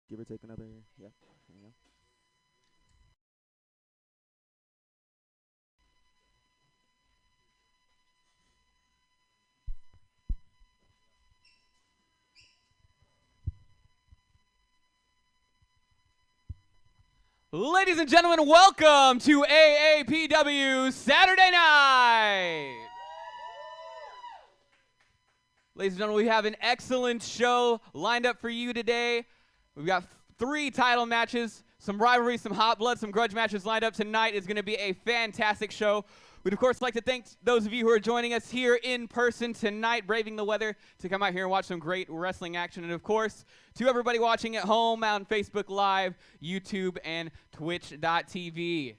give or take another, yep, there you go. Ladies and gentlemen, welcome to AAPW Saturday Night. Ladies and gentlemen, we have an excellent show lined up for you today. We've got 3 title matches, some rivalry, some hot blood, some grudge matches lined up tonight. It's going to be a fantastic show. We'd, of course, like to thank those of you who are joining us here in person tonight, braving the weather, to come out here and watch some great wrestling action. And, of course, to everybody watching at home on Facebook Live, YouTube, and Twitch.tv.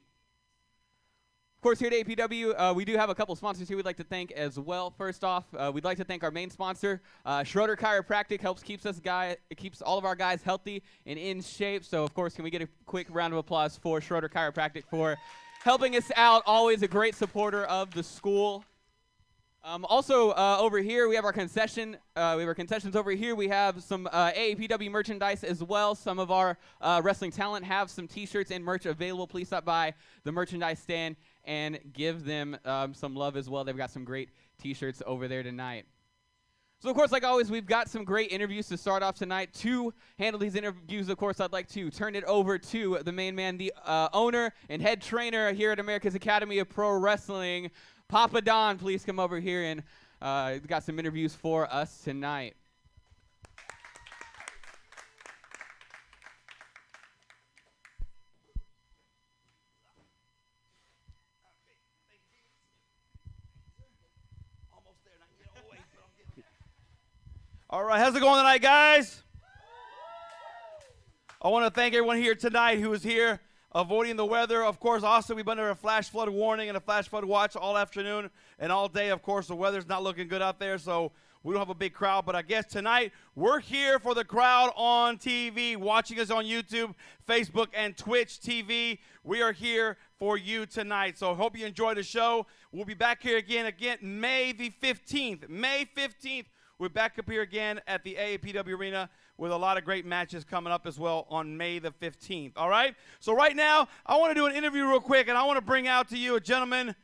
Of course, here at AAPW, we do have a couple sponsors here we'd like to thank as well. First off, we'd like to thank our main sponsor, Schroeder Chiropractic. Keeps all of our guys healthy and in shape. So, of course, can we get a quick round of applause for Schroeder Chiropractic for helping us out, always a great supporter of the school. Also, over here, we have our concession. We have our concessions over here. We have some AAPW merchandise as well. Some of our wrestling talent have some T-shirts and merch available. Please stop by the merchandise stand and give them some love as well. They've got some great T-shirts over there tonight. So, of course, like always, we've got some great interviews to start off tonight. To handle these interviews, of course, I'd like to turn it over to the main man, the owner and head trainer here at America's Academy of Pro Wrestling, Papa Don. Please come over here and got some interviews for us tonight. All right, how's it going tonight, guys? I want to thank everyone here tonight who is here avoiding the weather. Of course, also, we've been under a flash flood warning and a flash flood watch all afternoon and all day. Of course, the weather's not looking good out there, so we don't have a big crowd. But I guess tonight, we're here for the crowd on TV, watching us on YouTube, Facebook, and Twitch TV. We are here for you tonight, so hope you enjoy the show. We'll be back here again, May the 15th. May 15th. We're back up here again at the AAPW Arena with a lot of great matches coming up as well on May the 15th. All right? So right now, I want to do an interview real quick, and I want to bring out to you a gentleman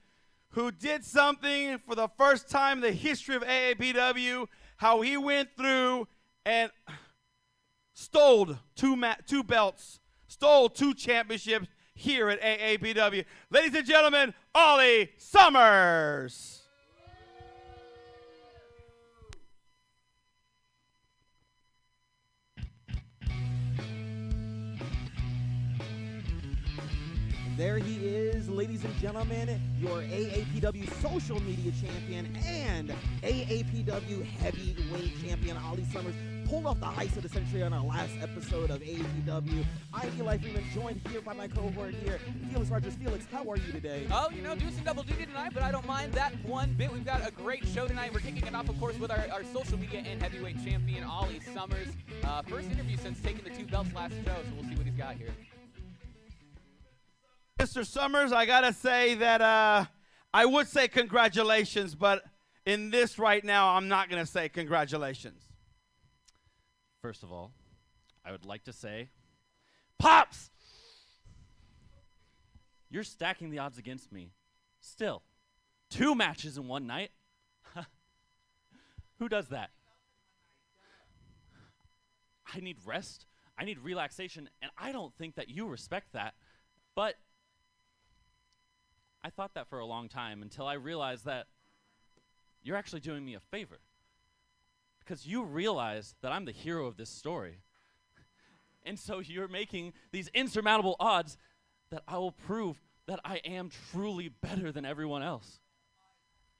who did something for the first time in the history of AAPW, how he went through and stole two belts, stole 2 championships here at AAPW. Ladies and gentlemen, Ollie Summers. There he is, ladies and gentlemen, your AAPW social media champion and AAPW heavyweight champion, Ollie Summers. Pulled off the heist of the century on our last episode of AAPW. I'm Eli Freeman, joined here by my cohort here, Felix Rogers. Felix, how are you today? Oh, you know, doing some double duty tonight, but I don't mind that one bit. We've got a great show tonight. We're kicking it off, of course, with our social media and heavyweight champion, Ollie Summers. First interview since taking the 2 belts last show, so we'll see what he's got here. Mr. Summers, I got to say that I would say congratulations, but in this right now, I'm not going to say congratulations. First of all, I would like to say, Pops! You're stacking the odds against me. Still, 2 matches in one night? Who does that? I need rest. I need relaxation, and I don't think that you respect that. But I thought that for a long time until I realized that you're actually doing me a favor. Because you realize that I'm the hero of this story. And so you're making these insurmountable odds that I will prove that I am truly better than everyone else.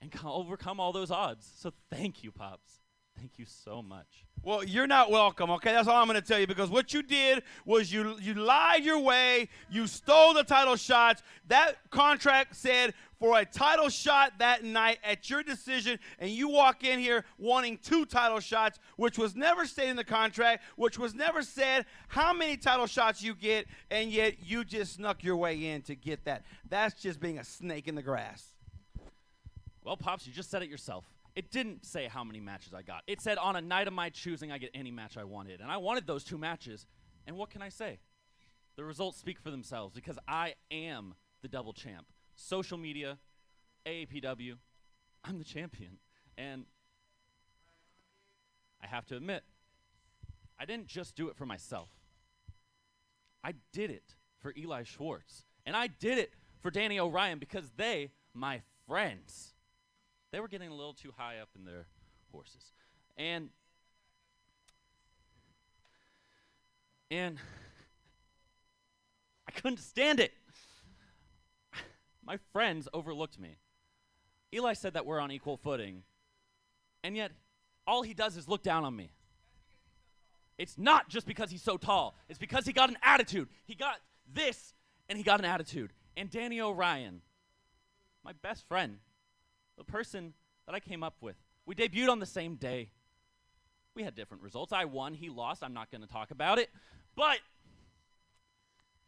And overcome all those odds. So thank you, Pops. Thank you so much. Well, you're not welcome, okay? That's all I'm going to tell you, because what you did was you lied your way, you stole the title shots. That contract said for a title shot that night at your decision, and you walk in here wanting 2 title shots, which was never stated in the contract, which was never said how many title shots you get, and yet you just snuck your way in to get that. That's just being a snake in the grass. Well, Pops, you just said it yourself. It didn't say how many matches I got. It said on a night of my choosing, I get any match I wanted. And I wanted those 2 matches, And what can I say? The results speak for themselves because I am the double champ. Social media, AAPW, I'm the champion. And I have to admit, I didn't just do it for myself. I did it for Eli Schwartz. And I did it for Danny O'Ryan because they, my friends, they were getting a little too high up in their horses. And I couldn't stand it. My friends overlooked me. Eli said that we're on equal footing, and yet all he does is look down on me. It's not just because he's so tall. It's because he got an attitude. He got this, and he got an attitude. And Danny O'Ryan, my best friend, the person that I came up with, we debuted on the same day. We had different results. I won, he lost. I'm not going to talk about it. But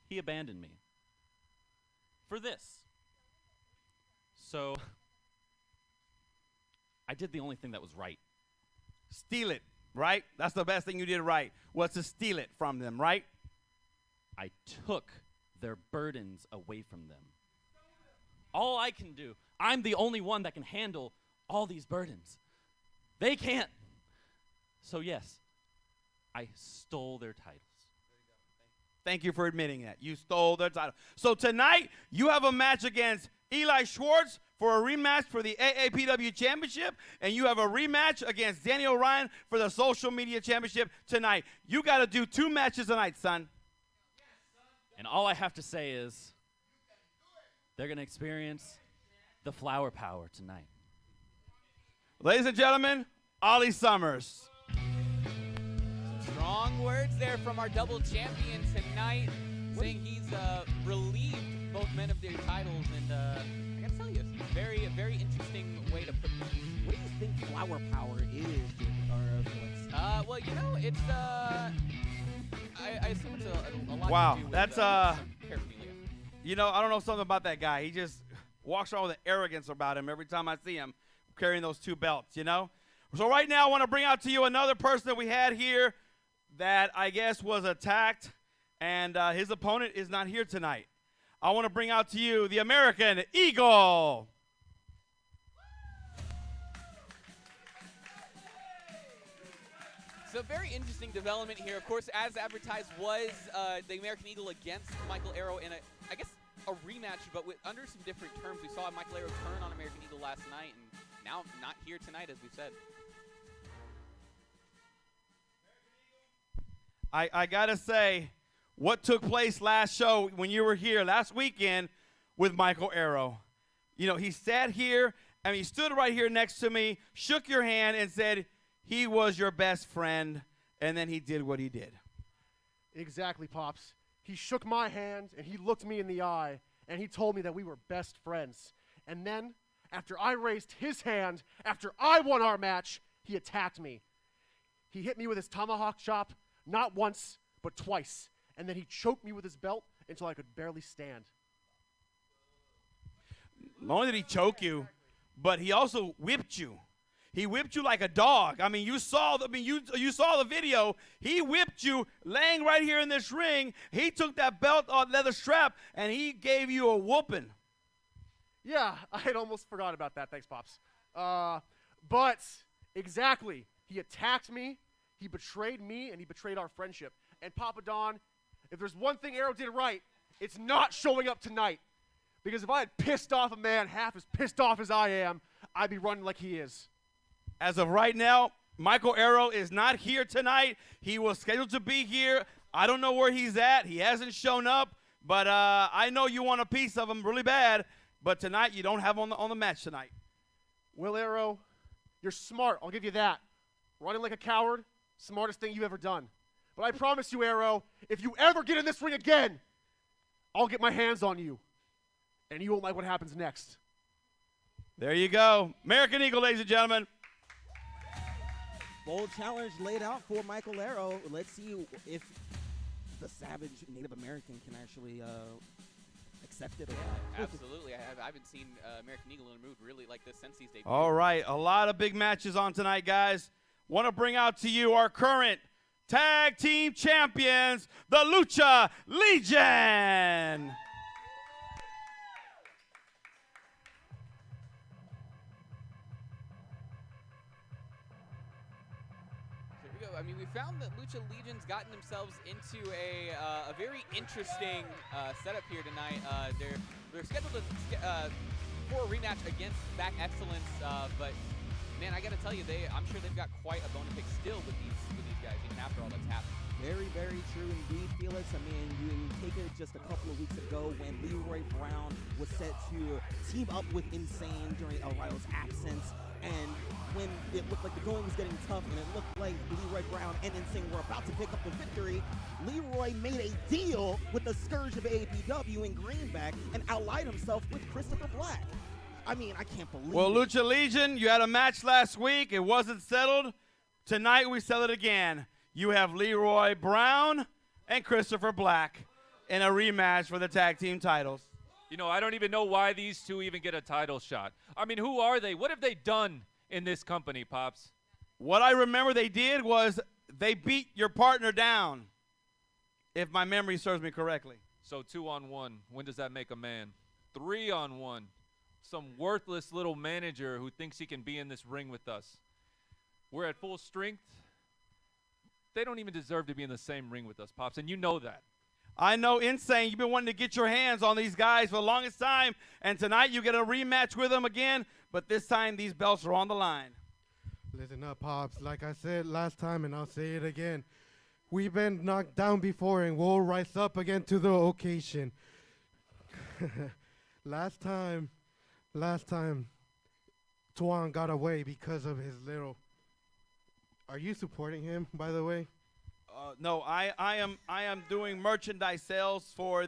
he abandoned me for this. So I did the only thing that was right. Steal it, right? That's the best thing you did right, was to steal it from them, right? I took their burdens away from them. All I can do, I'm the only one that can handle all these burdens. They can't. So yes, I stole their titles. Thank you for admitting that. You stole their title. So tonight, you have a match against Eli Schwartz for a rematch for the AAPW Championship, and you have a rematch against Danny O'Ryan for the Social Media Championship tonight. You got to do 2 matches tonight, son. And all I have to say is they're going to experience the flower power tonight. Ladies and gentlemen, Ollie Summers. Strong words there from our double champion tonight, saying he's relieved both men of their titles, and I gotta tell you, it's a very interesting way to put things. What do you think flower power is, or Felix? Well, you know, it's I assume it's a lot Wow, to do with that's paraphernalia. you know, I don't know something about that guy. He just walks around with an arrogance about him every time I see him carrying those 2 belts, you know? So right now I want to bring out to you another person that we had here that I guess was attacked, and his opponent is not here tonight. I want to bring out to you the American Eagle. So very interesting development here. Of course, as advertised, was the American Eagle against Michael Arrow in I guess a rematch, but under some different terms. We saw Michael Arrow turn on American Eagle last night, and now not here tonight, as we said. I got to say, what took place last show when you were here last weekend with Michael Arrow. You know, he sat here, and he stood right here next to me, shook your hand, and said he was your best friend, and then he did what he did. Exactly, Pops. He shook my hand, and he looked me in the eye, and he told me that we were best friends. And then, after I raised his hand, after I won our match, he attacked me. He hit me with his tomahawk chop, not once, but twice. And then he choked me with his belt until I could barely stand. Not only did he choke you, but he also whipped you. He whipped you like a dog. I mean, you saw the video. He whipped you laying right here in this ring. He took that belt leather strap, and he gave you a whooping. Yeah, I had almost forgot about that. Thanks, Pops. But, exactly, he attacked me, he betrayed me, and he betrayed our friendship. And Papa Don, if there's one thing Arrow did right, it's not showing up tonight. Because if I had pissed off a man half as pissed off as I am, I'd be running like he is. As of right now, Michael Arrow is not here tonight. He was scheduled to be here. I don't know where he's at. He hasn't shown up. But I know you want a piece of him really bad. But tonight, you don't have him on the match tonight. Will Arrow, you're smart. I'll give you that. Running like a coward, smartest thing you've ever done. But I promise you, Arrow, if you ever get in this ring again, I'll get my hands on you. And you won't like what happens next. There you go. American Eagle, ladies and gentlemen. Bold challenge laid out for Michael Arrow. Let's see if the savage Native American can actually accept it or not. Absolutely. I haven't seen American Eagle in a mood really like this since he's debuted. All right. A lot of big matches on tonight, guys. Want to bring out to you our current Tag Team Champions, the Lucha Legion. Here we go. I mean, we found that Lucha Legion's gotten themselves into a very interesting setup here tonight. They're scheduled for a rematch against Back Excellence, but man, I got to tell you, I'm sure they've got quite a bone to pick still with these guys, even after all that's happened. Very, very true indeed, Felix. I mean, you take it just a couple of weeks ago when Leroy Brown was set to team up with Insane during El Rayo's absence. And when it looked like the going was getting tough and it looked like Leroy Brown and Insane were about to pick up the victory, Leroy made a deal with the Scourge of AAPW in Greenback and allied himself with Christopher Black. I mean, I can't believe Well, it. Lucha Legion, you had a match last week. It wasn't settled. Tonight we settle it again. You have Leroy Brown and Christopher Black in a rematch for the tag team titles. You know, I don't even know why these two even get a title shot. I mean, who are they? What have they done in this company, Pops? What I remember they did was they beat your partner down, if my memory serves me correctly. So 2-on-1, when does that make a man? 3-on-1, some worthless little manager who thinks he can be in this ring with us. We're at full strength. They don't even deserve to be in the same ring with us, Pops, and you know that. I know, Insane, you've been wanting to get your hands on these guys for the longest time, and tonight you get a rematch with them again, but this time these belts are on the line. Listen up, Pops. Like I said last time, and I'll say it again, we've been knocked down before, and we'll rise up again to the occasion. Last time, Tuan got away because of his little... Are you supporting him, by the way? No, I am doing merchandise sales for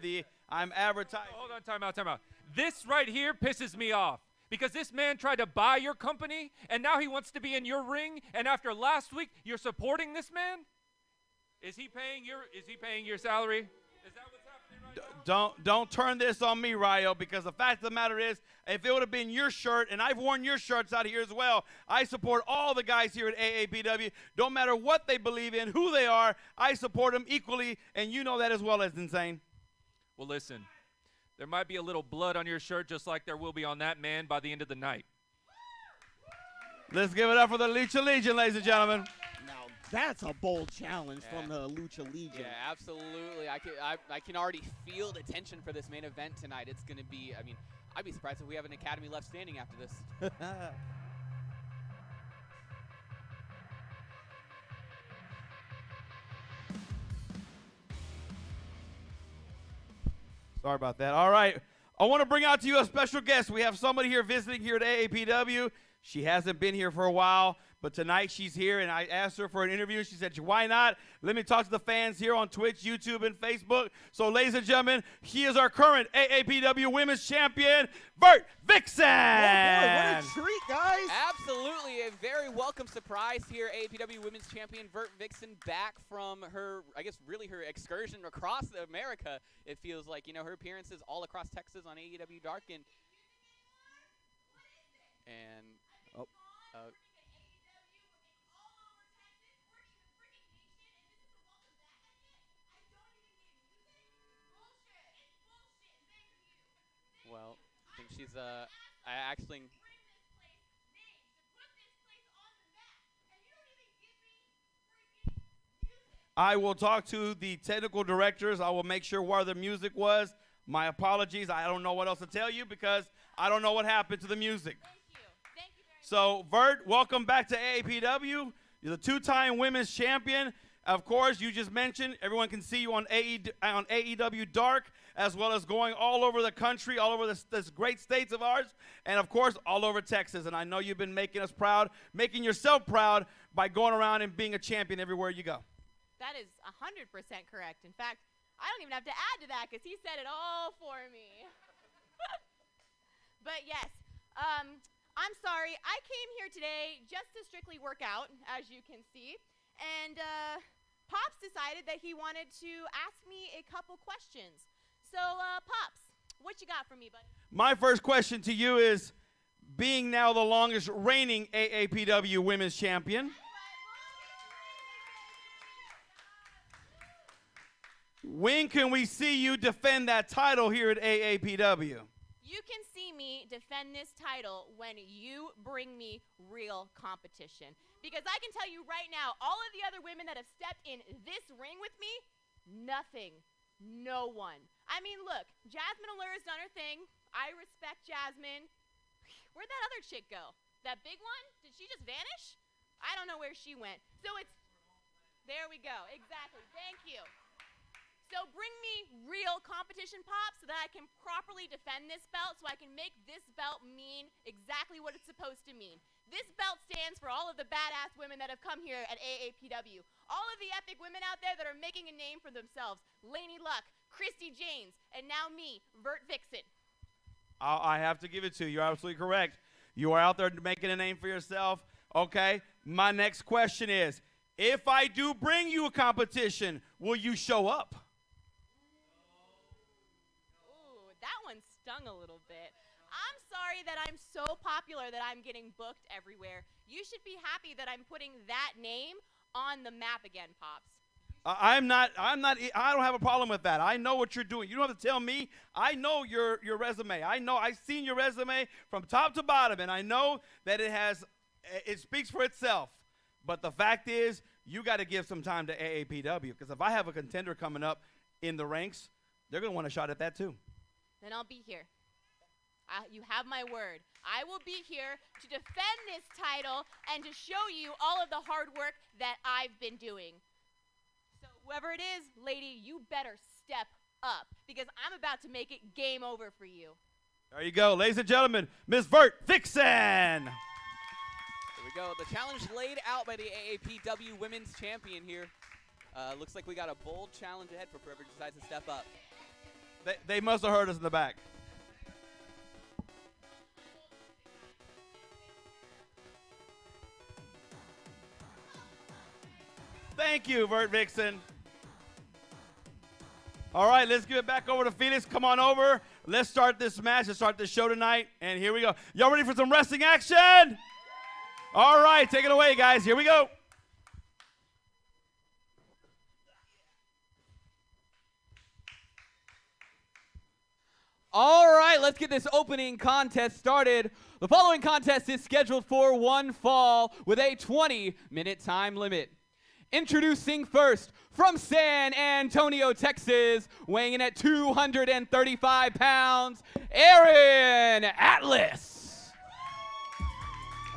I'm advertising. Hold on, time out. This right here pisses me off because this man tried to buy your company and now he wants to be in your ring, and after last week you're supporting this man? Is he paying your salary? Is that what's happening right now? Don't turn this on me, Ryo, because the fact of the matter is, if it would have been your shirt, and I've worn your shirts out here as well, I support all the guys here at AAPW. Don't matter what they believe in, who they are, I support them equally, and you know that as well as Insane. Well, listen, there might be a little blood on your shirt just like there will be on that man by the end of the night. Let's give it up for the Lucha Legion, ladies and gentlemen. Now, that's a bold challenge from the Lucha Legion. Yeah, absolutely. I can already feel the tension for this main event tonight. It's going to be, I mean, I'd be surprised if we have an Academy left standing after this. Sorry about that. All right. I want to bring out to you a special guest. We have somebody here visiting here at AAPW. She hasn't been here for a while, but tonight she's here, and I asked her for an interview. She said, why not? Let me talk to the fans here on Twitch, YouTube, and Facebook. So, ladies and gentlemen, he is our current AAPW Women's Champion, Vert Vixen. Oh, boy, what a treat, guys. Absolutely, a very welcome surprise here. AAPW Women's Champion Vert Vixen back from her, I guess, really her excursion across America. It feels like, you know, her appearances all across Texas on AEW Dark and well, I think she's I actually. I will talk to the technical directors. I will make sure where the music was. My apologies. I don't know what else to tell you because I don't know what happened to the music. Thank you very So, Vert, welcome back to AAPW. You're the two-time women's champion. Of course, you just mentioned everyone can see you on AEW Dark, as well as going all over the country, all over this great states of ours, and, of course, all over Texas. And I know you've been making us proud, making yourself proud by going around and being a champion everywhere you go. That is 100% correct. In fact, I don't even have to add to that because he said it all for me. But yes, I'm sorry. I came here today just to strictly work out, as you can see. And Pops decided that he wanted to ask me a couple questions. So, Pops, what you got for me, buddy? My first question to you is, being now the longest reigning AAPW Women's Champion, When can we see you defend that title here at AAPW? You can see me defend this title when you bring me real competition. Because I can tell you right now, all of the other women that have stepped in this ring with me, nothing. No one. I mean, look, Jasmine Allure has done her thing. I respect Jasmine. Where'd that other chick go? That big one? Did she just vanish? I don't know where she went. So it's, there we go. Exactly. Thank you. So bring me real competition, Pop, so that I can properly defend this belt, so I can make this belt mean exactly what it's supposed to mean. This belt stands for all of the badass women that have come here at AAPW. All of the epic women out there that are making a name for themselves. Lainey Luck, Christy James, and now me, Vert Vixen. I have to give it to you. You're absolutely correct. You are out there making a name for yourself. Okay, my next question is, if I do bring you a competition, will you show up? That one stung a little bit. I'm sorry that I'm so popular that I'm getting booked everywhere. You should be happy that I'm putting that name on the map again, Pops. I don't have a problem with that. I know what you're doing. You don't have to tell me. I know your resume. I've seen your resume from top to bottom, and I know that it speaks for itself. But the fact is, you got to give some time to AAPW, because if I have a contender coming up in the ranks, they're going to want a shot at that too. Then I'll be here. You have my word. I will be here to defend this title and to show you all of the hard work that I've been doing. So whoever it is, lady, you better step up, because I'm about to make it game over for you. There you go. Ladies and gentlemen, Ms. Vert Vixen. Here we go. The challenge laid out by the AAPW Women's Champion here. Looks like we got a bold challenge ahead for whoever decides to step up. They must have heard us in the back. Thank you, Vert Vixen. All right, let's give it back over to Felix. Come on over. Let's start this match. Let's start this show tonight. And here we go. Y'all ready for some wrestling action? All right, take it away, guys. Here we go. All right, let's get this opening contest started. The following contest is scheduled for one fall with a 20-minute time limit. Introducing first, from San Antonio, Texas, weighing in at 235 pounds, Aaron Atlas.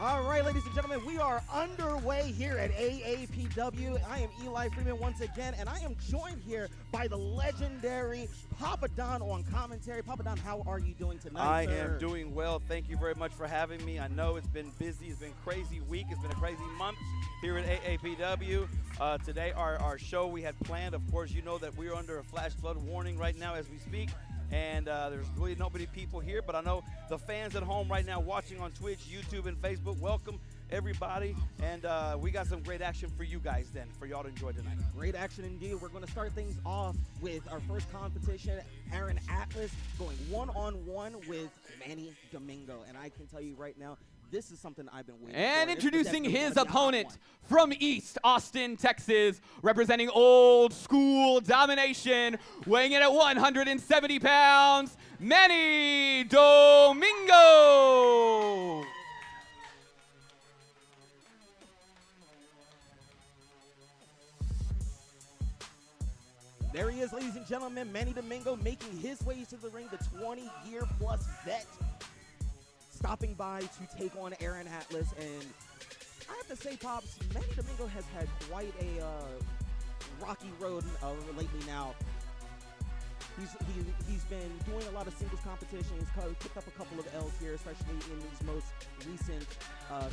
All right, ladies and gentlemen, we are underway here at AAPW. I am Eli Freeman once again, and I am joined here by the legendary Papa Don on commentary. Papa Don, how are you doing tonight, I am doing well. Thank you very much for having me. I know it's been busy. It's been a crazy week. It's been a crazy month here at AAPW. Today, our show we had planned, of course, you know that we're under a flash flood warning right now as we speak. And there's really nobody people here, but I know the fans at home right now watching on Twitch, YouTube, and Facebook, welcome everybody. And we got some great action for you guys then, for y'all to enjoy tonight. Great action indeed. We're going to start things off with our first competition, Aaron Atlas going one-on-one with Manny Domingo. And I can tell you right now, this is something I've been waiting for. And introducing his gonna be a hot opponent one. from East Austin, Texas, representing old school domination, weighing in at 170 pounds, Manny Domingo. There he is, ladies and gentlemen, Manny Domingo making his way to the ring, the 20-year-plus vet, stopping by to take on Aaron Atlas. And I have to say, Pops, Manny Domingo has had quite a rocky road lately now. He's been doing a lot of singles competitions, picked up a couple of L's here, especially in his most recent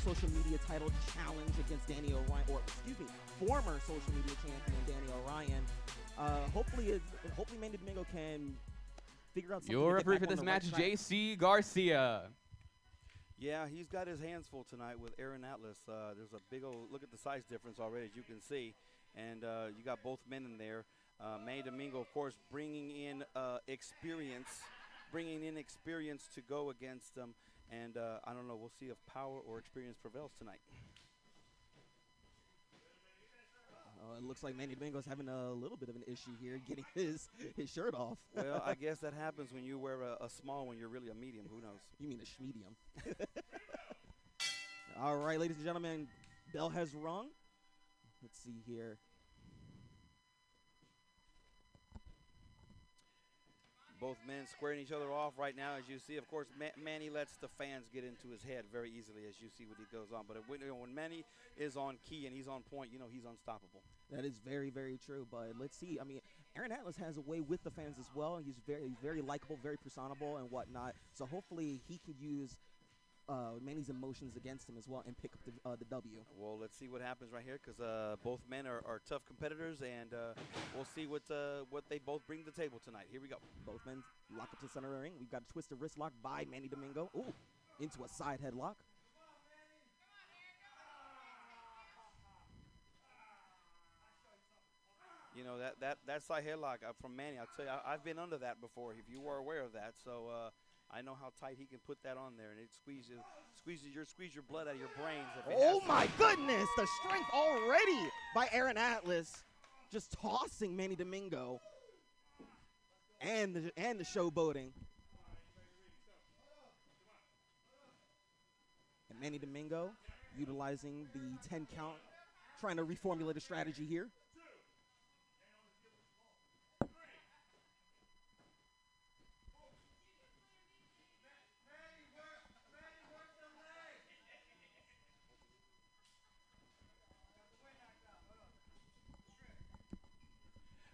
social media title challenge against Danny O'Ryan, or excuse me, former social media champion Danny O'Ryan. Hopefully Manny Domingo can figure out something. Your to get referee back for on this the match, right track. JC Garcia. Yeah, he's got his hands full tonight with Aaron Atlas. There's a big old look at the size difference already, as you can see. And you got both men in there. Manny Domingo, of course, bringing in experience to go against them. And I don't know, we'll see if power or experience prevails tonight. It looks like Manny Domingo's having a little bit of an issue here getting his shirt off. Well, I guess that happens when you wear a small when you're really a medium. Who knows? You mean a schmedium. All right, ladies and gentlemen, bell has rung. Let's see here. Both men squaring each other off right now, as you see. Of course, Manny lets the fans get into his head very easily, as you see what he goes on. But when Manny is on key and he's on point, he's unstoppable. That is very, very true. But let's see. I mean, Aaron Atlas has a way with the fans as well. He's very likable, very personable and whatnot. So hopefully he could use Manny's emotions against him as well and pick up the W. Well, let's see what happens right here, because both men are tough competitors, and we'll see what they both bring to the table tonight. Here we go. Both men lock up to the center of the ring. We've got a twisted wrist lock by Manny Domingo. Ooh, into a side headlock. You know, that side headlock from Manny, I'll tell you, I've been under that before, if you were aware of that. So I know how tight he can put that on there, and it squeeze your blood out of your brains. Oh my goodness, the strength already by Aaron Atlas, just tossing Manny Domingo, and the showboating. And Manny Domingo utilizing the 10 count, trying to reformulate a strategy here.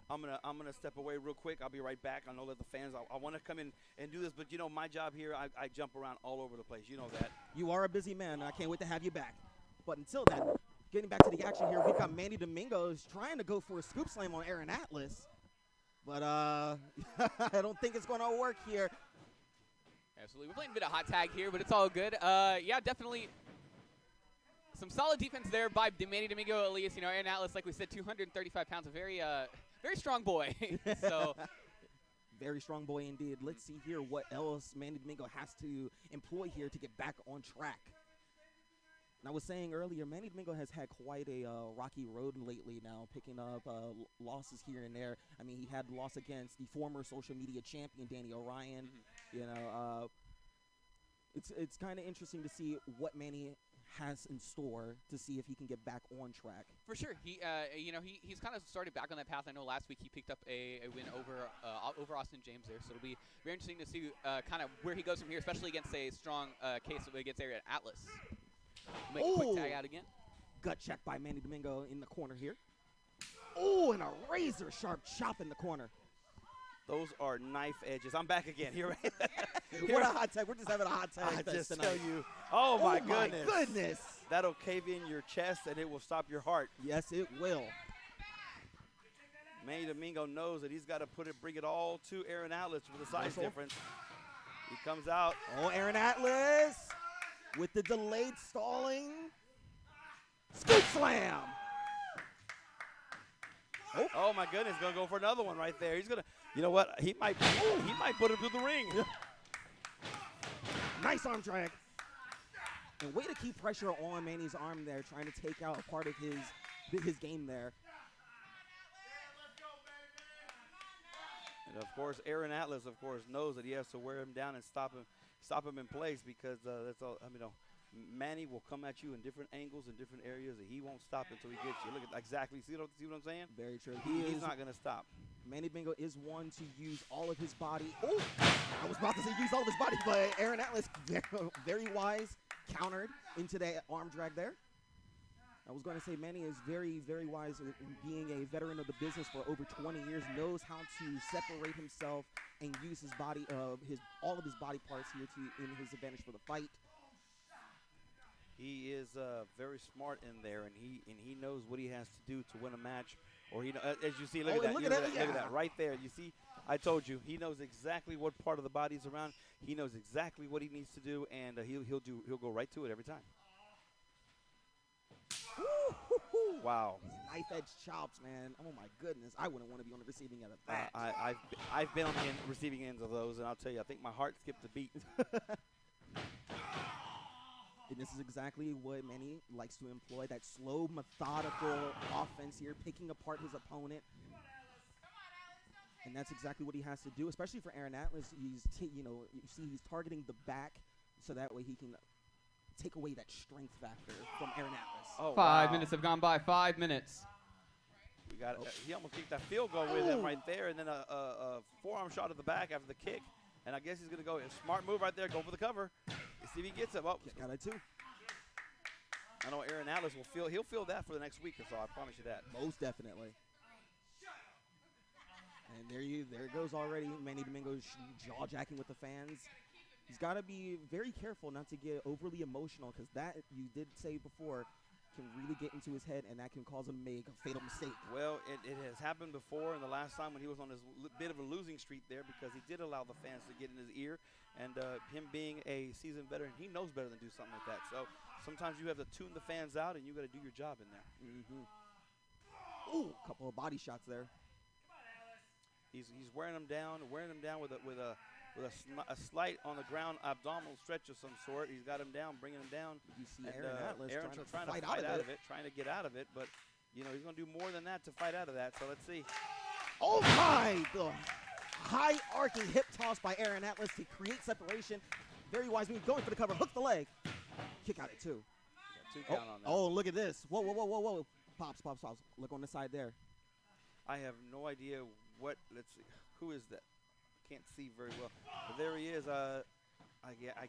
I'm gonna step away real quick. I'll be right back. I know that the fans, I want to come in and do this, but you know my job here, I jump around all over the place. You know that. You are a busy man, and I can't wait to have you back. But until then, getting back to the action here, we've got Manny Domingo is trying to go for a scoop slam on Aaron Atlas, but I don't think it's going to work here. Absolutely. We're playing a bit of hot tag here, but it's all good. Yeah, definitely some solid defense there by Manny Domingo at least. You know, Aaron Atlas, like we said, 235 pounds, a very strong boy. So very strong boy indeed. Let's see here what else Manny Domingo has to employ here to get back on track. And I was saying earlier, Manny Domingo has had quite a rocky road lately now, picking up losses here and there. I mean, he had a loss against the former social media champion, Danny Orion. Mm-hmm. You know, it's kind of interesting to see what Manny has in store to see if he can get back on track. For sure, he's kind of started back on that path. I know last week he picked up a win over Austin James there, so it'll be very interesting to see kind of where he goes from here, especially against a strong case against Aaron Atlas. Make a quick tag out again. Gut check by Manny Domingo in the corner here. Oh, and a razor sharp chop in the corner. Those are knife edges. I'm back again. Here, What a hot tag. We're just having a hot tag. I just tonight. tell you. Oh my goodness. Goodness. That'll cave in your chest and it will stop your heart. Yes, it will. Manny Domingo knows that he's got to bring it all to Aaron Atlas with the size difference. He comes out. Oh, Aaron Atlas with the delayed stalling. Scoop slam. Oh my goodness, gonna go for another one right there. He's gonna, you know what? He might put him through the ring. Nice arm drag. And way to keep pressure on Manny's arm there, trying to take out a part of his game there. And of course, Aaron Atlas, of course, knows that he has to wear him down and stop him in place, because that's all. I mean, Manny will come at you in different angles and different areas, and he won't stop until he gets you. Look at exactly. See what I'm saying? Very true. He's not gonna stop. Manny Domingo is one to use all of his body. Oh, I was about to say use all of his body, but Aaron Atlas, very wise, countered into that arm drag there. I was going to say Manny is very, very wise in being a veteran of the business for over 20 years, knows how to separate himself and use his body, all of his body parts here in his advantage for the fight. He is very smart in there, and he knows what he has to do to win a match. Or as you see, look at that, look at that right there. You see, I told you, he knows exactly what part of the body's around. He knows exactly what he needs to do, and he'll go right to it every time. Wow. Knife edge chops, man. Oh my goodness, I wouldn't want to be on the receiving end of that. I've been on the receiving ends of those, and I'll tell you, I think my heart skipped a beat. And this is exactly what Manny likes to employ, that slow, methodical offense here, picking apart his opponent. And that's exactly what he has to do, especially for Aaron Atlas. You see he's targeting the back so that way he can take away that strength factor from Aaron Atlas. Oh, 5 minutes have gone by. 5 minutes. We got he almost kicked that field goal with him right there, and then a forearm shot at the back after the kick. And I guess he's going to go. A smart move right there. Go for the cover. Let's see if he gets it. Oh, Got it too. I know Aaron Atlas he'll feel that for the next week or so. I promise you that. Most definitely. And there goes already. Manny Domingo jaw-jacking with the fans. He's got to be very careful not to get overly emotional, because that, you did say before, can really get into his head, and that can cause him to make a fatal mistake. Well, it has happened before, and the last time when he was on his bit of a losing streak there, because he did allow the fans to get in his ear, and him being a seasoned veteran, he knows better than do something like that. So sometimes you have to tune the fans out, and you got to do your job in there. Ooh, a couple of body shots there. He's wearing him down with a slight on the ground abdominal stretch of some sort. He's got him down, bringing him down. You see And, Aaron Atlas Aaron's trying to fight fight out of it, trying to get out of it, but you know he's going to do more than that to fight out of that. So let's see. Oh my! The high arcing hip toss by Aaron Atlas to create separation. Very wise move, going for the cover, hook the leg. Kick out it too. Two count on that. Oh, look at this. Whoa, whoa, whoa, whoa, whoa. Pops. Look on the side there. I have no idea what. Let's see. Who is that? Can't see very well. But there he is. I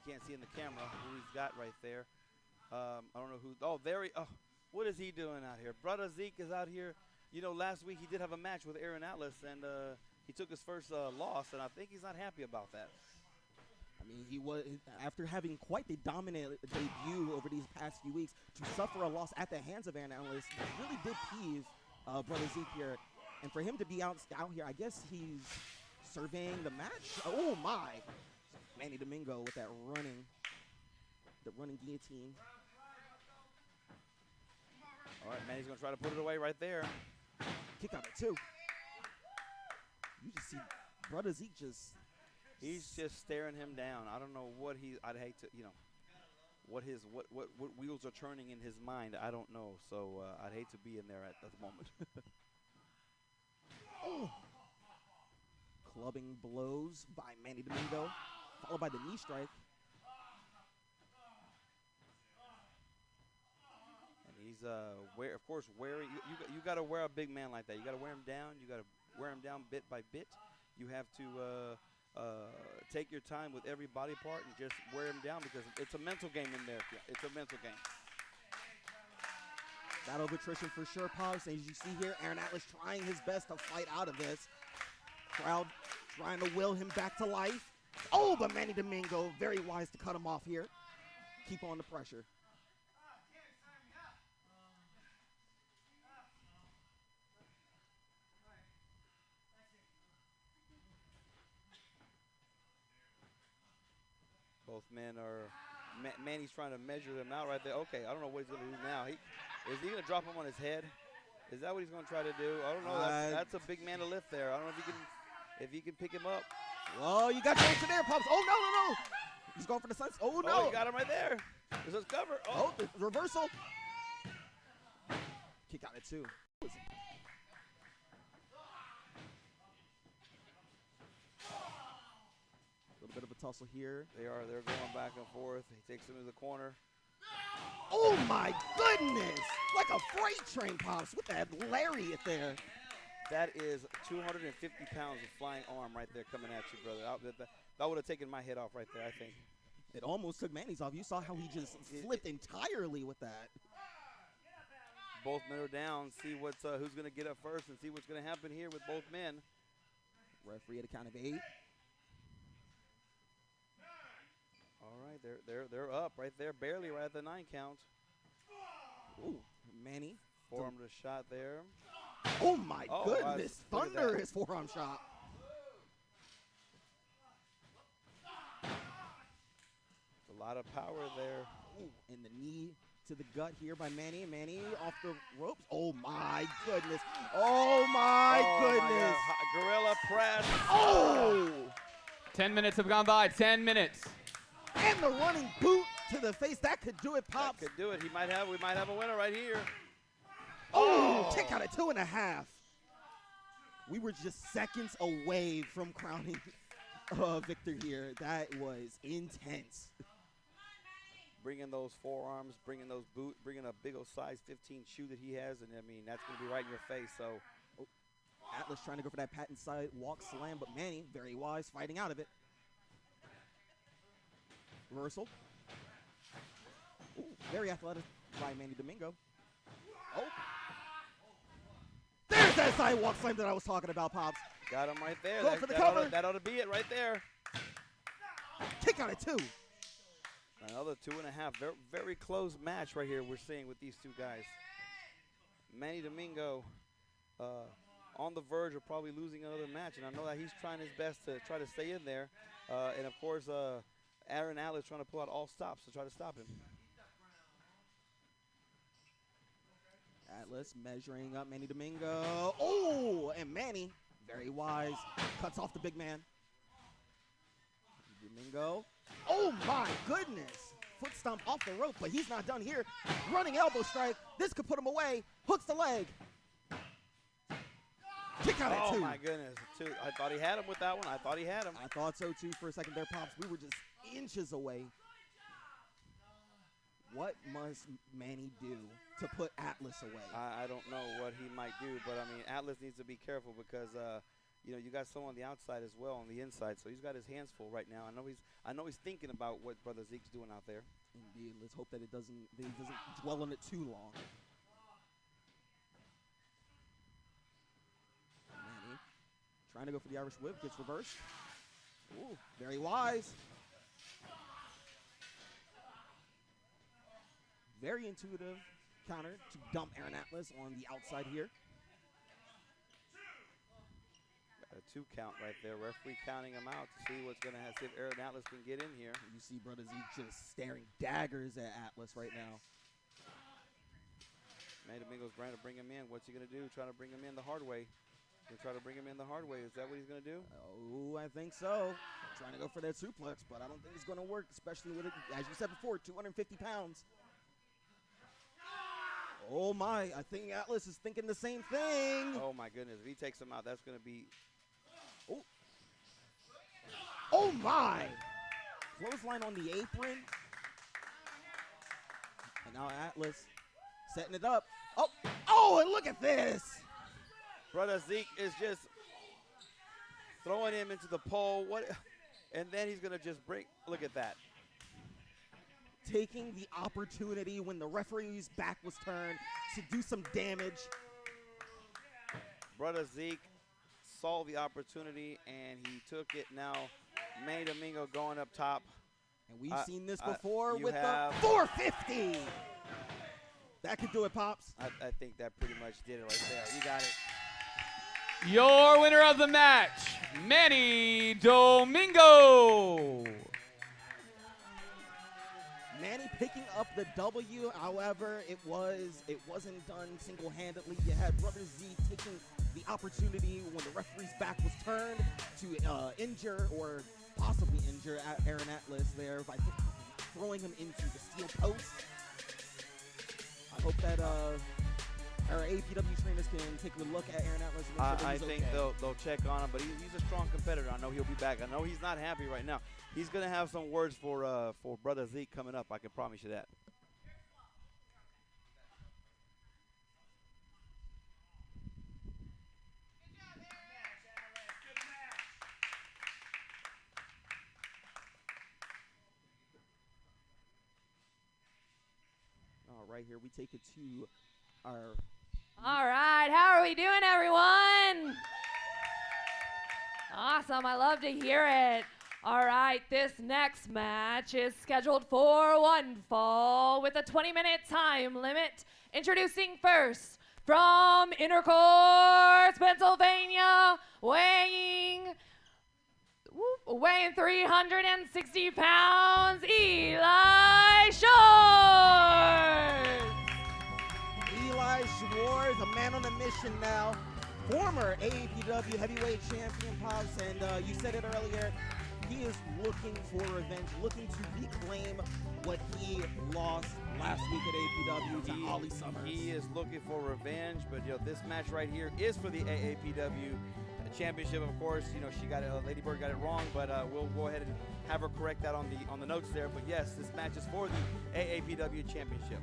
can't see in the camera who he's got right there. I don't know who. Oh, there he. Oh, what is he doing out here? Brother Zeke is out here. You know, last week he did have a match with Aaron Atlas, and he took his first loss, and I think he's not happy about that. I mean, he was, after having quite the dominant debut over these past few weeks, to suffer a loss at the hands of Aaron Atlas really did peeve Brother Zeke here. And for him to be out here, I guess he's surveying the match. Oh my! Manny Domingo with that running guillotine. All right, Manny's gonna try to put it away right there. Kick out at two. You just see Brother Zeke just. He's just staring him down. I don't know what I'd hate to, what wheels are turning in his mind. I don't know. So I'd hate to be in there at the moment. Oh. Clubbing blows by Manny Domingo, followed by the knee strike. And he's of course wearing. You got to wear a big man like that. You got to wear him down. You got to wear him down bit by bit. You have to take your time with every body part and just wear him down, because it's a mental game in there. It's a mental game. Battle of attrition for sure, Pops. As you see here, Aaron Atlas trying his best to fight out of this. Crowd trying to will him back to life. Oh, but Manny Domingo, very wise to cut him off here. Keep on the pressure. Both men are. Manny's trying to measure them out right there. Okay, I don't know what he's going to do now. Is he going to drop him on his head? Is that what he's going to try to do? I don't know. That's a big man to lift there. I don't know if he can pick him up. Oh, you got Johnson there, Pops. Oh, no. He's going for the sunset. Oh, no. Oh, you got him right there. This is cover. Oh, the reversal. Kick out at two. A little bit of a tussle here. They're going back and forth. He takes him to the corner. Oh my goodness! Like a freight train, Pops, with that lariat there. That is 250 pounds of flying arm right there coming at you, brother. That would have taken my head off right there, I think. It almost took Manny's off. You saw how he just flipped entirely with that. Both men are down. See who's going to get up first, and see what's going to happen here with both men. Referee at a count of 8. All right, they're up right there, barely right at the 9 count. Ooh, Manny. Forearm to shot there. Oh my goodness, thunderous forearm shot. A lot of power there. Ooh, and the knee to the gut here by Manny. Manny off the ropes. Oh my goodness. Oh my goodness. Gorilla press. Oh! 10 minutes have gone by. 10 minutes. And the running boot to the face. That could do it, Pops. That could do it. We might have a winner right here. Oh, kick out at 2.5. We were just seconds away from crowning victor here. That was intense. Bringing those forearms, bringing those boots, bringing a big old size 15 shoe that he has, and I mean that's going to be right in your face. So, Atlas trying to go for that patent side walk slam, but Manny, very wise, fighting out of it. Reversal. Ooh, very athletic by Manny Domingo. Oh. There's that side walk slam that I was talking about, Pops. got him right there. Go for the cover. That ought to be it right there. Kick out at 2. Another 2.5. Very, very close match right here we're seeing with these two guys. Manny Domingo on the verge of probably losing another match, and I know that he's trying his best to try to stay in there. And, of course, Aaron Atlas trying to pull out all stops to try to stop him. Atlas measuring up Manny Domingo. Oh, and Manny, very wise, cuts off the big man. Domingo. Oh, my goodness. Foot stomp off the rope, but he's not done here. Running elbow strike. This could put him away. Hooks the leg. Kick out at 2. Oh, my goodness. 2. I thought he had him with that one. I thought he had him. I thought so, too, for a second there, Pops. We were just inches away. What must Manny do to put Atlas away? I don't know what he might do, but, I mean, Atlas needs to be careful because, you know, you got someone on the outside as well on the inside, so he's got his hands full right now. I know he's thinking about what Brother Zeke's doing out there. Indeed. Let's hope that he doesn't dwell on it too long. Manny trying to go for the Irish whip, gets reversed. Ooh, very wise. Very intuitive counter to dump Aaron Atlas on the outside here. Got a 2 count right there. Referee counting him out to see what's going to see if Aaron Atlas can get in here. You see Brother Zeke just staring daggers at Atlas right now. Manny Domingo's trying to bring him in. What's he going to do? Trying to bring him in the hard way. He'll try to bring him in the hard way. Is that what he's going to do? Oh, I think so. Trying to go for that suplex, but I don't think it's going to work, especially with it, as you said before, 250 pounds. Oh, my. I think Atlas is thinking the same thing. Oh, my goodness. If he takes him out, that's going to be... Oh. Oh, my. Clothesline on the apron. And now Atlas setting it up. Oh, oh, and look at this. Brother Zeke is just throwing him into the pole. And then he's going to just break. Look at that. Taking the opportunity when the referee's back was turned to do some damage. Brother Zeke saw the opportunity and he took it. Now Manny Domingo going up top. And we've seen this before with the 450. That could do it, Pops. I think that pretty much did it right there. You got it. Your winner of the match, Manny Domingo. Manny picking up the W. However, it wasn't done single-handedly. You had Brother Z taking the opportunity when the referee's back was turned to injure or possibly injure Aaron Atlas there by throwing him into the steel post. I hope that our AAPW trainers can take a look at Aaron Atlas. And make sure I think okay. they'll check on him, but he's a strong competitor. I know he'll be back. I know he's not happy right now. He's going to have some words for Brother Zeke coming up. I can promise you that. All right, here we take it to our... All right, how are we doing, everyone? Awesome, I love to hear it. All right, this next match is scheduled for one fall with a 20-minute time limit. Introducing first from Intercourse, Pennsylvania, weighing 360 pounds, Eli Shores. Eli Schwartz, a man on a mission now. Former AAPW heavyweight champion, Pops, and you said it earlier, He is looking for revenge, looking to reclaim what he lost last week at AAPW to Ollie Summers. He is looking for revenge, but this match right here is for the AAPW championship. Of course, she got it. Lady Bird got it wrong, but we'll go ahead and have her correct that on the notes there. But yes, this match is for the AAPW championship.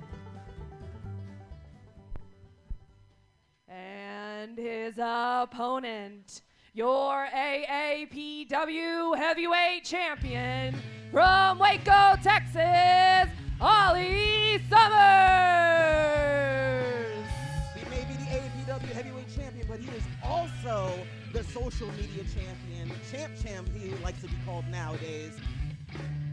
And his opponent, your AAPW heavyweight champion from Waco, Texas, Ollie Summers. He may be the AAPW heavyweight champion, but he is also the social media champion, champ, he likes to be called nowadays.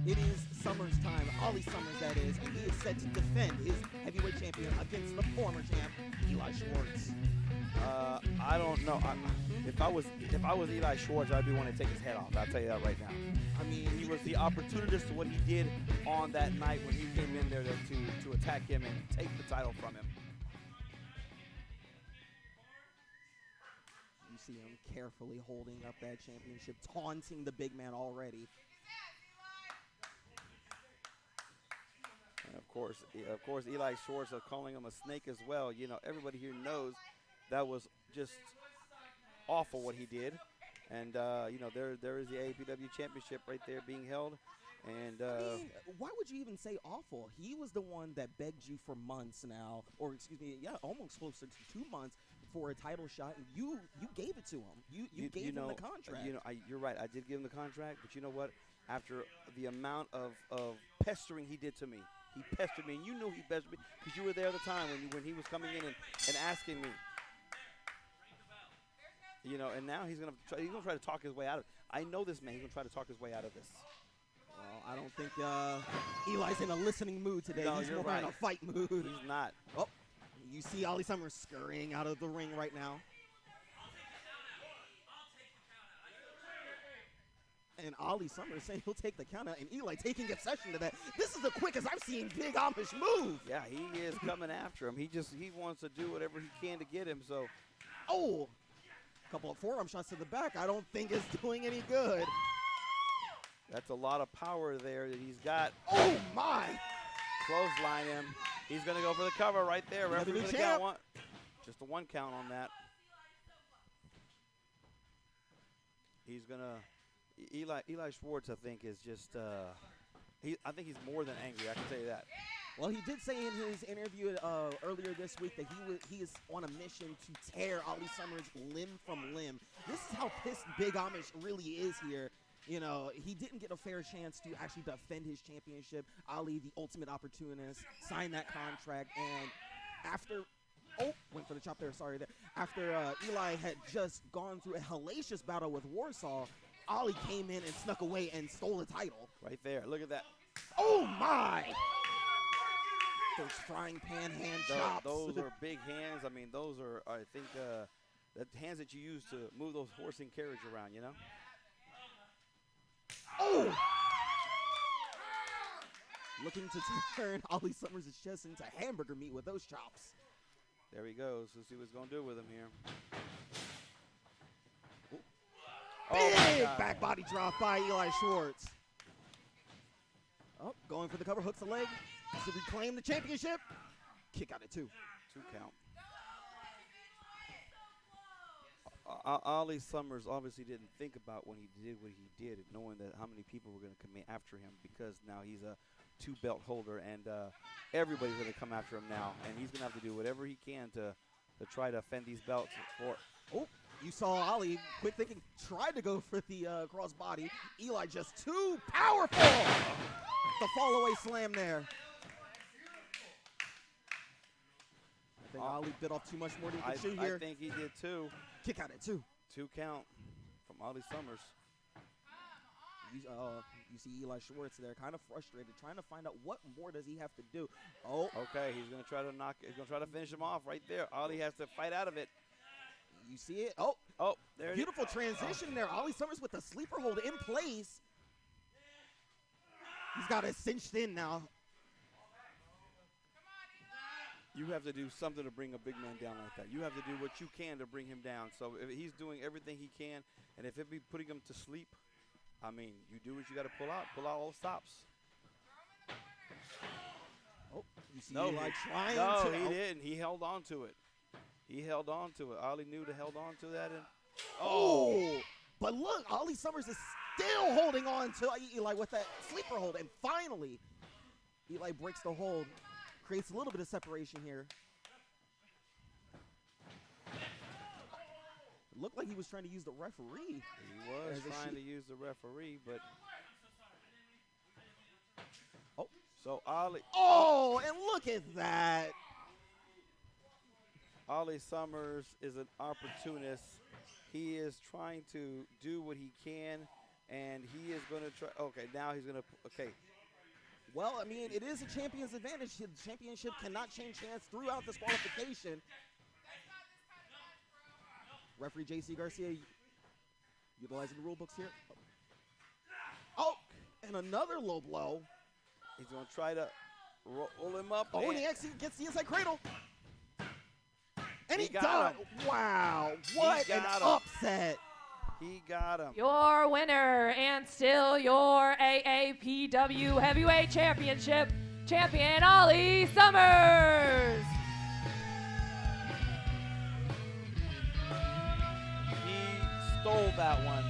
It is Summers time, Ollie Summers that is, and he is set to defend his heavyweight champion against the former champ, Eli Schwartz. I don't know. If I was Eli Schwartz, I'd be wanting to take his head off. I'll tell you that right now. I mean, he was the opportunist to what he did on that night when he came in there to attack him and take the title from him. You see him carefully holding up that championship, taunting the big man already. And of course, Eli Schwartz calling him a snake as well. Everybody here knows that was just awful what he did. And, there is the AAPW championship right there being held. And I mean, why would you even say awful? He was the one that begged you for months now, or excuse me, almost closer to 2 months for a title shot, and you gave it to him. You gave him the contract. You're right. I did give him the contract, but you know what? After the amount of pestering he did to me, he pestered me, and you knew he pestered me because you were there at the time when he was coming in and asking me. And now he's gonna try to talk his way out of it. I know this man. He's gonna try to talk his way out of this. Well, I don't think Eli's in a listening mood today. No, he's you're more in right. a fight mood. He's not. Oh, you see Ollie Summers scurrying out of the ring right now. And Ollie Summers saying he'll take the count out, and Eli taking exception to that. This is the quickest I've seen Big Amish move. Yeah, he is coming after him. He wants to do whatever he can to get him. So, oh, a couple of forearm shots to the back. I don't think it's doing any good. that's a lot of power there that he's got. Oh my! Clothesline him. He's gonna go for the cover right there. Referee for the count one. Just a 1 count on that. He's gonna. Eli Schwartz, I think, is just. I think he's more than angry. I can tell you that. Well, he did say in his interview earlier this week that he is on a mission to tear Ollie Summers limb from limb. This is how pissed Big Amish really is here. He didn't get a fair chance to actually defend his championship. Ali, the ultimate opportunist, signed that contract, and after. Oh, went for the chop there. Sorry. After Eli had just gone through a hellacious battle with Warsaw, Ollie came in and snuck away and stole the title. Right there. Look at that. Oh, my. Those frying pan hand chops. Those are big hands. I mean, those are, I think, the hands that you use to move those horse and carriage around, Oh! Looking to turn Ollie Summers' chest into hamburger meat with those chops. There he goes. Let's see what he's going to do with him here. Big back body drop by Eli Schwartz. Oh, going for the cover, hooks the leg to reclaim the championship. Kick out at 2. 2 count. Ollie Summers obviously didn't think about when he did what he did, knowing that how many people were going to come after him, because now he's a 2-belt holder, and everybody's going to come after him now, and he's going to have to do whatever he can to try to defend these belts for. Oh, you saw Ollie, quick thinking, tried to go for the cross body. Eli just too powerful. The fall away slam there. I think Ollie bit off too much more than he could chew here. I think he did too. Kick out at 2. 2 count from Ollie Summers. You see Eli Schwartz there, kind of frustrated, trying to find out what more does he have to do. Oh, okay, he's gonna try to knock. He's gonna try to finish him off right there. Ollie has to fight out of it. You see it? Oh, there. Beautiful transition there. Ollie Summers with the sleeper hold in place. He's got it cinched in now. You have to do something to bring a big man down like that. You have to do what you can to bring him down. So if he's doing everything he can, and if it be putting him to sleep, I mean, you do what you got to pull out all the stops. Oh, you see No, Eli trying no, to. he didn't. He held on to it. He held on to it. Ollie knew to held on to that. And But look, Ollie Summers is still holding on to Eli with that sleeper hold. And finally, Eli breaks the hold, creates a little bit of separation here. It looked like he was trying to use the referee. He was trying to use the referee, but. Oh, so Ollie. Oh, and look at that. Ollie Summers is an opportunist. He is trying to do what he can, and he is going to try. Okay, now he's going to. Okay. Well, I mean, it is a champion's advantage. The championship cannot change hands throughout this qualification. Referee J.C. Garcia utilizing the rule books here. Oh, and another low blow. He's going to try to roll him up. Oh, and he actually gets the inside cradle. And he got does. him. Wow, what an got him. upset. He got him. Your winner and still your AAPW Heavyweight Championship champion, Ollie Summers. He stole that one.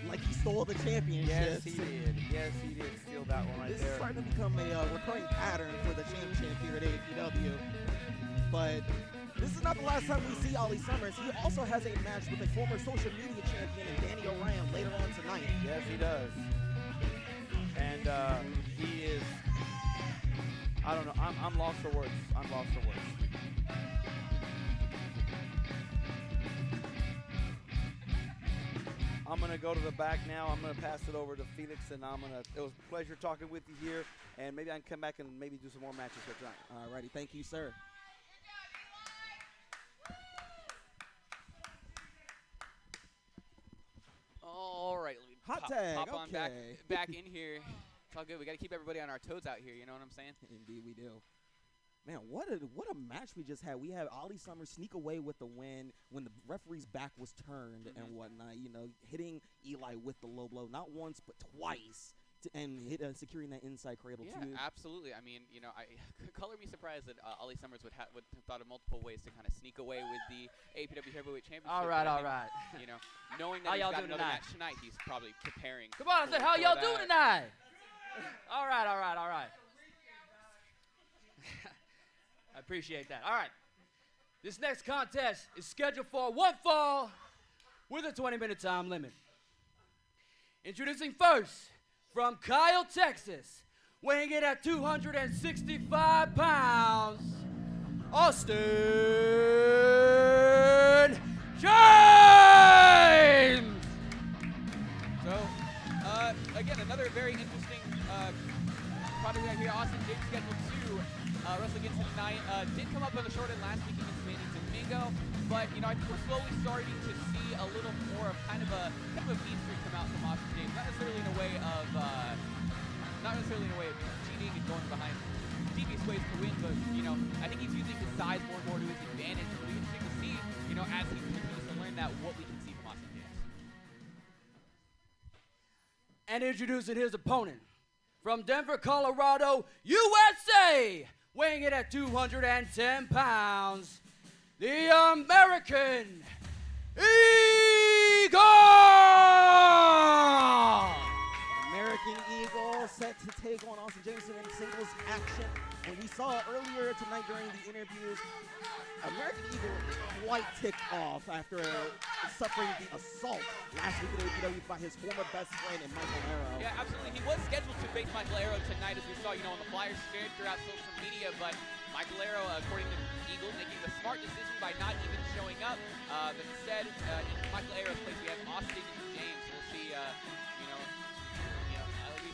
Like he stole the championship. Yes, he did. Yes, he did steal that one right This there. is starting to become a recurring pattern for the champ here at AAPW. But this is not the last time we see Ollie Summers. He also has a match with a former social media champion in Danny O'Ryan later on tonight. Yes, he does. And he is, I don't know, I'm lost for words. I'm lost for words. I'm going to go to the back now. I'm going to pass it over to Felix, and it was a pleasure talking with you here, and maybe I can come back and maybe do some more matches here tonight. All righty, thank you, sir. All right, let me Hot tag, hop on back okay. in here. It's all good. We got to keep everybody on our toes out here. You know what I'm saying? Indeed, we do. Man, what a match we just had. We had Ollie Summers sneak away with the win when the referee's back was turned and whatnot. You know, hitting Eli with the low blow, not once but twice, and securing that inside cradle Yeah, too. absolutely. I mean, you know, color me surprised that Ollie Summers would have thought of multiple ways to kind of sneak away with the AAPW Heavyweight Championship. All right, all right. You know, knowing that How he's y'all got doing another tonight? match tonight, he's probably preparing. Come on, I said, how for y'all that. doing tonight? All right, all right, all right. I appreciate that. All right. This next contest is scheduled for one fall with a 20-minute time limit. Introducing first, from Kyle, Texas, weighing in at 265 pounds, Austin James! So, again, another very interesting product right here. Austin James scheduled to wrestle against him tonight. Did come up on the short end last week against Manny Domingo, but you know, I think we're slowly starting to see a little more of kind of a mean streak come out from Austin James. Not necessarily in a way of cheating and going behind devious ways to win, but you know, I think he's using his size more and more to his advantage. It'll be interesting to see, you know, as he continues to learn that, what we can see from Austin James. And introducing his opponent, from Denver, Colorado, USA, weighing in at 210 pounds, the American Eagle! American Eagle set to take on Austin James in singles action. And we saw earlier tonight during the interviews, American Eagle is quite ticked off after suffering the assault last week at AAPW by his former best friend in Michael Arrow. Yeah, absolutely. He was scheduled to face Michael Arrow tonight, as we saw, you know, on the flyers shared throughout social media. But Michael Arrow, according to Eagle, making the smart decision by not even showing up. But instead, in Michael Arrow's place, we have Austin James. We'll see,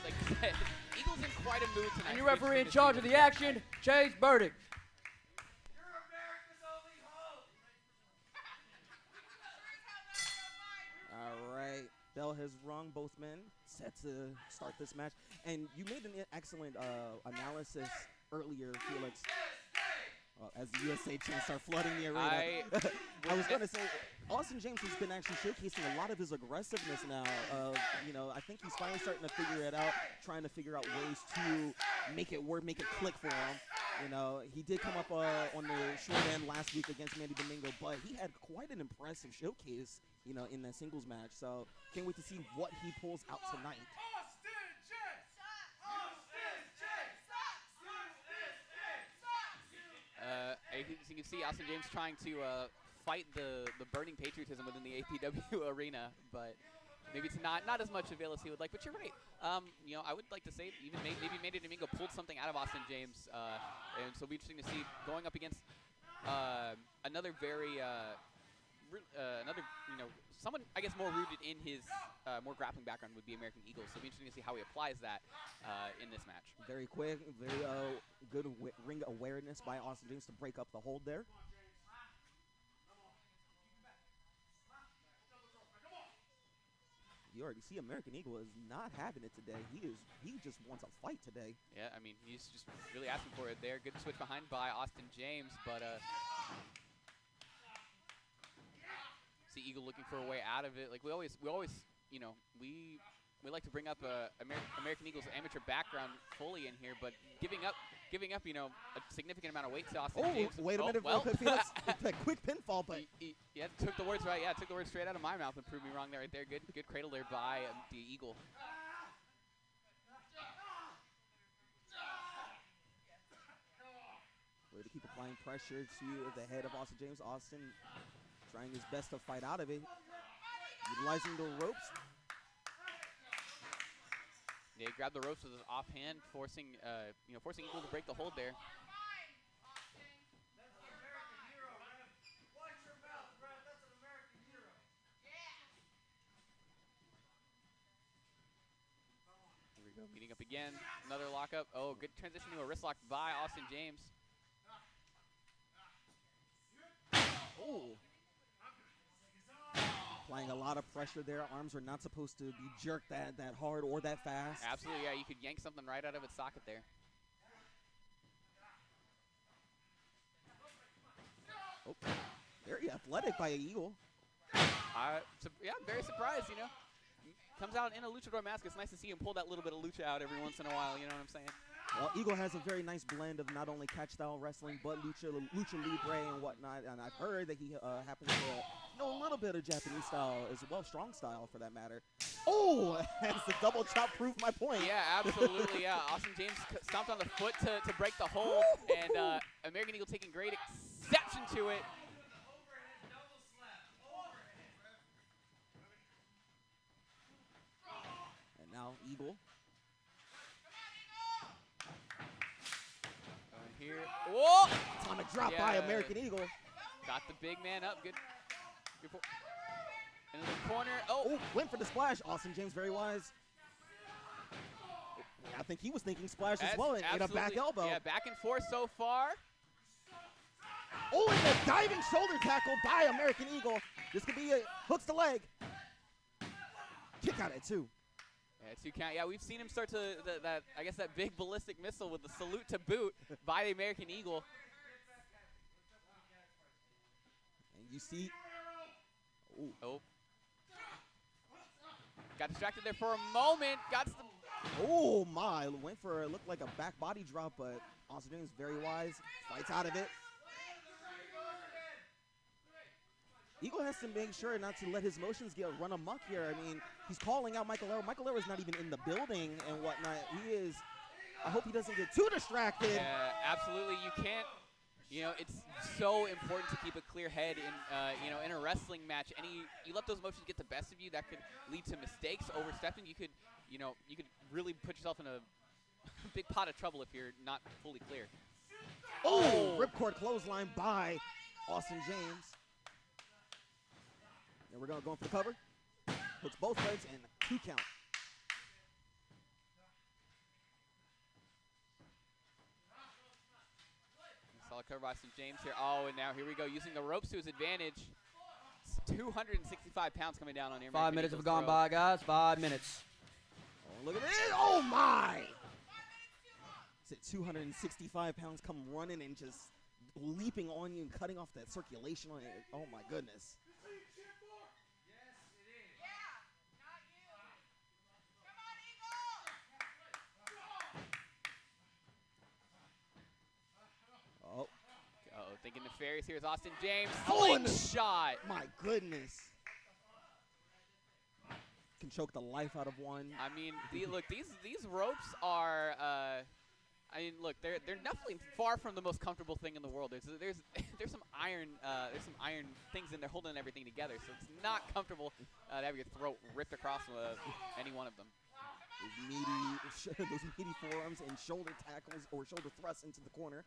like you said, Eagle's in quite a mood tonight. And your referee in charge of the action, Chase Burdick. All right. Bell has rung, both men set to start this match. And you made an excellent analysis earlier, Felix. As the USA chants start flooding the arena. I was going to say, Austin James has been actually showcasing a lot of his aggressiveness now. I think he's finally starting to figure it out, trying to figure out ways to make it work, make it click for him. He did come up on the short end last week against Manny Domingo, but he had quite an impressive showcase, in that singles match. So can't wait to see what he pulls out tonight. As you can see, Austin James trying to fight the burning patriotism within the APW arena, but maybe it's not as much avail as he would like. But you're right. I would like to say even maybe Manny Domingo pulled something out of Austin James, and so it'll be interesting to see going up against another very someone I guess more rooted in his more grappling background would be American Eagle. So it'll be interesting to see how he applies that in this match. Very quick, very good ring awareness by Austin James to break up the hold there. You already see American Eagle is not having it today. He just wants a fight today. Yeah, I mean, he's just really asking for it there. Good switch behind by Austin James, but see Eagle looking for a way out of it. Like we always we like to bring up American Eagle's amateur background fully in here, but giving up a significant amount of weight to Austin James. Wait a minute, well. Felix. That quick pinfall, but yeah, took the words right. Yeah, took the words straight out of my mouth and proved me wrong there. Right there, good cradle there by the Eagle. Way to keep applying pressure to the head of Austin James. Austin trying his best to fight out of it, utilizing the ropes. Yeah, he grabbed the ropes with his offhand, forcing Eagle to break the hold there. Here we go, meeting up again. Another lockup. Oh, good transition to a wrist lock by Austin James. Oh. Applying a lot of pressure there. Arms are not supposed to be jerked that hard or that fast. Absolutely, yeah. You could yank something right out of its socket there. Oh, very athletic by Eagle. Yeah, I'm very surprised, Comes out in a luchador mask. It's nice to see him pull that little bit of lucha out every once in a while, you know what I'm saying? Well, Eagle has a very nice blend of not only catch-style wrestling, but lucha libre and whatnot. And I've heard that he happens to know a little bit of Japanese style as well, strong style for that matter. Oh, that's the double chop proof my point. Yeah, absolutely, yeah. Austin James stomped on the foot to break the hold, and American Eagle taking great exception to it. And now Eagle. Here. Whoa! Atomic drop by American Eagle. Got the big man up. Good. Into the corner. Oh, went for the splash. Austin James very wise. I think he was thinking splash as well, and a back elbow. Yeah, back and forth so far. Oh, and a diving shoulder tackle by American Eagle. This could be a hooks the leg. Kick out at 2. Yeah, 2 count. Yeah, we've seen him start to that big ballistic missile with the salute to boot by the American Eagle. And you see. Oh. Got distracted there for a moment. Got the. Oh my! Went for it. Looked like a back body drop, but Austin James very wise. Fights out of it. Eagle has to make sure not to let his motions get run amok here. I mean, he's calling out Michael Ero. Michael Ero is not even in the building and whatnot. He is. I hope he doesn't get too distracted. Yeah, absolutely. You can't. It's so important to keep a clear head in a wrestling match. You let those motions get the best of you, that could lead to mistakes, overstepping. You could really put yourself in a big pot of trouble if you're not fully clear. Oh, ripcord clothesline by Austin James. And we're going for the cover. Hooks both legs and 2 count. Solid cover by Austin James here. Oh, and now here we go, using the ropes to his advantage. It's 265 pounds coming down on here. 5 minutes have gone by, guys. 5 minutes. Oh, look at it. Oh, my. Is it 265 pounds come running and just leaping on you and cutting off that circulation on it. Oh my goodness. Oh, Thinking nefarious here is Austin James. Oh, Slingshot. my goodness. Can choke the life out of one. I mean, look, these ropes are. I mean, look, they're definitely far from the most comfortable thing in the world. There's some iron things in there holding everything together, so it's not comfortable to have your throat ripped across any one of them. Those meaty forearms and shoulder tackles or shoulder thrusts into the corner.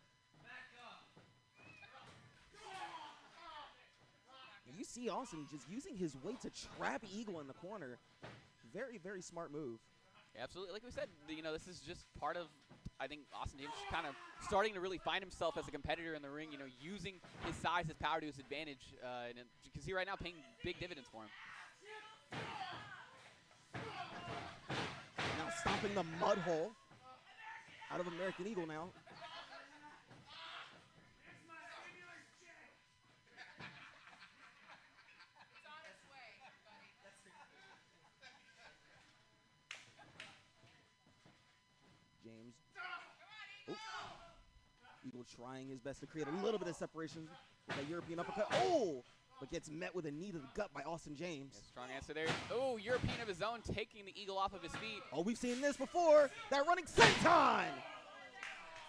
And you see Austin just using his weight to trap Eagle in the corner. Very, very smart move. Yeah, absolutely. Like we said, this is just part of, I think, Austin James kind of starting to really find himself as a competitor in the ring, using his size, his power to his advantage. And you can see right now paying big dividends for him. Now stomping the mud hole out of American Eagle now. James. Oh. Eagle trying his best to create a little bit of separation with that European uppercut. Oh! But gets met with a knee to the gut by Austin James. Yeah, strong answer there. Oh, European of his own, taking the Eagle off of his feet. Oh, we've seen this before. That running senton.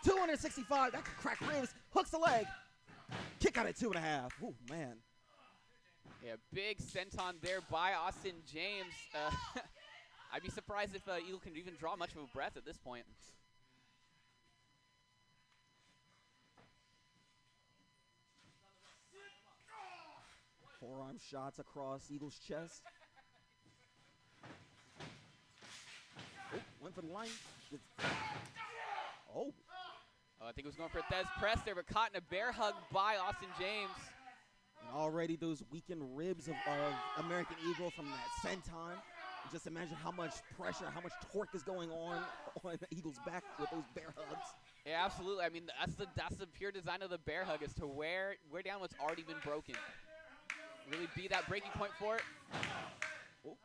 265. That could crack ribs. Hooks the leg. Kick out at 2.5. Oh, man. Yeah, big senton there by Austin James. I'd be surprised if Eagle can even draw much of a breath at this point. Forearm shots across Eagle's chest. Oh, went for the line. Oh. I think he was going for a Thez press there, but caught in a bear hug by Austin James. And already those weakened ribs of American Eagle from that senton. Just imagine how much pressure, how much torque is going on Eagle's back with those bear hugs. Yeah, absolutely. I mean, that's the pure design of the bear hug, is to wear down what's already been broken. Really be that breaking point for it. Oh.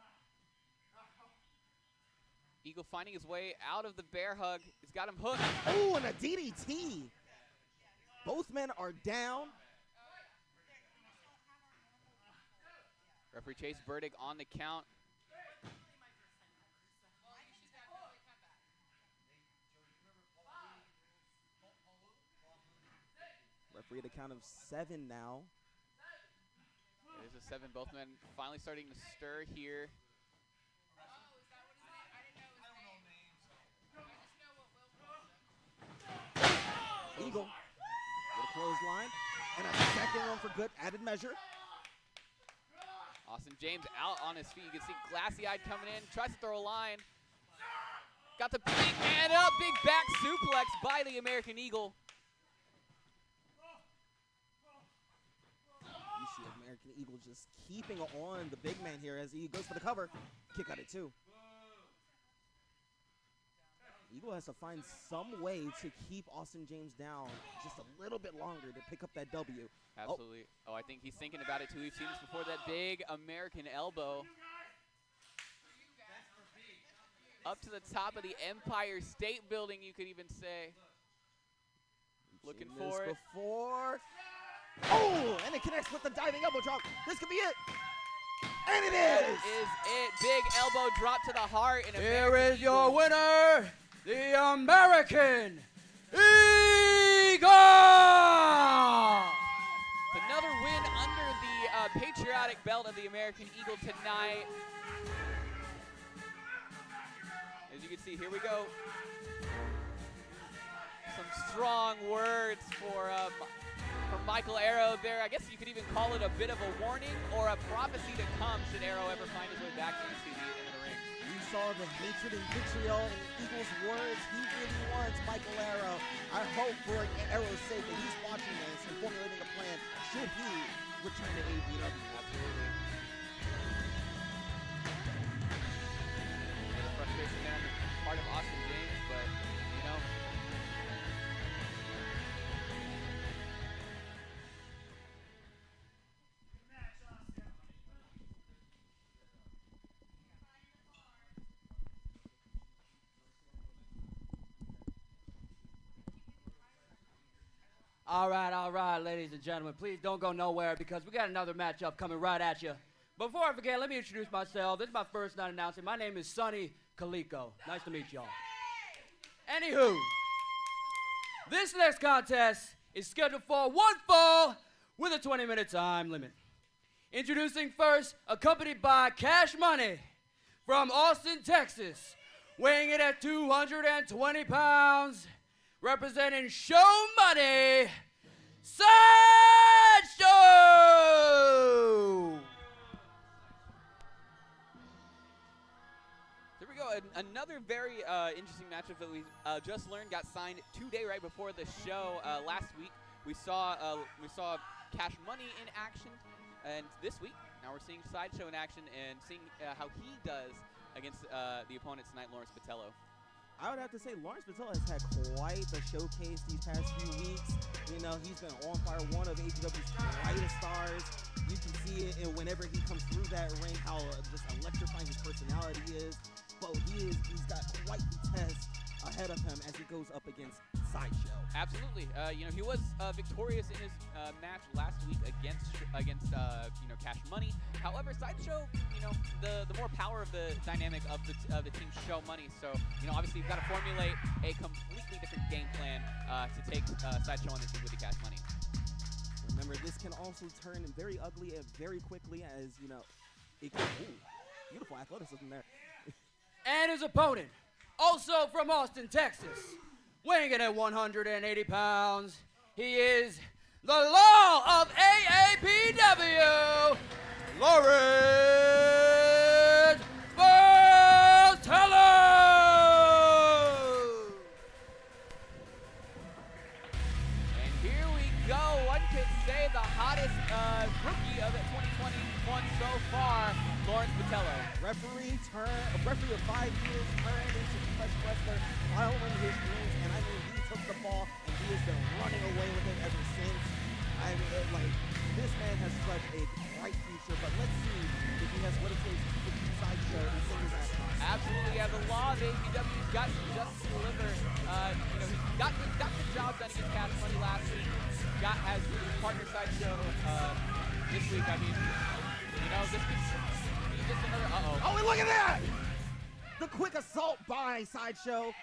Eagle finding his way out of the bear hug. He's got him hooked. Oh, and a DDT. Both men are down. Referee Chase Burdick on the count. Referee at a count of 7 now. It is a 7. Both men finally starting to stir here. Eagle with a clothesline and a second one for good added measure. Austin James out on his feet. You can see glassy-eyed coming in. Tries to throw a line. Got the big man up. Big back suplex by the American Eagle. You see American Eagle just keeping on the big man here as he goes for the cover. Kick out at 2. Eagle has to find some way to keep Austin James down just a little bit longer to pick up that W. Absolutely. Oh, I think he's thinking about it too. We've seen this before, that big American elbow. Up to the top of the Empire State Building, you could even say. Looking for it. Before. Oh, and it connects with the diving elbow drop. This could be it. And it is. That is it. Big elbow drop to the heart. And Here is your winner, the American Eagle! Another win under the patriotic belt of the American Eagle tonight. As you can see, here we go. Some strong words for Michael Arrow there. I guess you could even call it a bit of a warning or a prophecy to come should Arrow ever find his way back into the ring. We saw the hatred and vitriol in Eagle's words. He really wants Michael Arrow. I hope for Arrow's sake that he's watching this and formulating a plan should he return to AAPW. Absolutely. The frustration there on the part of Austin James, but, All right, ladies and gentlemen. Please don't go nowhere because we got another matchup coming right at you. Before I forget, let me introduce myself. This is my first night announcing. My name is Sonny Calico. Nice to meet y'all. Anywho, this next contest is scheduled for one fall with a 20-minute time limit. Introducing first, accompanied by Cash Money from Austin, Texas, weighing in at 220 pounds, representing Show Money, Sideshow! There we go. Another very interesting matchup that we just learned got signed today, right before the show. Last week we saw Cash Money in action, and this week now we're seeing Sideshow in action and seeing how he does against the opponent tonight, Lawrence Botello. I would have to say Lawrence Botello has had quite the showcase these past few weeks. You know, he's been on fire, one of AAPW's brightest stars. You can see it and whenever he comes through that ring, how just electrifying his personality is. But he's got quite the test ahead of him as he goes up against Sideshow. Absolutely. He was victorious in his match last week against Cash Money. However, Sideshow, the more power of the dynamic of the team Show Money. So, obviously you've got to formulate a completely different game plan to take Sideshow on this week with the Cash Money. Remember, this can also turn very ugly and very quickly as, it can, beautiful athleticism there. And his opponent, also from Austin, Texas, weighing in at 180 pounds, he is the law of AAPW, Lawrence Botello! And here we go. One could say the hottest rookie of 2021 so far, Lawrence Botello. Referee of 5 years, turned into professional wrestler, following his dreams, and I mean, he took the ball and he has been running away with it ever since. I mean, this man has such a bright future, but let's see if he has what it takes to keep Sideshow in singles action. Absolutely, yeah. The law of APW's got some just to deliver. He got the job done against Cash Money last week. Has his partner Sideshow this week. I mean, this could be just another. Oh, and look at that! The quick assault by Sideshow.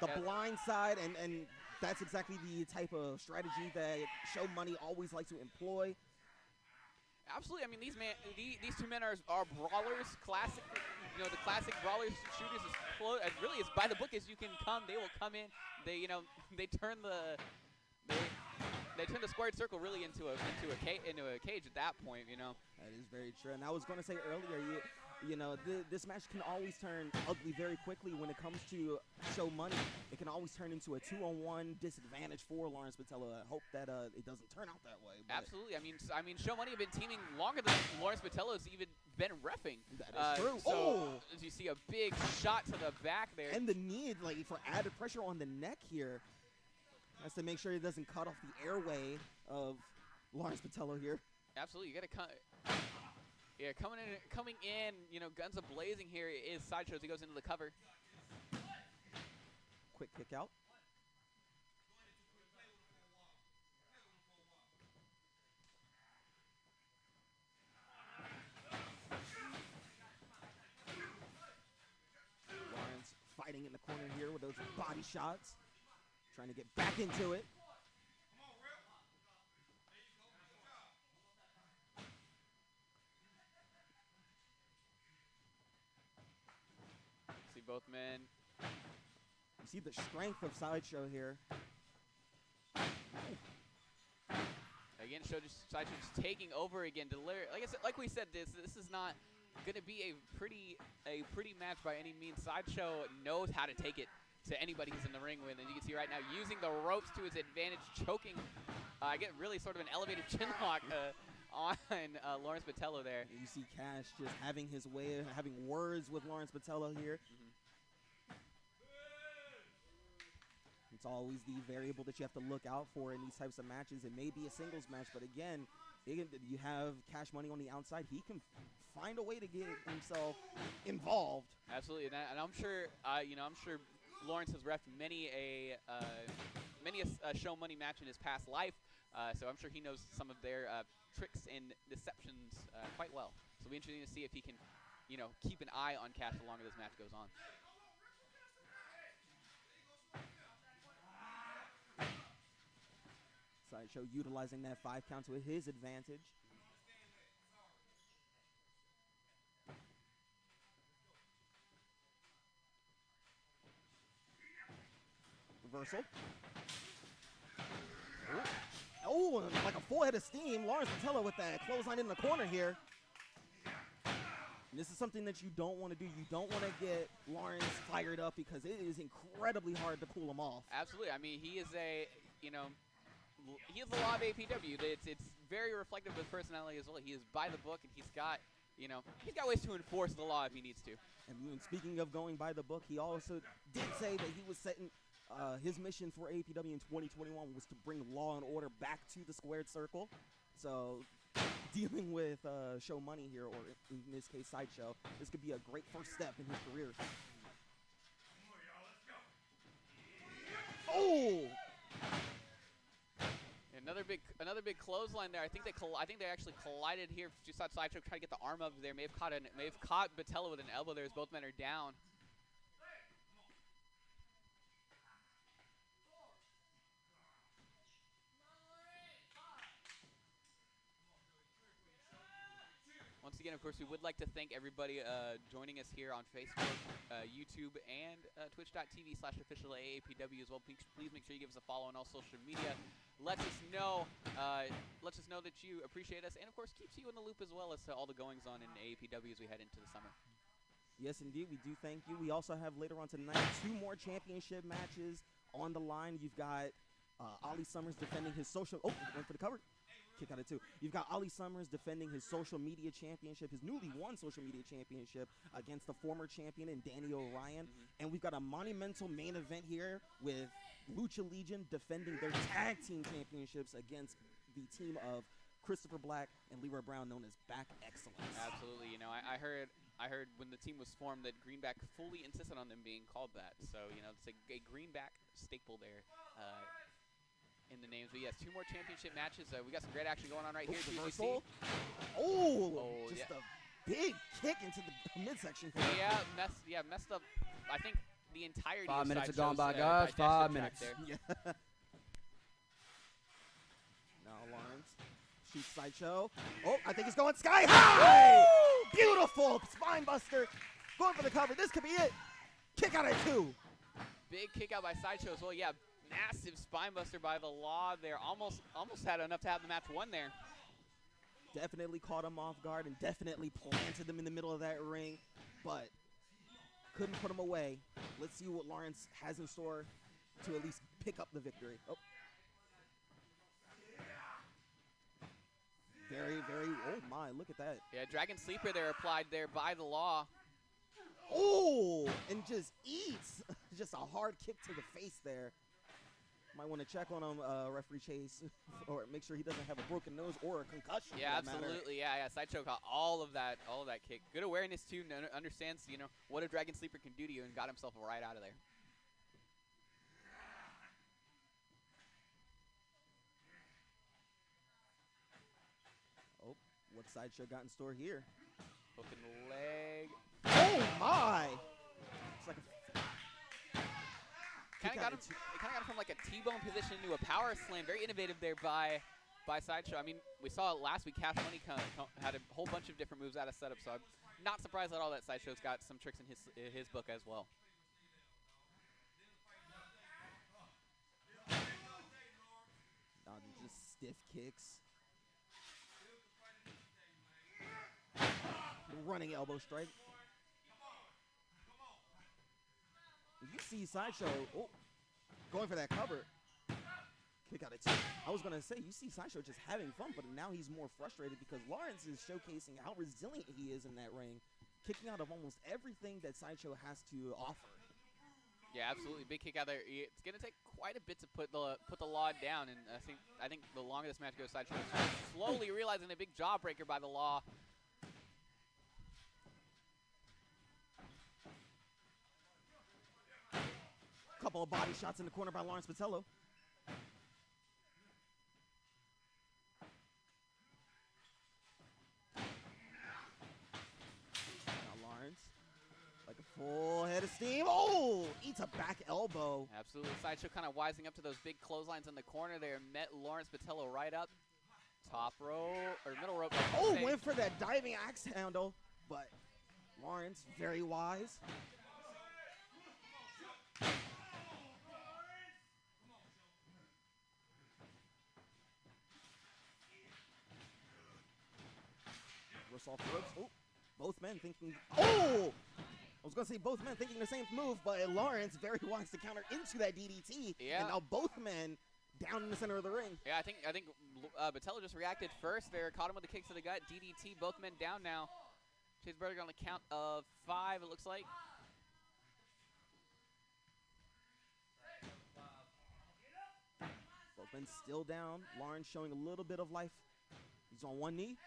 The blind side, and that's exactly the type of strategy that Show Money always like to employ. Absolutely. I mean, these two men are brawlers, classic. The classic brawlers, shooters, as really as by the book as you can come. They will come in. They turn the squared circle really into a cage at that point. That is very true. And I was going to say earlier, this match can always turn ugly very quickly when it comes to Show Money. It can always turn into a 2-on-1 disadvantage for Lawrence Botello. I hope that it doesn't turn out that way. Absolutely. I mean, Show Money have been teaming longer than Lawrence Botello's even been reffing. That is true. So as you see a big shot to the back there. And the need for added pressure on the neck here. Has to make sure he doesn't cut off the airway of Lawrence Botello here. Absolutely. You got to cut. Yeah, coming in, guns a-blazing here is Sideshow as he goes into the cover. Quick kick out. Lawrence fighting in the corner here with those body shots. Trying to get back into it. See both men. You see the strength of Sideshow here. Again, Sideshow just taking over again. Like we said, this is not going to be a pretty match by any means. Sideshow knows how to take it to anybody who's in the ring with, and you can see right now using the ropes to his advantage, choking. I get really sort of an elevated chin lock on Lawrence Botello there. You see Cash just having his way, having words with Lawrence Botello here. It's always the variable that you have to look out for in these types of matches. It may be a singles match, but again, you have Cash Money on the outside. He can find a way to get himself involved. Absolutely, and I'm sure, Lawrence has reffed many many a show money match in his past life, so I'm sure he knows some of their tricks and deceptions quite well. So it'll be interesting to see if he can, keep an eye on Cash the longer this match goes on. Sideshow utilizing that 5 count to his advantage. Reversal. Oh, like a full head of steam. Lawrence Patella with that clothesline in the corner here. And this is something that you don't want to do. You don't want to get Lawrence fired up because it is incredibly hard to cool him off. Absolutely. I mean, he is he is the law of APW. It's very reflective of his personality as well. He is by the book, and he's got ways to enforce the law if he needs to. And speaking of going by the book, he also did say that he was setting his mission for APW in 2021 was to bring law and order back to the squared circle. So dealing with show money here, or in this case Sideshow, this could be a great first step in his career. Oh! Another big clothesline there. I think they actually collided here. Just saw Sideshow try to get the arm up there. May have caught Batella with an elbow there as both men are down. Once again, of course, we would like to thank everybody joining us here on Facebook, YouTube, and twitch.tv/official AAPW as well. Please make sure you give us a follow on all social media. Let us know that you appreciate us, and of course, keeps you in the loop as well as to all the goings on in AAPW as we head into the summer. Yes, indeed, we do thank you. We also have later on tonight 2 more championship matches on the line. You've got Ollie Summers defending his social. Oh, went for the cover. Kick out of 2. You've got Ollie Summers defending his social media championship, his newly won social media championship against the former champion in Danny O'Ryan. And we've got a monumental main event here with Lucha Legion defending their tag team championships against the team of Christopher Black and Leroy Brown, known as Back Excellence. Absolutely. I heard when the team was formed that Greenback fully insisted on them being called that. So, it's a Greenback staple there. In the names, but yes, 2 more championship matches. We got some great action going on right here. Reversal. Just a big kick into the midsection. Yeah, messed up. I think the entirety. 5 of minutes have Sideshow's, gone by, guys. 5 minutes. There. Yeah. Now Lawrence shoots Sideshow. Oh, I think he's going sky high. Beautiful spine buster. Going for the cover. This could be it. Kick out at 2. Big kick out by Sideshow as well. Yeah. Massive spinebuster by the law there. Almost had enough to have the match won there. Definitely caught him off guard and definitely planted him in the middle of that ring, but couldn't put him away. Let's see what Lawrence has in store to at least pick up the victory. Oh. Oh my, look at that. Yeah, Dragon Sleeper there applied there by the law. Oh, and just eats. Just a hard kick to the face there. Might want to check on him, referee Chase, or make sure he doesn't have a broken nose or a concussion. Yeah, absolutely. Yeah. Sideshow caught all of that kick. Good awareness too. Understands what a Dragon Sleeper can do to you, and got himself right out of there. Oh, what Sideshow got in store here? Hooking the leg. Oh my! It's like a Kind of got him from like a T-bone position into a power slam. Very innovative there by Sideshow. I mean, we saw it last week. Cash Money had a whole bunch of different moves out of setup, so I'm not surprised at all that Sideshow's got some tricks in his book as well. Just stiff kicks. Running elbow strike. You see Sideshow going for that cover. Kick out at 2. I was going to say, you see Sideshow just having fun, but now he's more frustrated because Lawrence is showcasing how resilient he is in that ring, kicking out of almost everything that Sideshow has to offer. Yeah, absolutely. Big kick out there. It's going to take quite a bit to put the law down, and I think the longer this match goes, Sideshow is slowly realizing a big jawbreaker by the law. Couple of body shots in the corner by Lawrence Patella. steam. Oh, eats a back elbow. Absolutely. Sideshow kind of wising up to those big clotheslines in the corner there. Met Lawrence Botello right up. Top row, or middle rope. Oh, went for that diving axe handle, but Lawrence, very wise. Reverse off the ropes. Oh, both men thinking, oh! I was going to say both men thinking the same move, but Lawrence very wise to counter into that DDT. Yeah. And now both men down in the center of the ring. Yeah, I think Botello just reacted first there. Caught him with the kicks to the gut. DDT, both men down now. Chase Berger on the count of 5, it looks like. Both men still down. Lawrence showing a little bit of life. He's on one knee.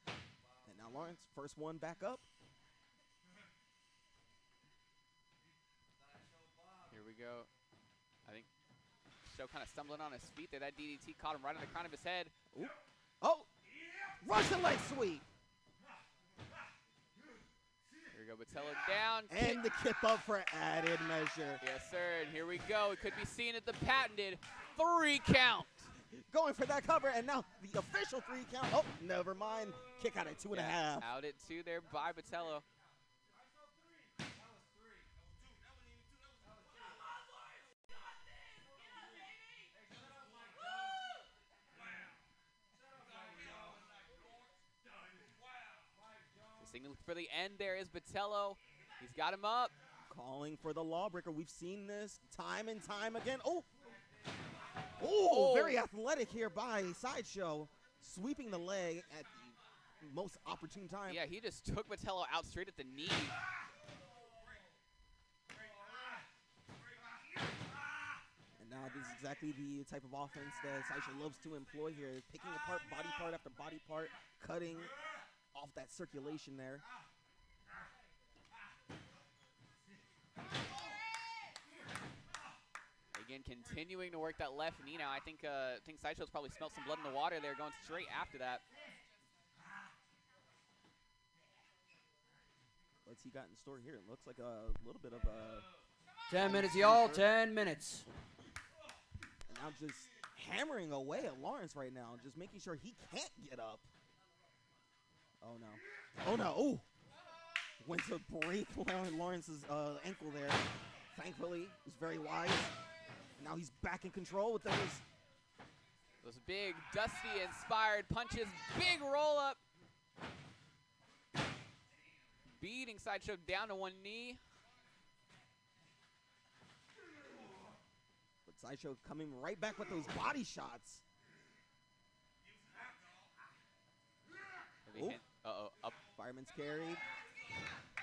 And now Lawrence, first one back up. Here we go. I think Show kind of stumbling on his feet there. That DDT caught him right on the crown of his head. Ooh. Oh, Russian leg sweep. Here we go, Botello down. And the kip up for added measure. Yes, sir, and here we go. It could be seen at the patented 3 count. Going for that cover, and now the official 3 count. Oh, never mind. Kick out at 2.5. Out at 2 there by Botello. Signaling for the end there is Botello. He's got him up. Calling for the lawbreaker. We've seen this time and time again. Oh. Oh, very athletic here by Sideshow. Sweeping the leg at the most opportune time. Yeah, he just took Botello out straight at the knee. And now this is exactly the type of offense that Sideshow loves to employ here. Picking apart body part after body part, cutting off that circulation there. Again, continuing to work that left knee now. I think Sideshow's probably smelled some blood in the water there, going straight after that. What's he got in store here? It looks like a little bit of a... 10 minutes, y'all. 10 minutes. And now just hammering away at Lawrence right now, just making sure he can't get up. Oh, no. Oh, no. Oh! Went to break Lawrence's ankle there. Thankfully, he's very wise. Now he's back in control with those big, Dusty-inspired punches. Big roll-up. Beating Sideshow down to one knee. But Sideshow coming right back with those body shots. Uh-oh, up. Fireman's carry.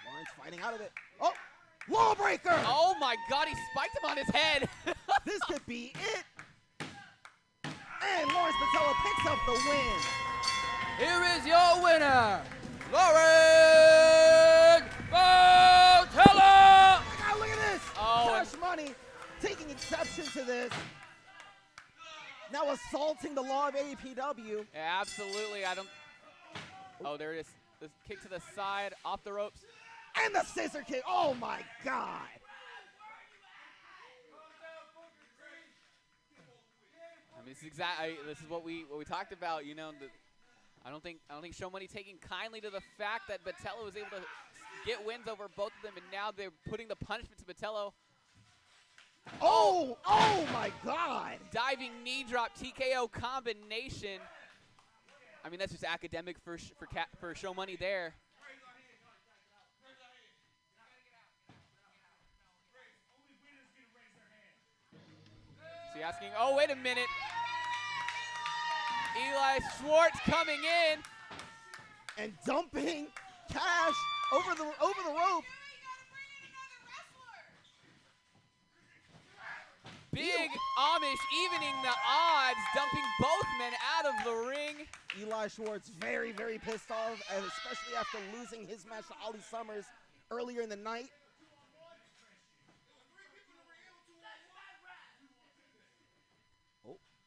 Lawrence fighting out of it. Oh! Lawbreaker! Oh my God, he spiked him on his head. This could be it. And Lawrence Botello picks up the win. Here is your winner, Lawrence Botello! Now look at this. Oh, Cash Money taking exception to this. Now assaulting the law of AAPW. Yeah, absolutely. Oh, there it is. This kick to the side, off the ropes. And the scissor kick. Oh my God. I mean, this is what we talked about. You know, I don't think Show Money taking kindly to the fact that Botello was able to get wins over both of them, and now they're putting the punishment to Botello. Oh my God. Diving knee drop TKO combination. I mean, that's just academic for Show Money there. So you're asking, oh, wait a minute. Eli Schwartz coming in. And dumping Cash over the rope. Big Amish evening the odds, dumping both men out of the ring. Eli Schwartz very, very pissed off, and especially after losing his match to Ollie Summers earlier in the night.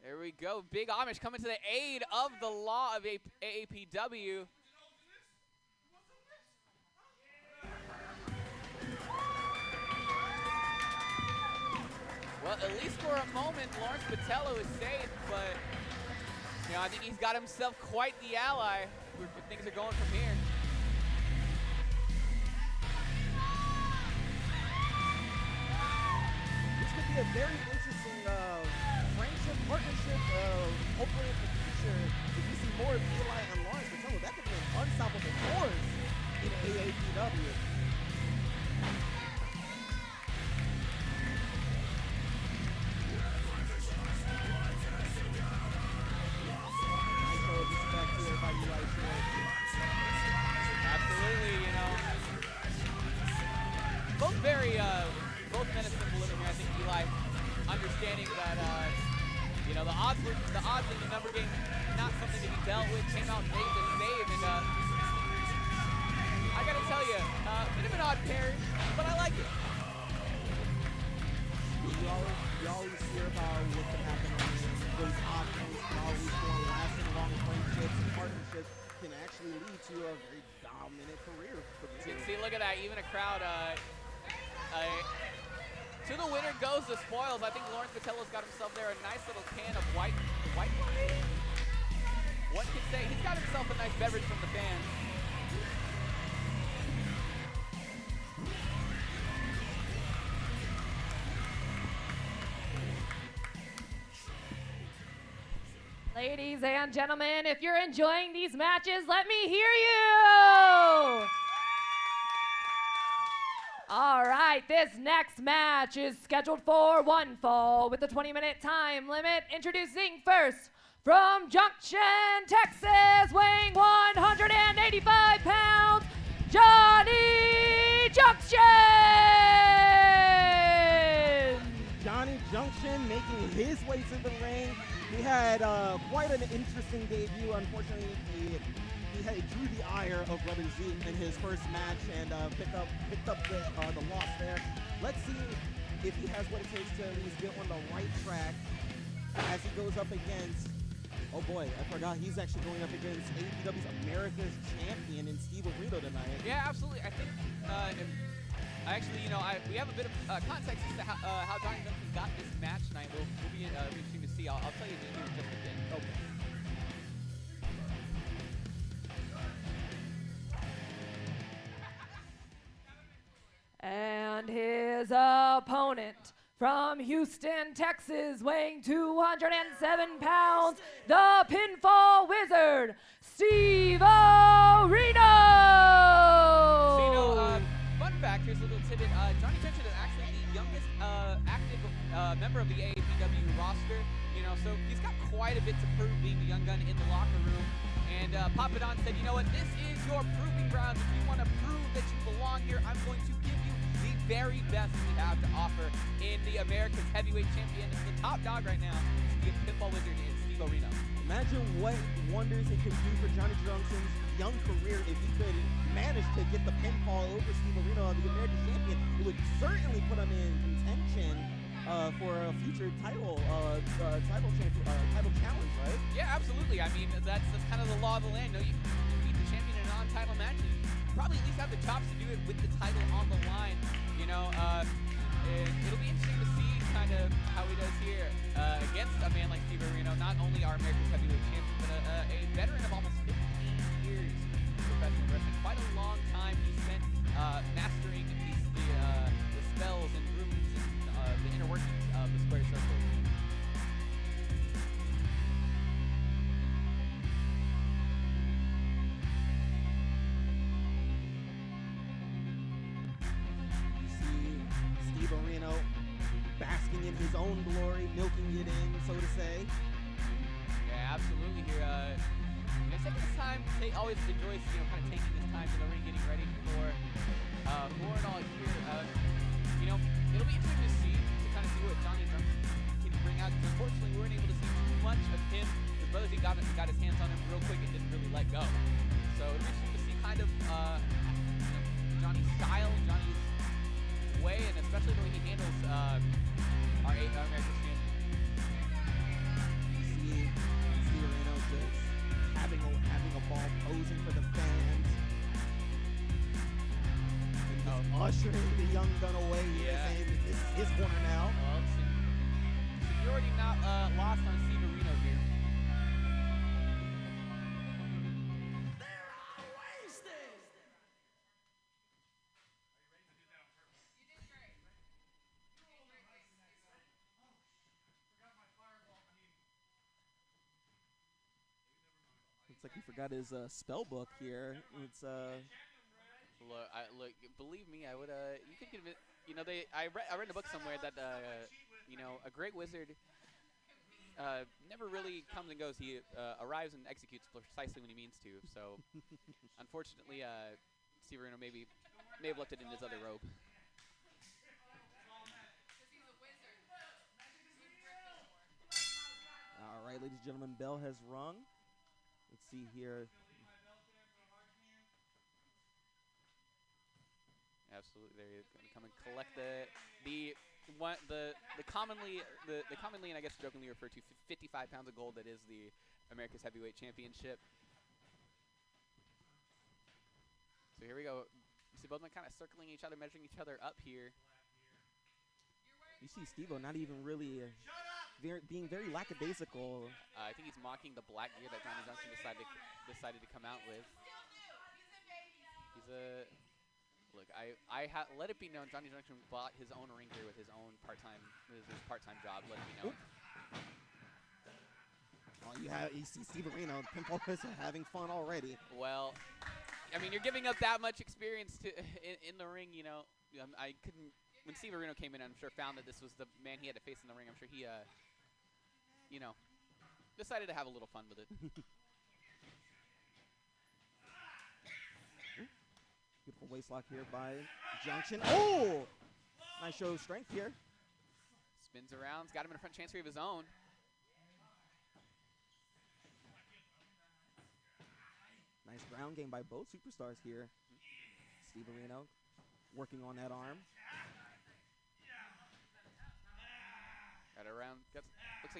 There we go. Big Amish coming to the aid of the law of AAPW. Well, at least for a moment, Lawrence Patello is safe, but I think he's got himself quite the ally if things are going from here. This could be a very interesting friendship, partnership. Hopefully in the future, if we see more of Eli and Lawrence Patello, that could be an unstoppable force in AAPW. Absolutely, both very, both men of simple living here. I think Eli understanding that, the odds in the number game, not something to be dealt with, came out and made the save, and I gotta tell you, bit of an odd pair, but I like it. You always hear about what can happen when those options can always form lasting long friendships and partnerships can actually lead to a very dominant career for the team. See, look at that, even a crowd, to the winner goes the spoils. I think Lawrence Patello's got himself there a nice little can of white wine. One could say he's got himself a nice beverage from the fans. Ladies and gentlemen, if you're enjoying these matches, let me hear you! All right, this next match is scheduled for one fall with a 20-minute time limit. Introducing first from Junction, Texas, weighing 185 pounds, Johnny Junction! Johnny Junction making his way to the ring. He had quite an interesting debut. Unfortunately, he drew the ire of Brother Z in his first match and picked up the loss there. Let's see if he has what it takes to at least get on the right track as he goes up against, oh boy, I forgot, he's actually going up against AAPW's America's champion in Steve Arito tonight. Yeah, absolutely. I think, we have a bit of context as to how Johnny Junction got this match tonight. Will be interesting to see. I'll tell you here in just a bit. Okay. And his opponent from Houston, Texas, weighing 207 pounds, the Pinfall Wizard, Steve Arito! So, fun fact, here's a little tidbit. Johnny Junction is actually the youngest active member of the AAPW roster. So he's got quite a bit to prove being the young gun in the locker room. And Papa Don said, you know what, this is your proving ground. If you want to prove that you belong here, I'm going to give you the very best we have to offer in the America's heavyweight champion. It's the top dog right now. It's the Pinfall Wizard is Steve Arito. Imagine what wonders it could do for Johnny Junction's young career if he could manage to get the pinfall over Steve Arito, the American champion. It would certainly put him in contention for a future title challenge, right? Yeah, absolutely. I mean, that's kind of the law of the land. You beat the champion in a non-title match. You probably at least have the chops to do it with the title on the line. It'll be interesting to see kind of how he does here against a man like Steve Arito, not only our America's heavyweight champion, but a veteran of almost 15 years in professional wrestling. Quite a long time he spent mastering the spells and runes and the inner workings of the square circle. Steve Arito basking in his own glory, milking it in, so to say. Yeah, absolutely. Here, taking this time, always enjoys, kind of taking this time in the ring, getting ready for it all here. It'll be interesting to see, what Johnny Junction can bring out. Because unfortunately, we weren't able to see too much of him. His brother, he got his hands on him real quick and didn't really let go. So it'll be interesting to see kind of, Johnny's style, Johnny's way, and especially the way he handles our America's champion. See Arito just having a ball posing for the fans. And ushering the young gun away here, saying this is his corner now. Well, majority not lost on Steve Areno here. Looks like he forgot his spell book here. It's Look, believe me, I would. You could give it. You know, I read in a book somewhere that you know, a great wizard never really comes and goes. He arrives and executes precisely when he means to. So, unfortunately, Steve Areno may have left it in his other robe. all right, ladies and gentlemen. Bell has rung. Let's see here. Absolutely, they're going to come and collect the commonly and I guess jokingly referred to 55 pounds of gold that is the America's Heavyweight Championship. So here we go. You see both men kind of circling each other, measuring each other up here. You see Steve-O not even really being very lackadaisical. I think he's mocking the black gear that Johnny Junction decided to come out with. He's a look. Let it be known, Johnny Junction bought his own ring gear with his own part-time job. Let it be known. Oh, you see Steve Areno, Pinfall Chris having fun already. Well, I mean, you're giving up that much experience in the ring, you know. I couldn't. When Steve Areno came in, I'm sure found that this was the man he had to face in the ring. I'm sure he, you know, decided to have a little fun with it. Beautiful waist lock here by Junction. Oh! Nice show of strength here. Spins around. He's got him in a front chancery of his own. Nice ground game by both superstars here. Steve Areno working on that arm. Got it around. Looks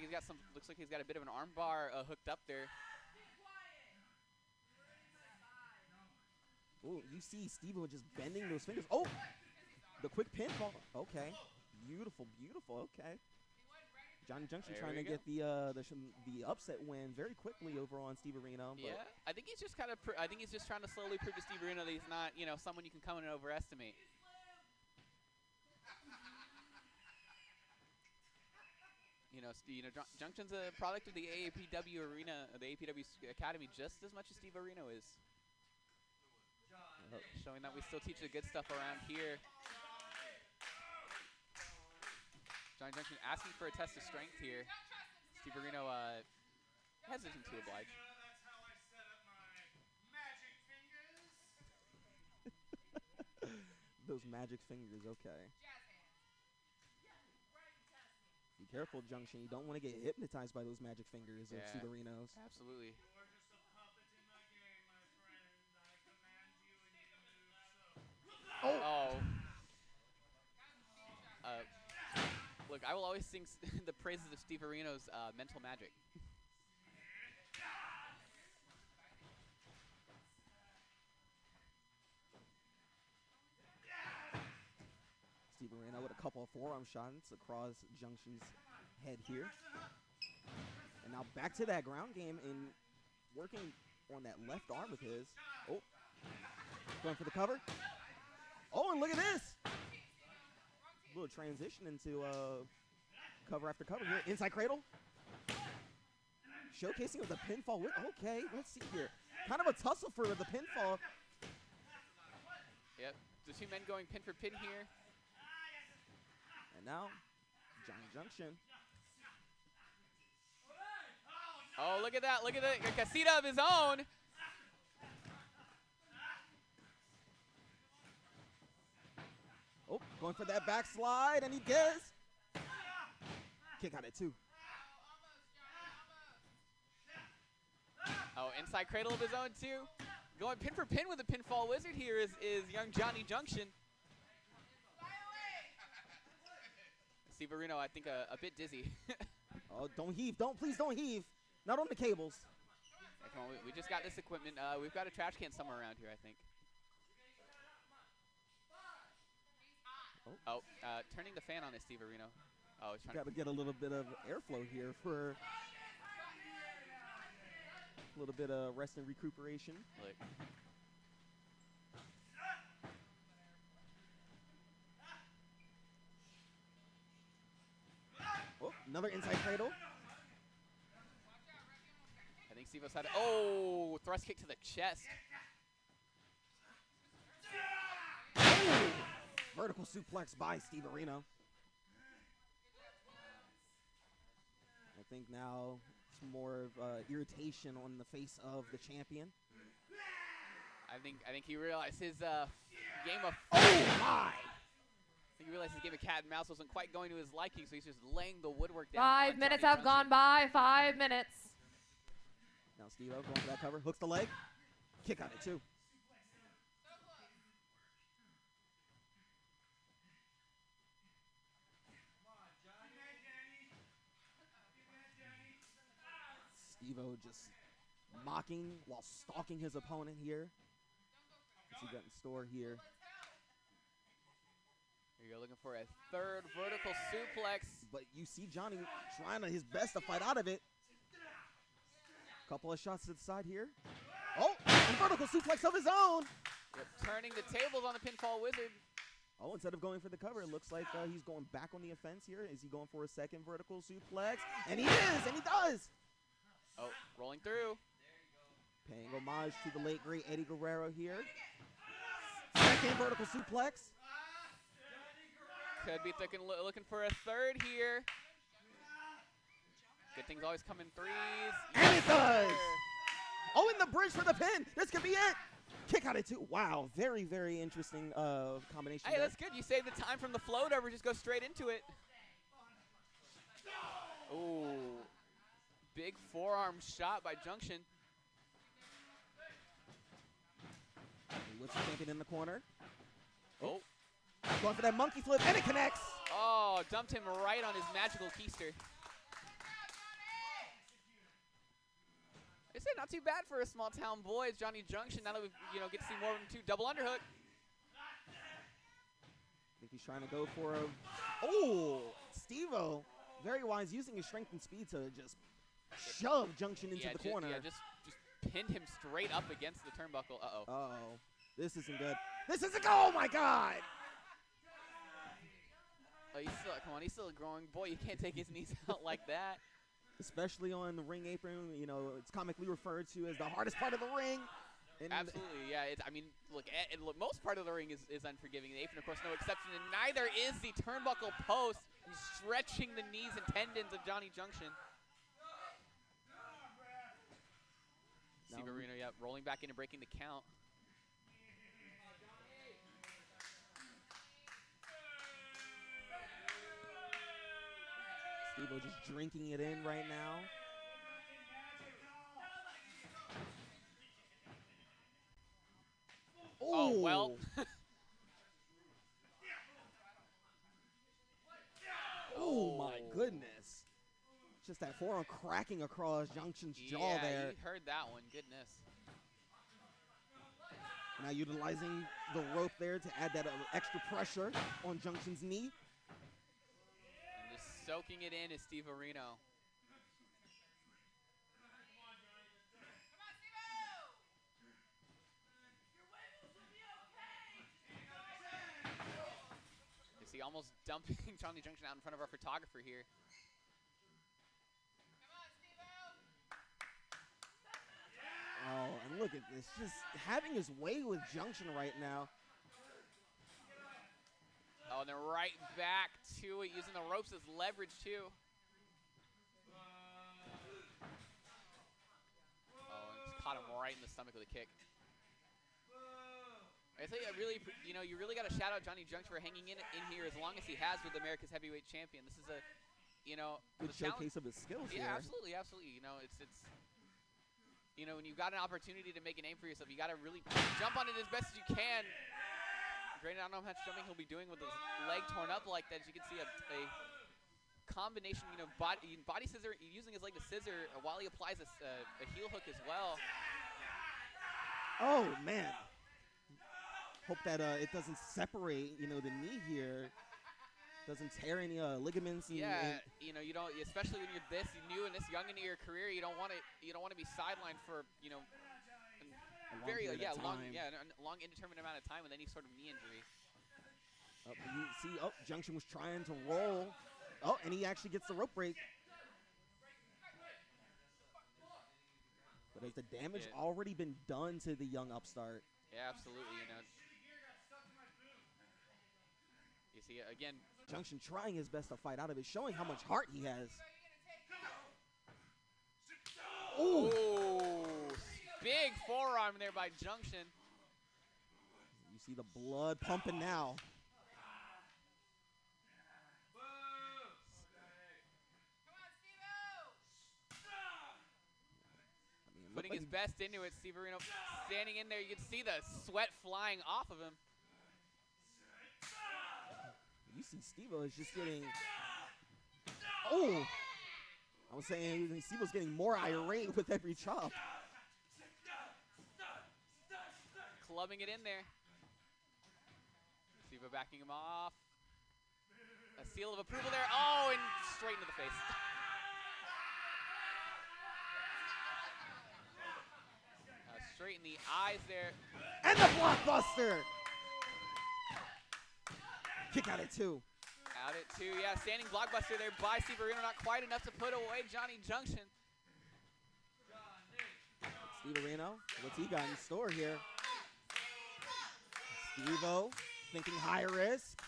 like he's got a bit of an arm bar hooked up there. Oh, you see Steve-O just bending those fingers. Oh, the quick pinfall. Okay, beautiful, beautiful. Okay, Johnny Junction There trying we to get the upset win very quickly over on Steve Areno. Yeah, I think he's just kind of. I think he's just trying to slowly prove to Steve Areno that he's not, you know, someone you can come in and overestimate. Junction's a product of the AAPW arena, the AAPW Academy, just as much as Steve Areno is. Showing that we still teach the good stuff around here. Johnny Junction asking for a test of strength here. Steve Areno hesitant to oblige. Those magic fingers, okay. Be careful, Junction. You don't want to get hypnotized by those magic fingers of Steve Areno's. Absolutely. Oh. Look, I will always sing the praises of Steve Areno's mental magic. Steve Areno with a couple of forearm shots across Junction's head here. And now back to that ground game and working on that left arm of his. Oh, going for the cover. Oh, and look at this. A little transition into cover after cover here. Inside cradle. Showcasing with the pinfall. Okay, let's see here. Kind of a tussle for the pinfall. Yep, the two men going pin for pin here. And now, Johnny Junction. Oh, look at that. Look at the casita of his own. Oh, going for that backslide, and he gets. Kick out at 2. Oh, inside cradle of his own, too. Going pin for pin with a pinfall wizard here is young Johnny Junction. Steve Areno, I think, a bit dizzy. Oh, don't heave. Please don't heave. Not on the cables. Yeah, come on, we just got this equipment. We've got a trash can somewhere around here, I think. Oh, turning the fan on is Steve Areno. Oh, he's trying Got to get a little bit of airflow here for a little bit of rest and recuperation. Look. Oh, another inside cradle. I think Steve-O's had oh, thrust kick to the chest. Oh, vertical suplex by Steve Areno. I think now it's more of irritation on the face of the champion. I think he realized his game of Oh my! I think he realized his game of cat and mouse wasn't quite going to his liking, so he's just laying the woodwork down. 5 minutes have gone by. 5 minutes. Now Steve-O going for that cover, hooks the leg, kick out it too. Steve-O just mocking while stalking his opponent here. What's he got in store here? Here you go, looking for a third vertical suplex. But you see Johnny trying his best to fight out of it. Couple of shots to the side here. Oh, a vertical suplex of his own. Yep, turning the tables on the pinfall wizard. Oh, instead of going for the cover, it looks like he's going back on the offense here. Is he going for a second vertical suplex? And he is, and he does. Oh, rolling through. Paying homage to the late, great Eddie Guerrero here. Second vertical suplex. Could be looking for a third here. Good things always come in threes. And it does. Oh, in the bridge for the pin. This could be it. Kick out it too. Wow, very, very interesting combination. Hey, there. that's good. You save the time from the float over. Just go straight into it. Ooh. Big forearm shot by Junction. Looks champion in the corner. Oh. Going for that monkey flip, and it connects. Oh, dumped him right on his magical keister. I said not too bad for a small town boy. It's Johnny Junction. Now that we get to see more of him too. Double underhook. I think he's trying to go for a. Oh, Steve-O, very wise, using his strength and speed to just shove Junction into the corner. Yeah, just pinned him straight up against the turnbuckle. Uh-oh. Uh-oh. This isn't good. This isn't good. Oh, my God. Oh, come on, he's still a growing boy. You can't take his knees out like that. Especially on the ring apron, it's comically referred to as the hardest part of the ring. And Absolutely, yeah. Look, most part of the ring is unforgiving. The apron, of course, no exception, and neither is the turnbuckle post. He's stretching the knees and tendons of Johnny Junction. Steve Areno, yeah, rolling back in and breaking the count. Steve-O just drinking it in right now. Oh, well. Oh, my goodness. Just that forearm cracking across Junction's jaw there. Yeah, you heard that one. Goodness. Now utilizing the rope there to add that extra pressure on Junction's knee. And just soaking it in is Steve Areno. Is he almost dumping Johnny Junction out in front of our photographer here? Oh, and look at this. Just having his way with Junction right now. Oh, and then right back to it, using the ropes as leverage, too. Oh, and just caught him right in the stomach with a kick. I tell you, you really got to shout out Johnny Junction for hanging in here as long as he has with America's heavyweight champion. This is a, good showcase of his skills here. Yeah, absolutely, absolutely. When you've got an opportunity to make a name for yourself, you got to really jump on it as best as you can. Granted, I don't know how much jumping he'll be doing with his leg torn up like that. As you can see, a combination, body scissor, using his leg to scissor while he applies a heel hook as well. Oh, man. Hope that it doesn't separate, the knee here. Doesn't tear any ligaments. Yeah, you know, you don't, especially when you're this new and this young into your career, you don't want to be sidelined for, you know, long very period of long time. a long indeterminate amount of time with any sort of knee injury. You see, Junction was trying to roll. Oh, and he actually gets the rope break. But has the damage already been done to the young upstart? Yeah, absolutely. You know, you see again. Junction trying his best to fight out of it, showing how much heart he has. Ooh, big forearm there by Junction. You see the blood pumping now. Putting his best into it, Steve Areno standing in there. You can see the sweat flying off of him. You see Steve-O is just getting, oh! I was saying Steve-O's getting more irate with every chop. Clubbing it in there. Steve-O backing him off. A seal of approval there. Oh, and straight into the face. Straight in the eyes there. And the blockbuster! Kick out at 2. Out at 2, yeah. Standing blockbuster there by Steve Areno. Not quite enough to put away Johnny Junction. Steve Areno, what's he got in store here? Steve-O thinking high risk.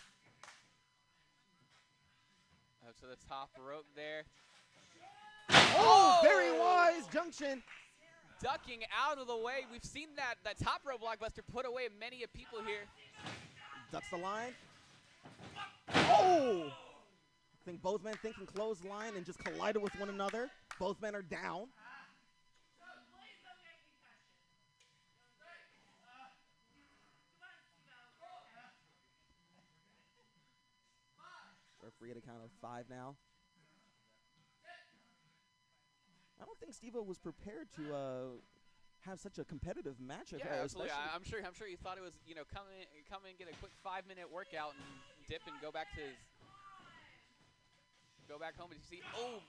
Up to the top rope there. Oh, very wise Junction. Ducking out of the way. We've seen that top rope blockbuster put away many of people here. Ducks the line. Oh! I think both men thinking clothesline and just collided with one another. Both men are down. Referee at a count of 5 now. I don't think Steve-O was prepared to have such a competitive match. Yeah, absolutely. I'm sure he thought it was, you know, come in, get a quick 5-minute workout and dip and go back home. But you see, oh.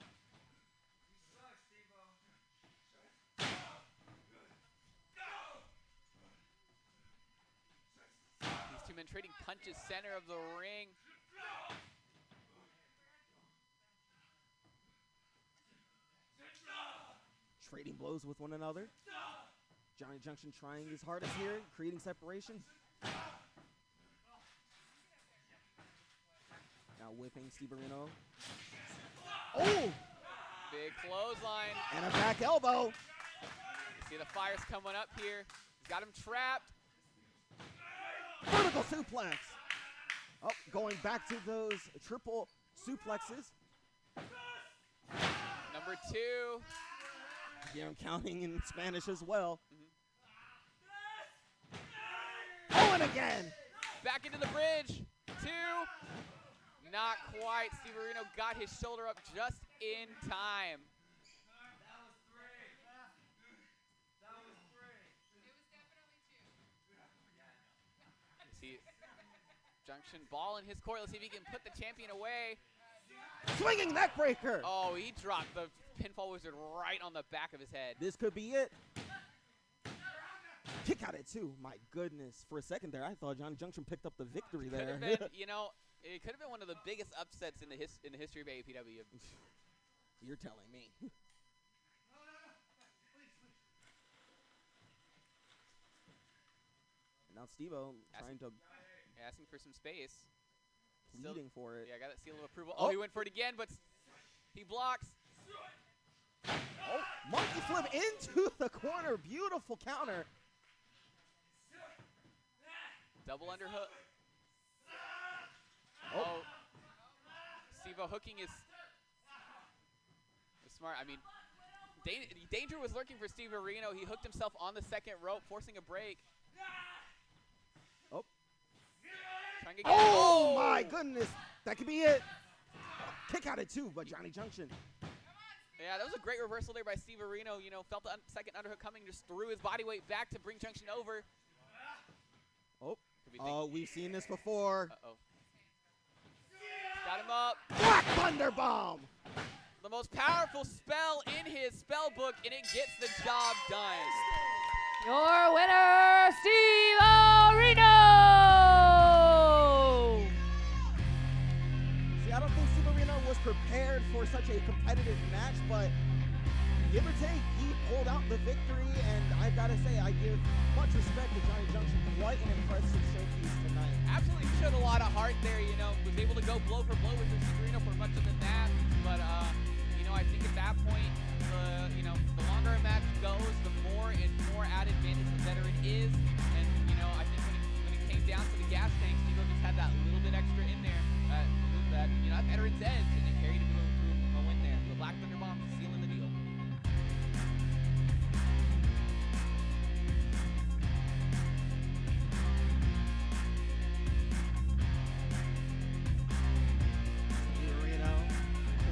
These two men trading punches center of the ring. Trading blows with one another. Johnny Junction trying his hardest here, creating separation. Now whipping Steve Areno. Oh! Big clothesline. And a back elbow. You see the fire's coming up here. He's got him trapped. Vertical suplex. Oh, going back to those triple suplexes. Number 2. Here I'm counting in Spanish as well. Oh, and again. Back into the bridge. 2. Not quite. Steve Areno got his shoulder up just in time. See, Junction ball in his court. Let's see if he can put the champion away. Swinging neck breaker. Oh, he dropped the pinfall wizard right on the back of his head. This could be it. Kick out at 2. My goodness. For a second there, I thought Johnny Junction picked up the victory there. Could have been, you know, it could have been one of the biggest upsets in the history of AAPW. You're telling me. And now Steve-O trying to asking for some space. pleading for it. Yeah, got that seal of approval. Oh, he went for it again, but he blocks. Oh, monkey flip into the corner. Beautiful counter. Double underhook. Oh. Steve-O hooking is smart. I mean, danger was lurking for Steve Areno. He hooked himself on the second rope, forcing a break. Oh. Trying to get Oh, my goodness. That could be it. Kick out at 2 by Johnny Junction. Yeah, that was a great reversal there by Steve Areno. You know, felt the second underhook coming, just threw his body weight back to bring Junction over. Oh, we've seen this before. Uh-oh. Got him up. Black Thunder Bomb. The most powerful spell in his spell book, and it gets the job done. Your winner, Steve Areno! See, I don't think Steve Areno was prepared for such a competitive match, but give or take, he pulled out the victory, and I've got to say, I give much respect to Johnny Junction. Quite an impressive showpiece tonight. Absolutely, he showed a lot of heart there, was able to go blow for blow with Steve Areno for much of the match, but I think at that point, the longer a match goes, the more and more at advantage the veteran is. And, I think when it came down to the gas tanks, Steve just had that little bit extra in there, that veteran's edge, and it carried him to a win there. The Black Thunder Bomb sealing the deal.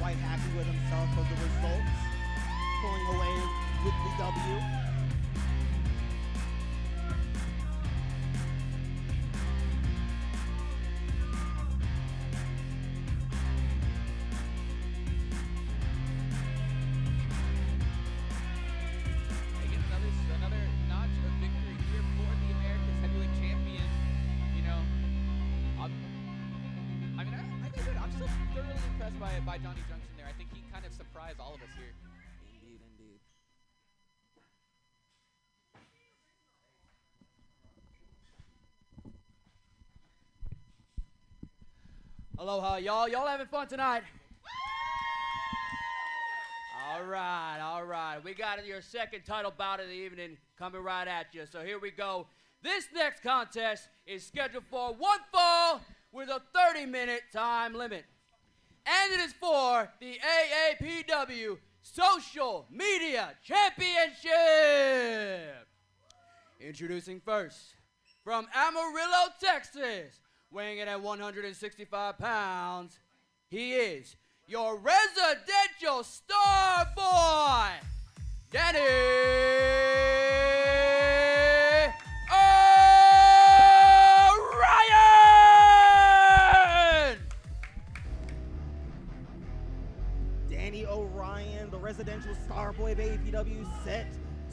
Quite happy with himself of the results, pulling away with the W. Again, another notch of victory here for the America's Heavyweight Champion. I'm still thoroughly impressed by Johnny Junction there. I think he kind of surprised all of us here. Indeed. Aloha, y'all. Y'all having fun tonight? All right. We got your second title bout of the evening coming right at you. So here we go. This next contest is scheduled for one fall with a 30-minute time limit. And it is for the AAPW Social Media Championship. Introducing first, from Amarillo, Texas, weighing in at 165 pounds, he is your residential star boy, Danny O'Ryan! Danny O'Ryan, the residential star boy of AAPW, set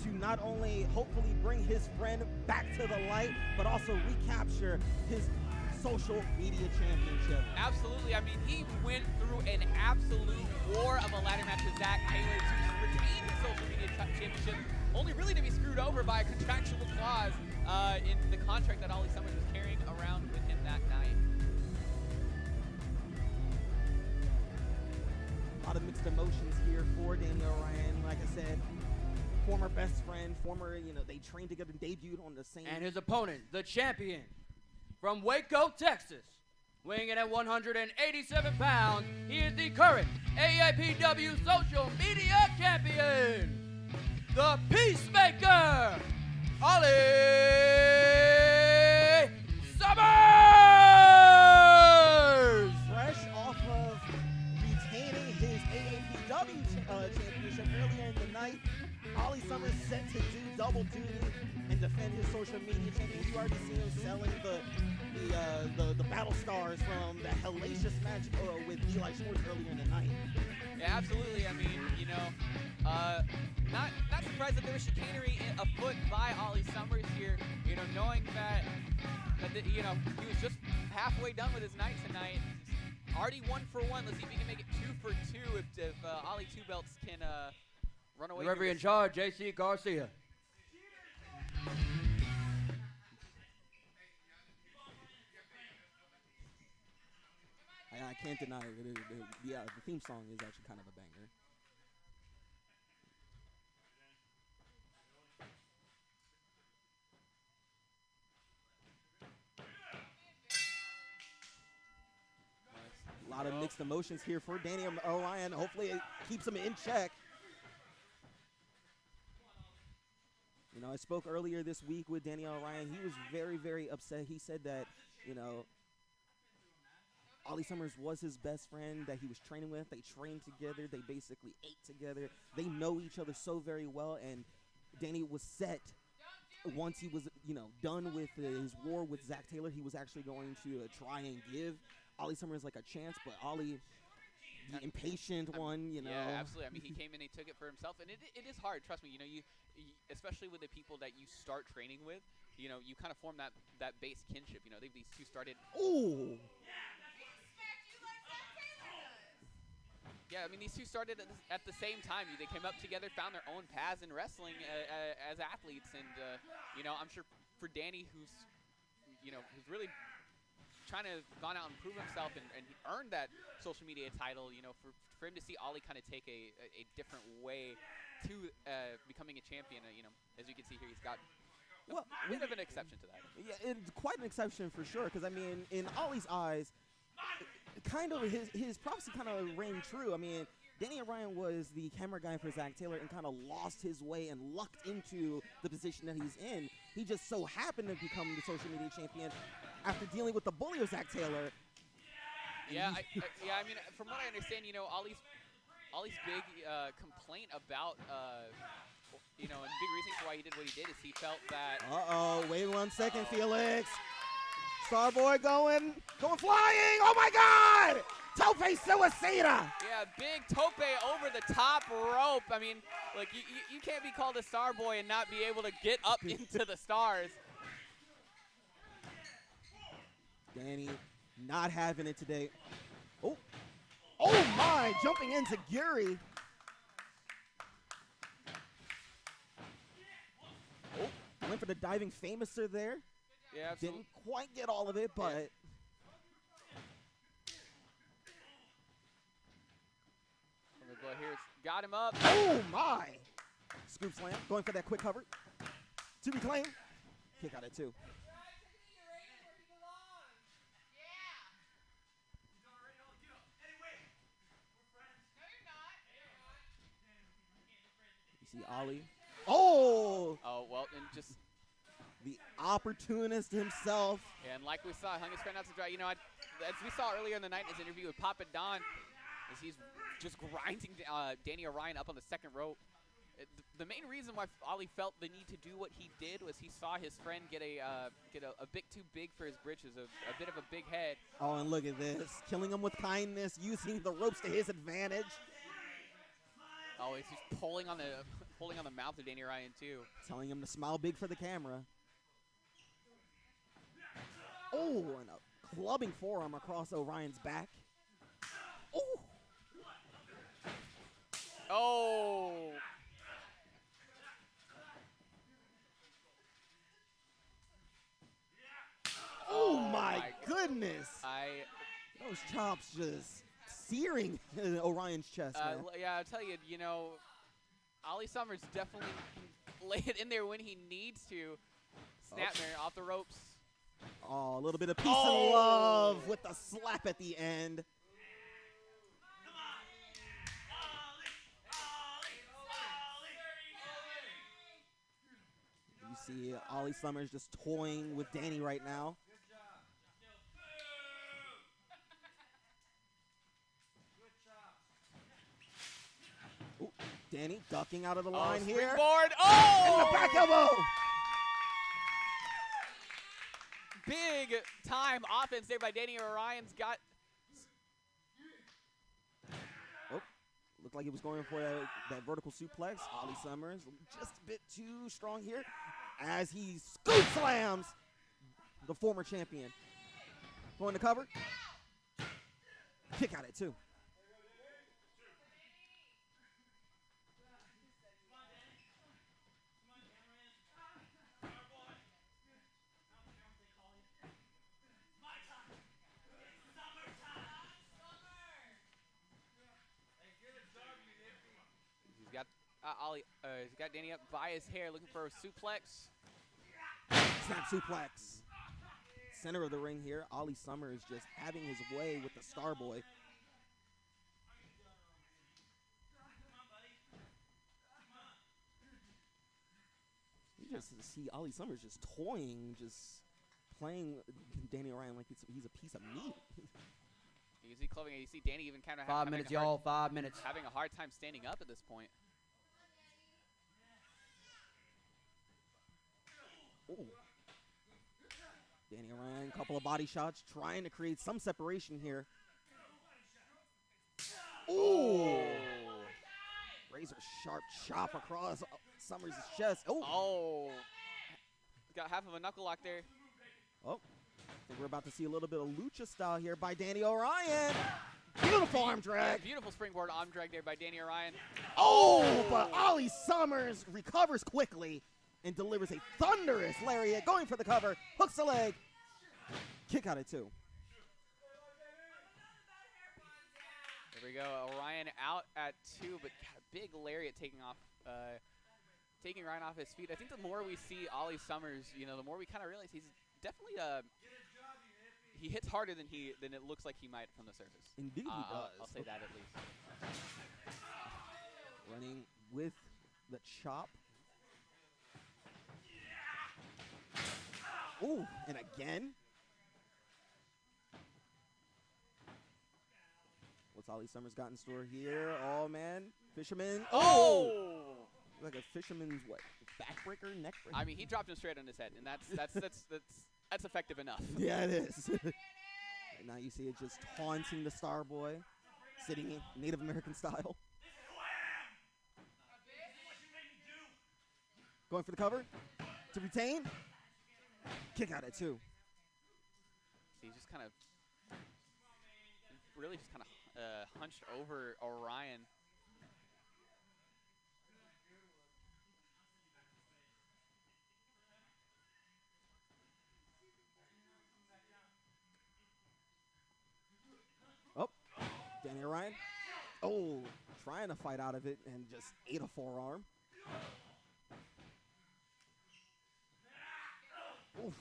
to not only hopefully bring his friend back to the light, but also recapture his social media championship. Absolutely. I mean, he went through an absolute war of a ladder match with Zach Taylor to retain the social media championship, only really to be screwed over by a contractual clause in the contract that Ollie Summers was carrying around with him that night. A lot of mixed emotions here for Danny O'Ryan. Like I said, former best friend, they trained together and debuted on the same. And his opponent, the champion, from Waco, Texas, weighing in at 187 pounds, he is the current AAPW Social Media Champion, the Peacemaker, Ollie Summers! Fresh off of retaining his AAPW championship earlier in the night, Ollie Summers set to do double duty and defend his social media champion. You already see him selling the battle stars from the hellacious match with Eli Schwartz earlier in the night. Yeah, absolutely. I mean, not surprised that there was chicanery afoot by Ollie Summers here. Knowing that he was just halfway done with his night tonight. He's already 1 for 1. Let's see if he can make it 2 for 2 if Ollie Two Belts can run away. The referee in charge, JC Garcia. I can't deny it. The theme song is actually kind of a banger. A lot of mixed emotions here for Danny O'Ryan. Hopefully it keeps him in check. I spoke earlier this week with Danny O'Ryan. He was very, very upset. He said that, Ollie Summers was his best friend that he was training with. They trained together. They basically ate together. They know each other so very well. And Danny was set once he was, done with his war with Zach Taylor. He was actually going to try and give Ollie Summers like a chance, but Ollie, the impatient one, you know. Yeah, absolutely. I mean, he came in, he took it for himself, and it is hard. Trust me. You know, you especially with the people that you start training with, you know, you kind of form that base kinship. You know, these two started. Ooh. Yeah, I mean, these two started at the same time. They came up together, found their own paths in wrestling as athletes, and you know, I'm sure for Danny, who's really trying to gone out and prove himself and earned that social media title, you know, for him to see Ollie kind of take a different way to becoming a champion, you know, as you can see here, he's got a bit of an exception to that. Yeah, it's quite an exception for sure, because, I mean, in Ollie's eyes, kind of his prophecy kind of rang true. I mean, Danny O'Ryan was the camera guy for Zach Taylor and kind of lost his way and lucked into the position that he's in. He just so happened to become the social media champion after dealing with the bully of Zach Taylor. Yeah, I mean, from what I understand, you know, Ollie's big complaint about, you know, and big reason for why he did what he did is he felt that. Wait 1 second, Felix. Starboy going flying. Oh my God! Tope Suicida. Yeah, big tope over the top rope. I mean, like you can't be called a star boy and not be able to get up into the stars. Danny not having it today. Oh my! Jumping into Guri. Went for the diving famouser there. Yeah, absolutely. Didn't quite get all of it, but. Yeah. But here it's got him up. Oh my! Scoop slam, going for that quick cover. To be claimed. Kick out at 2. You see Ollie. Oh! Oh, well, and just. The opportunist himself. And like we saw, hung his friend out to dry. You know, as we saw earlier in the night in his interview with Papa Don, as he's just grinding Danny O'Ryan up on the second rope. The main reason why Ollie felt the need to do what he did was he saw his friend get a bit too big for his britches, a bit of a big head. Oh, and look at this. Killing him with kindness, using the ropes to his advantage. Oh, he's just pulling on the mouth of Danny O'Ryan, too. Telling him to smile big for the camera. Oh, and a clubbing forearm across O'Ryan's back. Oh! Oh! Oh my goodness! Those chops just searing Orion's chest. Yeah, I'll tell you, you know, Ollie Summers definitely lay it in there when he needs to. Snapmare off the ropes. Oh, a little bit of peace and love with the slap at the end. You see Ollie Summers just toying with Danny right now. Ooh, Danny ducking out of the line here. Springboard. Oh! And the back elbow. Big time offense there by Danny O'Ryan's got. Oh, looked like he was going for that vertical suplex. Ollie Summers just a bit too strong here as he scoop slams the former champion. Going to cover. Kick out at 2. He's got Danny up by his hair, looking for a suplex. Snap suplex. Center of the ring here. Ollie Summers just having his way with the Starboy. You just see Ollie Summers just toying, just playing Danny O'Ryan like he's a piece of meat. You see clubbing. You see Danny even kind of 5 minutes, y'all. 5 minutes. Having a hard time standing up at this point. Ooh. Danny Orion, couple of body shots, trying to create some separation here. Ooh! Razor sharp chop across Summers' chest. Oh! Got half of a knuckle lock there. Oh, I think we're about to see a little bit of lucha style here by Danny Orion. Beautiful arm drag. Yeah, beautiful springboard arm drag there by Danny Orion. Oh, but Ollie Summers recovers quickly and delivers a thunderous lariat, going for the cover, hooks the leg, kick out at 2. There we go. Orion out at 2, but big lariat taking Ryan off his feet. I think the more we see Ollie Summers, the more we kind of realize he's definitely he hits harder than it looks like he might from the surface. Indeed he does. I'll say that at least. Running with the chop. Ooh, and again. What's Ollie Summers got in store here? Oh, man. Fisherman. Oh! Like a fisherman's, what, backbreaker, neck breaker? I mean, he dropped him straight on his head, and that's effective enough. Yeah, it is. And now you see it just taunting the Star Boy, sitting in Native American style. Going for the cover to retain. Kick out at 2. So he's just kind of, really just kind of hunched over Orion. Oh, Danny Orion. Oh, trying to fight out of it and just ate a forearm. Oof.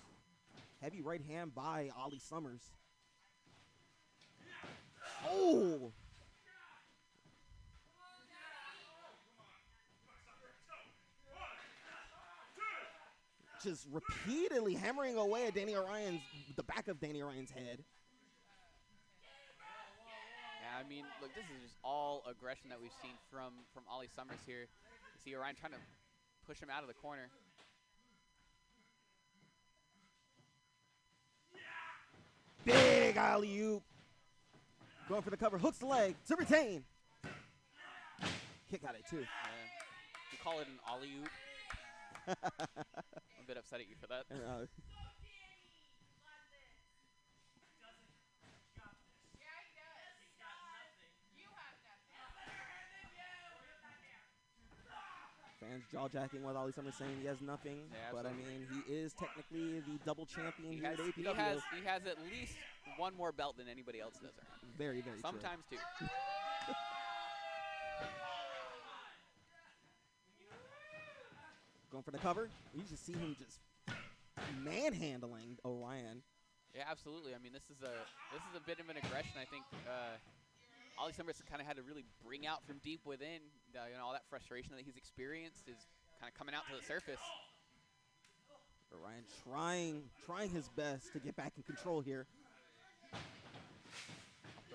Heavy right hand by Ollie Summers. Oh! Just repeatedly hammering away at the back of Danny Orion's head. Yeah, I mean, look, this is just all aggression that we've seen from Ollie Summers here. You see Orion trying to push him out of the corner. Big alley-oop. Going for the cover, hooks the leg to retain. Kick out at 2. You call it an alley-oop. I'm a bit upset at you for that. Fans jaw-jacking what Ollie Summers saying he has nothing. Yeah, but, I mean, he is technically the double champion here at AAPW. He has at least one more belt than anybody else does around. Very, very Sometimes true. 2. Going for the cover. You just see him just manhandling Orion. Yeah, absolutely. I mean, this is a bit of an aggression. I think Ollie Summers kind of had to really bring out from deep within. All that frustration that he's experienced is kind of coming out to the surface. Orion trying his best to get back in control here.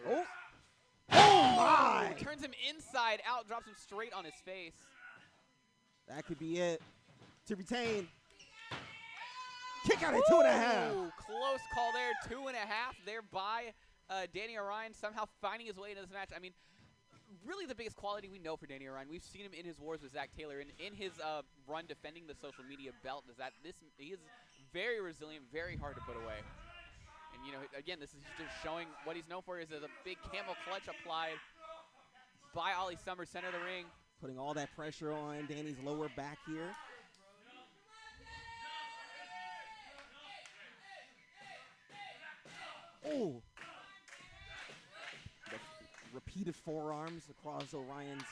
Oh! Oh my! Turns him inside out, drops him straight on his face. That could be it. To retain. Kick out at 2.5. Close call there. 2.5 there by Danny Orion, somehow finding his way into this match. I mean, really the biggest quality we know for Danny Orion, we've seen him in his wars with Zach Taylor and in his run defending the social media belt, is that he is very resilient, very hard to put away. And, again, this is just showing what he's known for is a big camel clutch applied by Ollie Summers, center of the ring. Putting all that pressure on Danny's lower back here. Oh! The repeated forearms across Orion's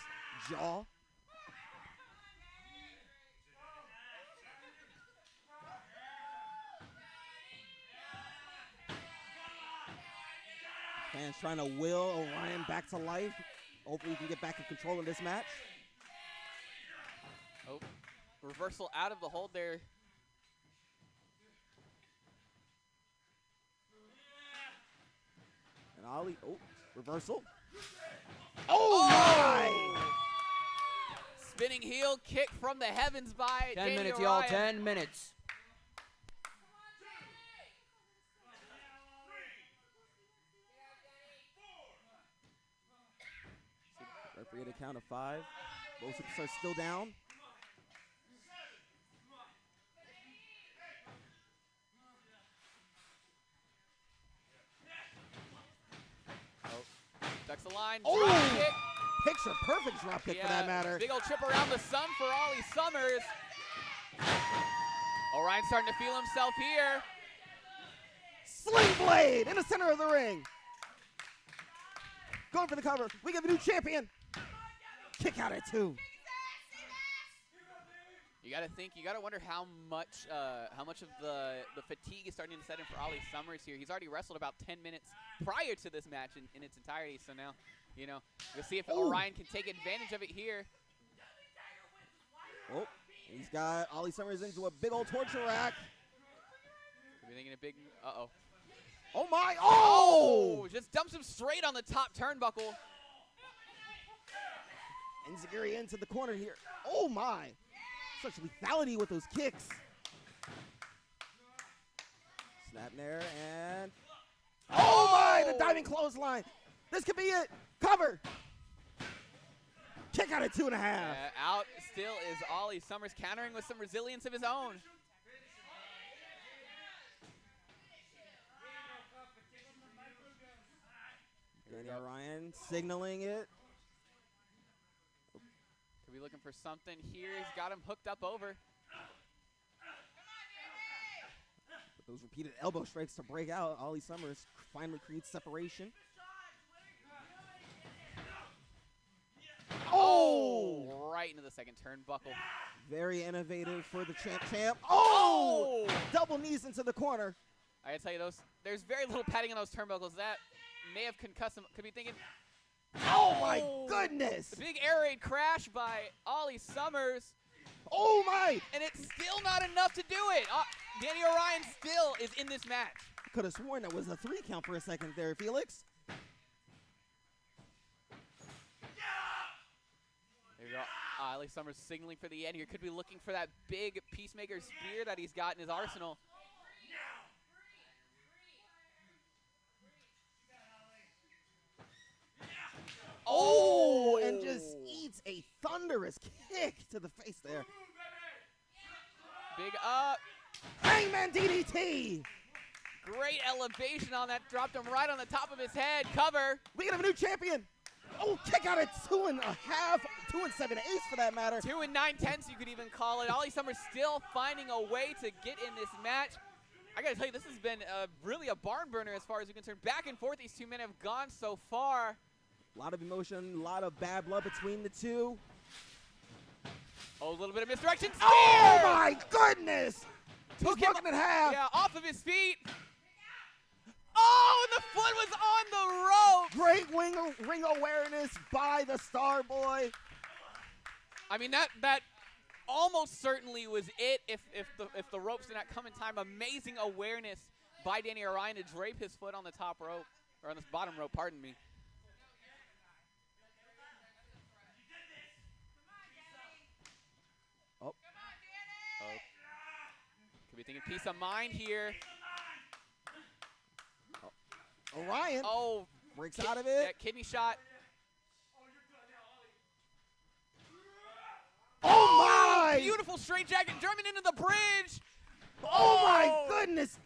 jaw. Fans trying to will Orion back to life. Hopefully he can get back in control of this match. Oh, reversal out of the hold there. And Ollie, reversal. Oh my! Spinning heel kick from the heavens by 10 Danny minutes, Orion. y'all, 10 minutes. Referee at a count of 5. Both superstars still down. Ducks the line. Oh! Drop kick. Picture perfect drop kick for that matter. Big old trip around the sun for Ollie Summers. Orion's starting to feel himself here. Sling blade in the center of the ring. Going for the cover. We got a new champion. Kick out at 2. You got to think. You got to wonder how much of the fatigue is starting to set in for Ollie Summers here. He's already wrestled about 10 minutes prior to this match in its entirety. So now, we'll see if Orion can take advantage of it here. Oh, he's got Ollie Summers into a big old torture rack. We're thinking a big. Uh-oh. Oh my! Oh! Just dumps him straight on the top turnbuckle. Enziguri into the corner here. Oh my! Such lethality with those kicks. Snap there and oh my! The diving clothesline. This could be it. Cover. Kick out at 2.5. Out still is Ollie Summers, countering with some resilience of his own. Danny Orion signaling it. Could be looking for something here. He's got him hooked up over. With those repeated elbow strikes to break out, Ollie Summers finally creates separation. Oh! Right into the second turnbuckle. Very innovative for the champ. Oh! Double knees into the corner. I gotta tell you, there's very little padding on those turnbuckles. That may have concussed him. Could be thinking, oh my goodness! The big air raid crash by Ollie Summers. Oh my! And it's still not enough to do it. Danny Orion still is in this match. Could have sworn that was a 3 count for a second there, Felix. There you go. Ollie Summers signaling for the end here. Could be looking for that big Peacemaker spear that he's got in his arsenal. Oh, and just eats a thunderous kick to the face there. Big up. Hangman DDT. Great elevation on that. Dropped him right on the top of his head. Cover. We have a new champion. Oh, kick out at 2.5, 2 7/8 for that matter. 2 9/10, you could even call it. Ollie Summers still finding a way to get in this match. I gotta tell you, this has been really a barn burner as far as we're concerned. Back and forth, these two men have gone so far. A lot of emotion, a lot of bad blood between the two. Oh, a little bit of misdirection. Spear! Oh my goodness! Took He's him broken in half. Yeah, off of his feet. Oh, and the foot was on the rope. Great ring awareness by the Star Boy. I mean, that almost certainly was it if the ropes did not come in time. Amazing awareness by Danny Orion to drape his foot on the top rope, or on this bottom rope, pardon me. Oh. Could be thinking peace of mind here. Orion breaks out of it. Yeah, kidney shot. Oh my! Beautiful straight jacket, German into the bridge. Oh my goodness!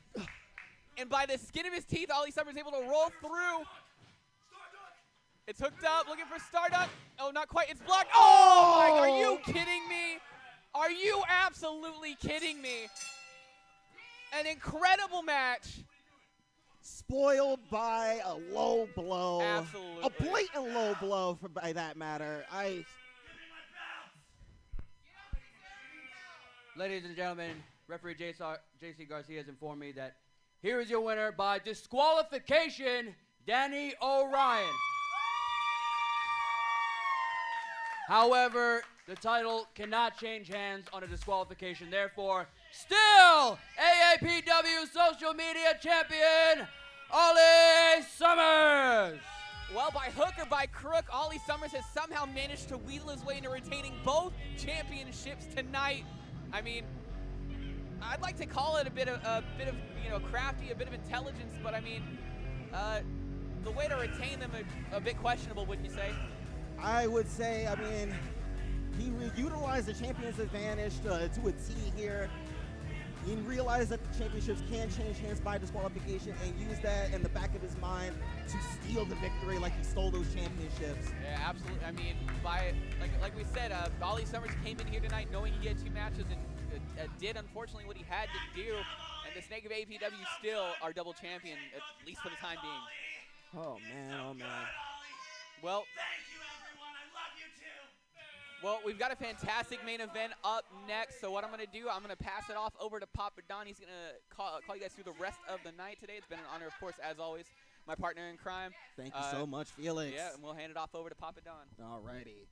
And by the skin of his teeth, Ollie Summers able to roll through. It's hooked up, looking for Stardust. Oh, not quite. It's blocked. Oh my! Are you kidding me? Are you absolutely kidding me? An incredible match. Spoiled by a low blow. Absolutely. A blatant low blow, by that matter. Ladies and gentlemen, referee JC Garcia has informed me that here is your winner by disqualification, Danny Orion. However, the title cannot change hands on a disqualification. Therefore, still AAPW Social Media Champion, Ollie Summers. Well, by hook or by crook, Ollie Summers has somehow managed to wheedle his way into retaining both championships tonight. I mean, I'd like to call it a bit of crafty, a bit of intelligence, but I mean, the way to retain them a bit questionable, wouldn't you say? I would say, I mean, he utilized the champion's advantage to a T here. He realized that the championships can change hands by disqualification and used that in the back of his mind to steal the victory like he stole those championships. Yeah, absolutely. I mean, like we said, Ollie Summers came in here tonight knowing he had 2 matches and did unfortunately what he had to do. And the Snake of AAPW still our double champion, at least for the time being. Oh man, oh man. Well, thank you everyone. I love you too. Well, we've got a fantastic main event up next. So what I'm going to do, I'm going to pass it off over to Papa Don. He's going to call you guys through the rest of the night today. It's been an honor, of course, as always. My partner in crime. Thank you so much, Felix. Yeah, and we'll hand it off over to Papa Don. All righty.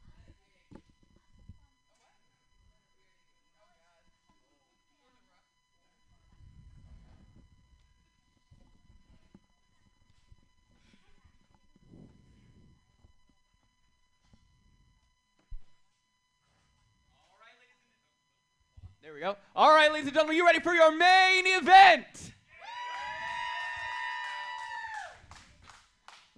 There we go. All right, ladies and gentlemen, you ready for your main event?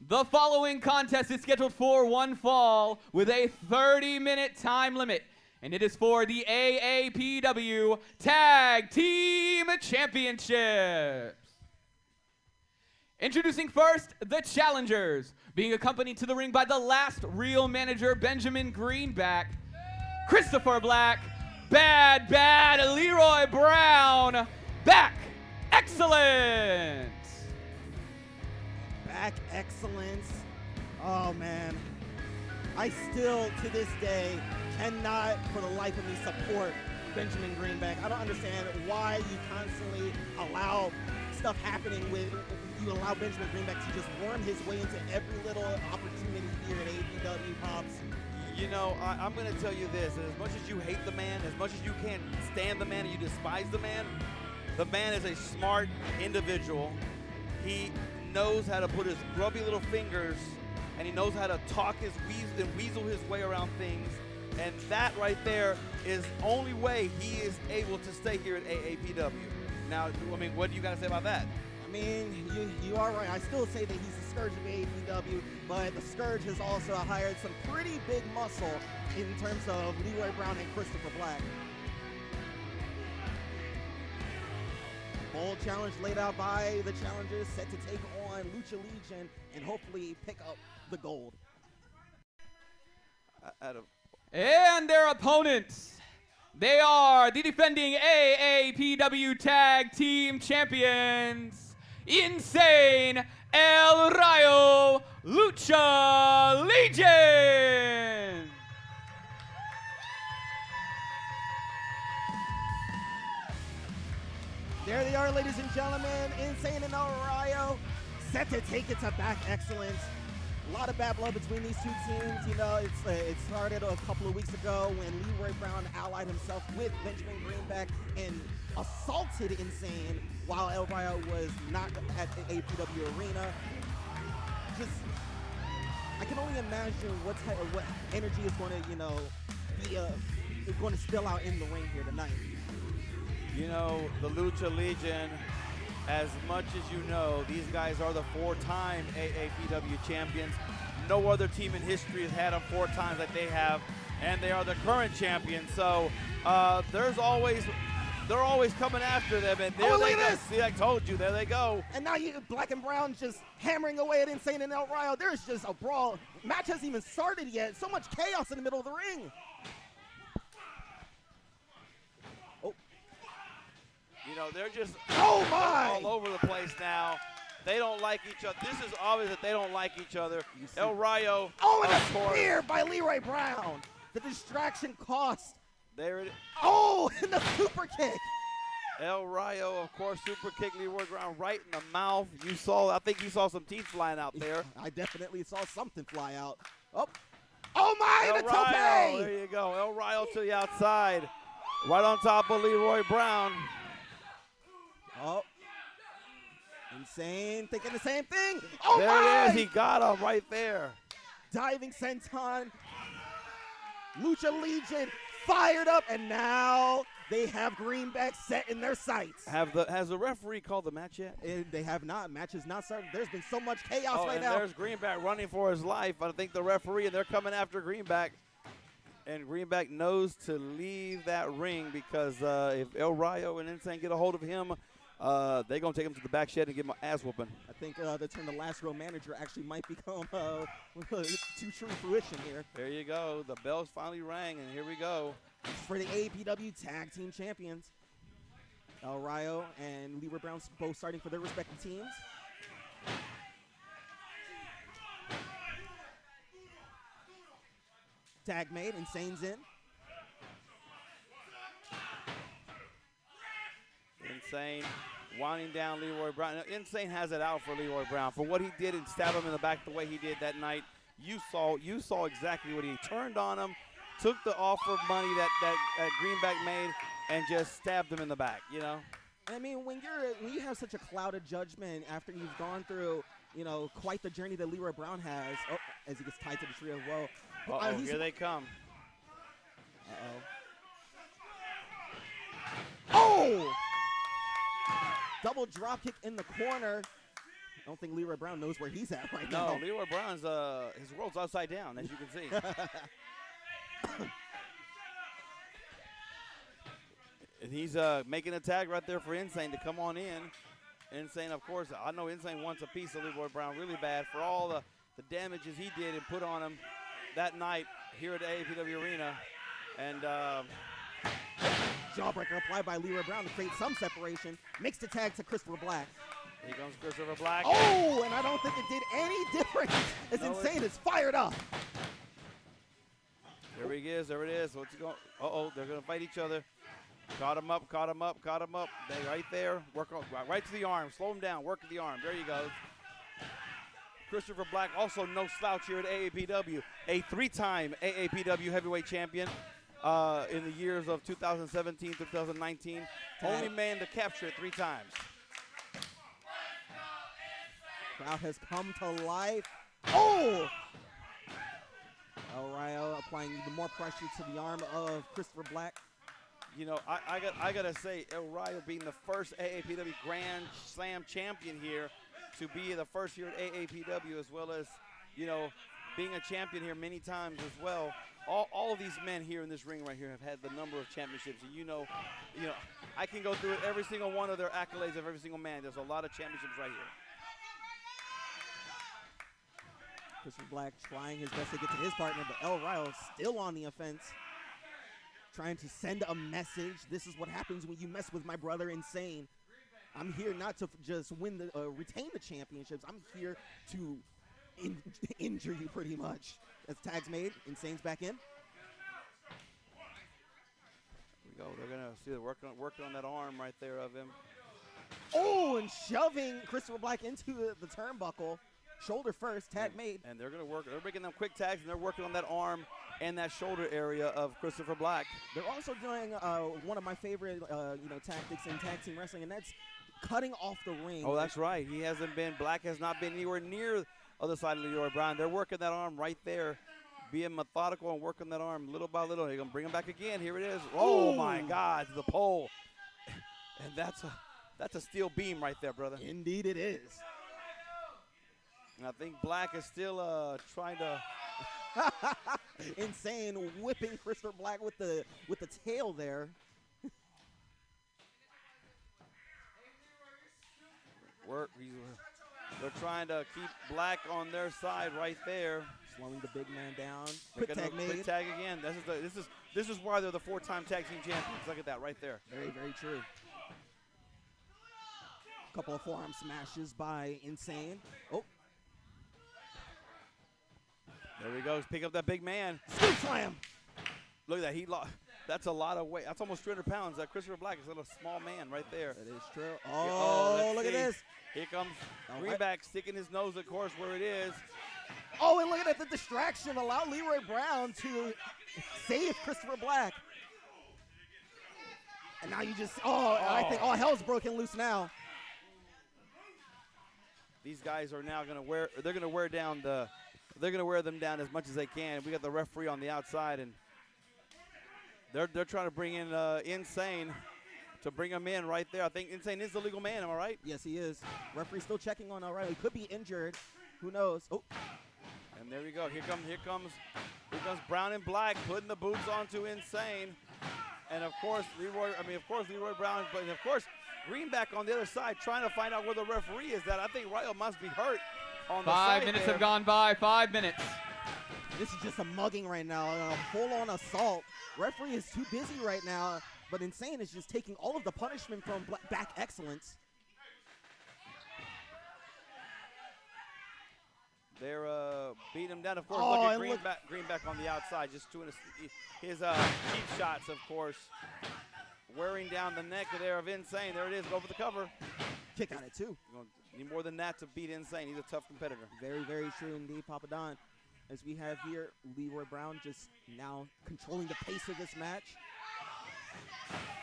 The following contest is scheduled for one fall with a 30-minute time limit, and it is for the AAPW Tag Team Championships. Introducing first, the challengers, being accompanied to the ring by the last real manager, Benjamin Greenback, Christopher Black, Bad Leroy Brown, Back Excellence. Back Excellence. Oh man, I still to this day cannot for the life of me support Benjamin Greenback. I don't understand why you constantly allow stuff happening with, you allow Benjamin Greenback to just worm his way into every little opportunity here at AAPW, Pops. You know, I'm going to tell you this. As much as you hate the man, as much as you can't stand the man and you despise the man is a smart individual. He knows how to put his grubby little fingers, and he knows how to talk his weasel his way around things. And that right there is the only way he is able to stay here at AAPW. Now, I mean, what do you got to say about that? I mean, you are right. I still say that he's the scourge of AAPW, but the scourge has also hired some pretty big muscle in terms of Leroy Brown and Christopher Black. Bold challenge laid out by the challengers, set to take on Lucha Legion and hopefully pick up the gold. And their opponents, they are the defending AAPW Tag Team Champions, Insane El Rayo Lucha Legion. There they are, ladies and gentlemen, Insane and El Rayo, set to take it to Back Excellence. A lot of bad blood between these two teams. You know, it started a couple of weeks ago when Leroy Brown allied himself with Benjamin Greenback and assaulted Insane while El Rayo was not at the AAPW arena. Just, I can only imagine what energy is going to, be going to spill out in the ring here tonight. You know, the Lucha Legion, as much as you know, these guys are the 4-time AAPW champions. No other team in history has had them 4 times like they have, and they are the current champions. So they're always coming after them, and there they go. See, I told you, there they go. And now Black and Brown just hammering away at Insane and El Rayo. There's just a brawl. Match hasn't even started yet. So much chaos in the middle of the ring. You know, they're just all over the place now. They don't like each other. This is obvious that they don't like each other. El Rayo. Oh, and a spear by Leroy Brown. The distraction cost. There it is. Oh, and the super kick. El Rayo, of course, super kick Leroy Brown right in the mouth. I think you saw some teeth flying out there. I definitely saw something fly out. Oh my, El the tope. There you go. El Rayo to the outside. Right on top of Leroy Brown. Oh, Insane thinking the same thing. Oh, there it is. He got him right there. Diving senton. Lucha Legion fired up, and now They have Greenback set in their sights. Has the referee called the match yet? They have not. Match has not started. There's been so much chaos right and now. there's Greenback running for his life. I think the referee, and they're coming after Greenback. And Greenback knows to leave that ring because if El Rayo and Insane get a hold of him, they're going to take him to the back shed and give him an ass whooping. I think the term the last row manager actually might become to true fruition here. There you go. The bells finally rang, and here we go. For the AAPW Tag Team Champions. El Rayo and Leroy Brown both starting for their respective teams. Tag made, Insane's in. Insane winding down Leroy Brown. Now, Insane has it out for Leroy Brown. For what he did and stab him in the back the way he did that night, you saw exactly what he turned on him, took the offer of money that Greenback made, and just stabbed him in the back, you know? I mean, when you have such a clouded judgment after you've gone through, quite the journey that Leroy Brown has, as he gets tied to the tree of woe. Here they come. Oh! Double drop kick in the corner. I don't think Leroy Brown knows where he's at right now. No, Leroy Brown's his world's upside down, as you can see. And he's making a tag right there for Insane to come on in. Insane, of course, I know Insane wants a piece of Leroy Brown really bad for all the damages he did and put on him that night here at the AAPW Arena. And jawbreaker applied by Leroy Brown to create some separation. Makes the tag to Christopher Black. Here comes Christopher Black. Oh, and I don't think it did any difference. It's Insane is fired up. There he is. There it is. What's he going? They're going to fight each other. Caught him up, caught him up, caught him up. They right there. Work on, right to the arm. Slow him down. Work at the arm. There you go. Christopher Black, also no slouch here at AAPW. A three-time AAPW heavyweight champion in the years of 2017 to 2019. Only man to capture it 3 times. Crowd has come to life. Oh! El Rayo applying even more pressure to the arm of Christopher Black. You know, I gotta say, El Rayo being the first AAPW Grand Slam champion here, to be the first here at AAPW, as well as, being a champion here many times as well. All of these men here in this ring right here have had the number of championships, and I can go through it, every single one of their accolades of every single man. There's a lot of championships right here. Christopher Black trying his best to get to his partner, but El Rayo still on the offense, trying to send a message. This is what happens when you mess with my brother Insane. I'm here not to just retain the championships. I'm here to injure you pretty much. As tag's made, Insane's back in. Here we go. They're gonna see working on that arm right there of him. Oh, and shoving Christopher Black into the turnbuckle. Shoulder first, tag made. And they're going to work. They're making them quick tags, and they're working on that arm and that shoulder area of Christopher Black. They're also doing one of my favorite, tactics in tag team wrestling, and that's cutting off the ring. Oh, that's right. Black has not been anywhere near the other side of Leroy Brown. They're working that arm right there, being methodical and working that arm little by little. They're going to bring him back again. Here it is. Oh, my God, the pole. And that's a steel beam right there, brother. Indeed it is. And I think Black is still trying to. Insane whipping Christopher Black with the tail there. They're trying to keep Black on their side right there. Slowing the big man down. Quick tag made. Quick tag again. This is why they're the 4-time tag team champions. Look at that right there. Very, very true. Couple of forearm smashes by Insane. Oh. There he goes. Pick up that big man. Scoop slam. Look at that. That's a lot of weight. That's almost 300 pounds. That Christopher Black is a little small man right there. That is true. Oh, look at this. Here comes Greenback sticking his nose, of course, where it is. Oh, and look at that. The distraction allowed Leroy Brown to save Christopher Black. And now you just, I think all hell's broken loose now. These guys are now going to they're going to wear them down as much as they can. We got the referee on the outside, and They're trying to bring in Insane to bring him in right there. I think Insane is the legal man. Am I right? Yes, he is. Referee still checking on O'Reilly. He could be injured. Who knows? Oh. And there we go. Here comes Brown and Black putting the boots onto Insane. And of course, Leroy Brown, but of course, Greenback on the other side trying to find out where the referee is at. I think Ryo must be hurt on the side. 5 minutes there. have gone by. 5 minutes. This is just a mugging right now, a full-on assault. Referee is too busy right now, but Insane is just taking all of the punishment from back excellence. They're beating him down. Of course, Oh, look at Greenback on the outside, just doing his cheap shots, of course. Wearing down the neck there of Insane. There it is, go for the cover. Kick out it, too. Need more than that to beat Insane. He's a tough competitor. Very, very true indeed, Papa Don. As we have here, Leroy Brown just now controlling the pace of this match.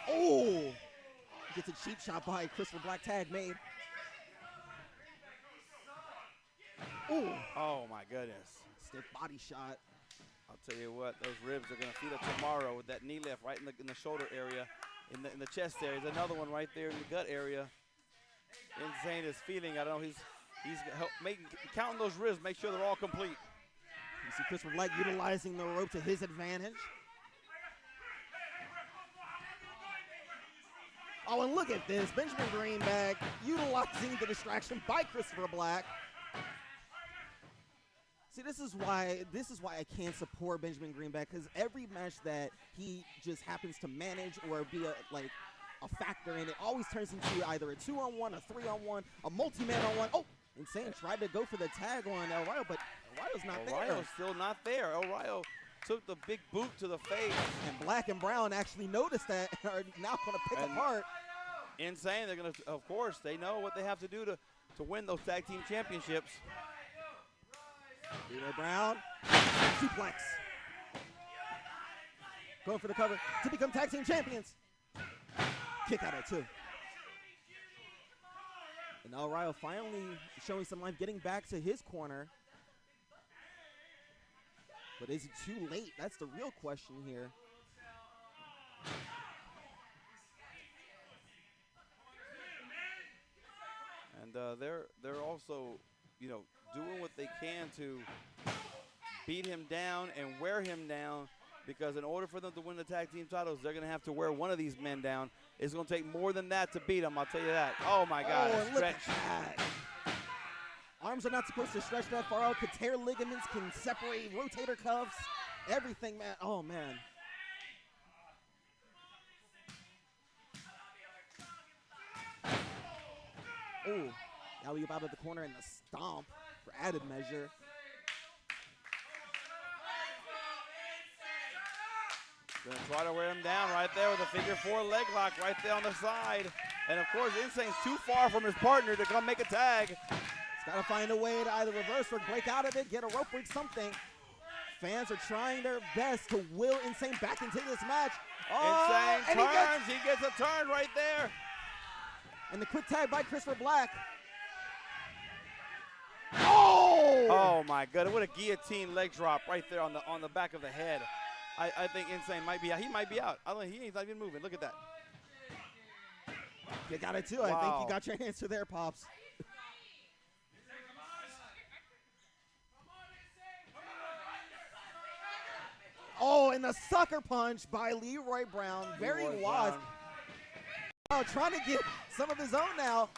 Oh! Gets a cheap shot by Christopher Black, tag made. Ooh. Oh, my goodness. Stiff body shot. I'll tell you what, those ribs are going to feed up tomorrow with that knee lift right in the shoulder area, in the chest area. There's another one right there in the gut area. Insane is feeling, I don't know, he's counting those ribs, make sure they're all complete. You see Christopher Black utilizing the rope to his advantage. Oh, and look at this. Benjamin Greenback utilizing the distraction by Christopher Black. See, this is why I can't support Benjamin Greenback, because every match that he just happens to manage or be a factor in, it always turns into either a 2-on-1, a 3-on-1, a multi-man on one. Oh, Insane tried to go for the tag on El Rayo, but El Rayo's not there. El Rayo's still not there. El Rayo took the big boot to the face. And Black and Brown actually noticed that and are now going to pick apart. Insane, they're going to, of course, they know what they have to do to win those tag team championships. Leroy Brown, suplex. Going for the cover to become tag team champions. Kick out at 2. And El Rayo finally showing some life, getting back to his corner. But is it too late? That's the real question here. And they're also, doing what they can to beat him down and wear him down, because in order for them to win the tag team titles, they're going to have to wear one of these men down. It's going to take more than that to beat him, I'll tell you that. Oh, my God. Oh, look at that. Arms are not supposed to stretch that far out. Could tear ligaments, can separate rotator cuffs, everything, man. Oh, man. Oh, alley-oop out of the corner and the stomp for added measure. Gonna try to wear him down right there with a figure 4 leg lock right there on the side. And of course, Insane's too far from his partner to come make a tag. He's gotta find a way to either reverse or break out of it, get a rope break, something. Fans are trying their best to will Insane back into this match. Oh, Insane turns, he gets a turn right there. And the quick tag by Christopher Black. Oh! Oh my goodness, what a guillotine leg drop right there on the back of the head. I think Insane might be out. He might be out. I don't think he's not even moving. Look at that. You got it too. Wow. I think you got your answer there, Pops. Oh, and the sucker punch by Leroy Brown. Very wise. Oh, trying to get some of his own now.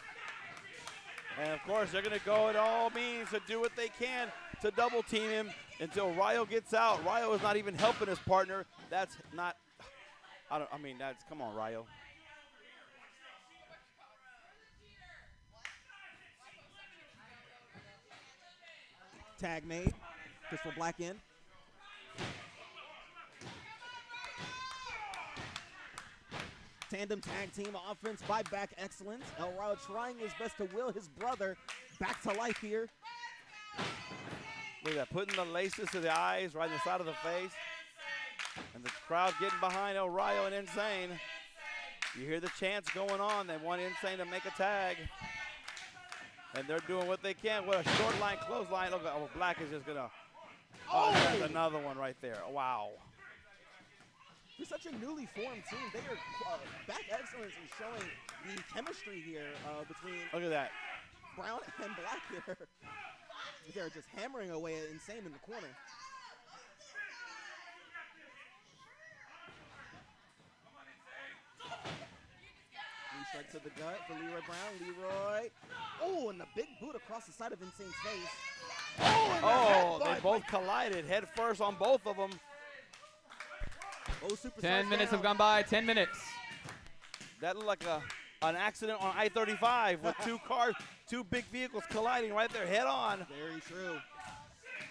And of course, they're going to go at all means to do what they can to double team him until Ryo gets out. Ryo is not even helping his partner. That's not, come on, Ryo. Tag made. Christopher Black in. Tandem tag team offense by Back Excellence. El Rayo trying his best to will his brother back to life here. Look at that, putting the laces to the eyes, right in the side of the face. And the crowd getting behind El Rayo and Insane. You hear the chants going on. They want Insane to make a tag. And they're doing what they can. What a short line, close line. Look, Black is just going to. Oh, that's another one right there. Wow. For such a newly formed team, they are Back Excellence is showing the chemistry here between Look at that. Brown and Black here. They're just hammering away at Insane in the corner. Knee strike to the gut for Leroy Brown. Leroy. Oh, and the big boot across the side of Insane's face. Oh, they both collided head first on both of them. 10 minutes have gone by, 10 minutes. That looked like an accident on I-35 with two big vehicles colliding right there head on. Very true.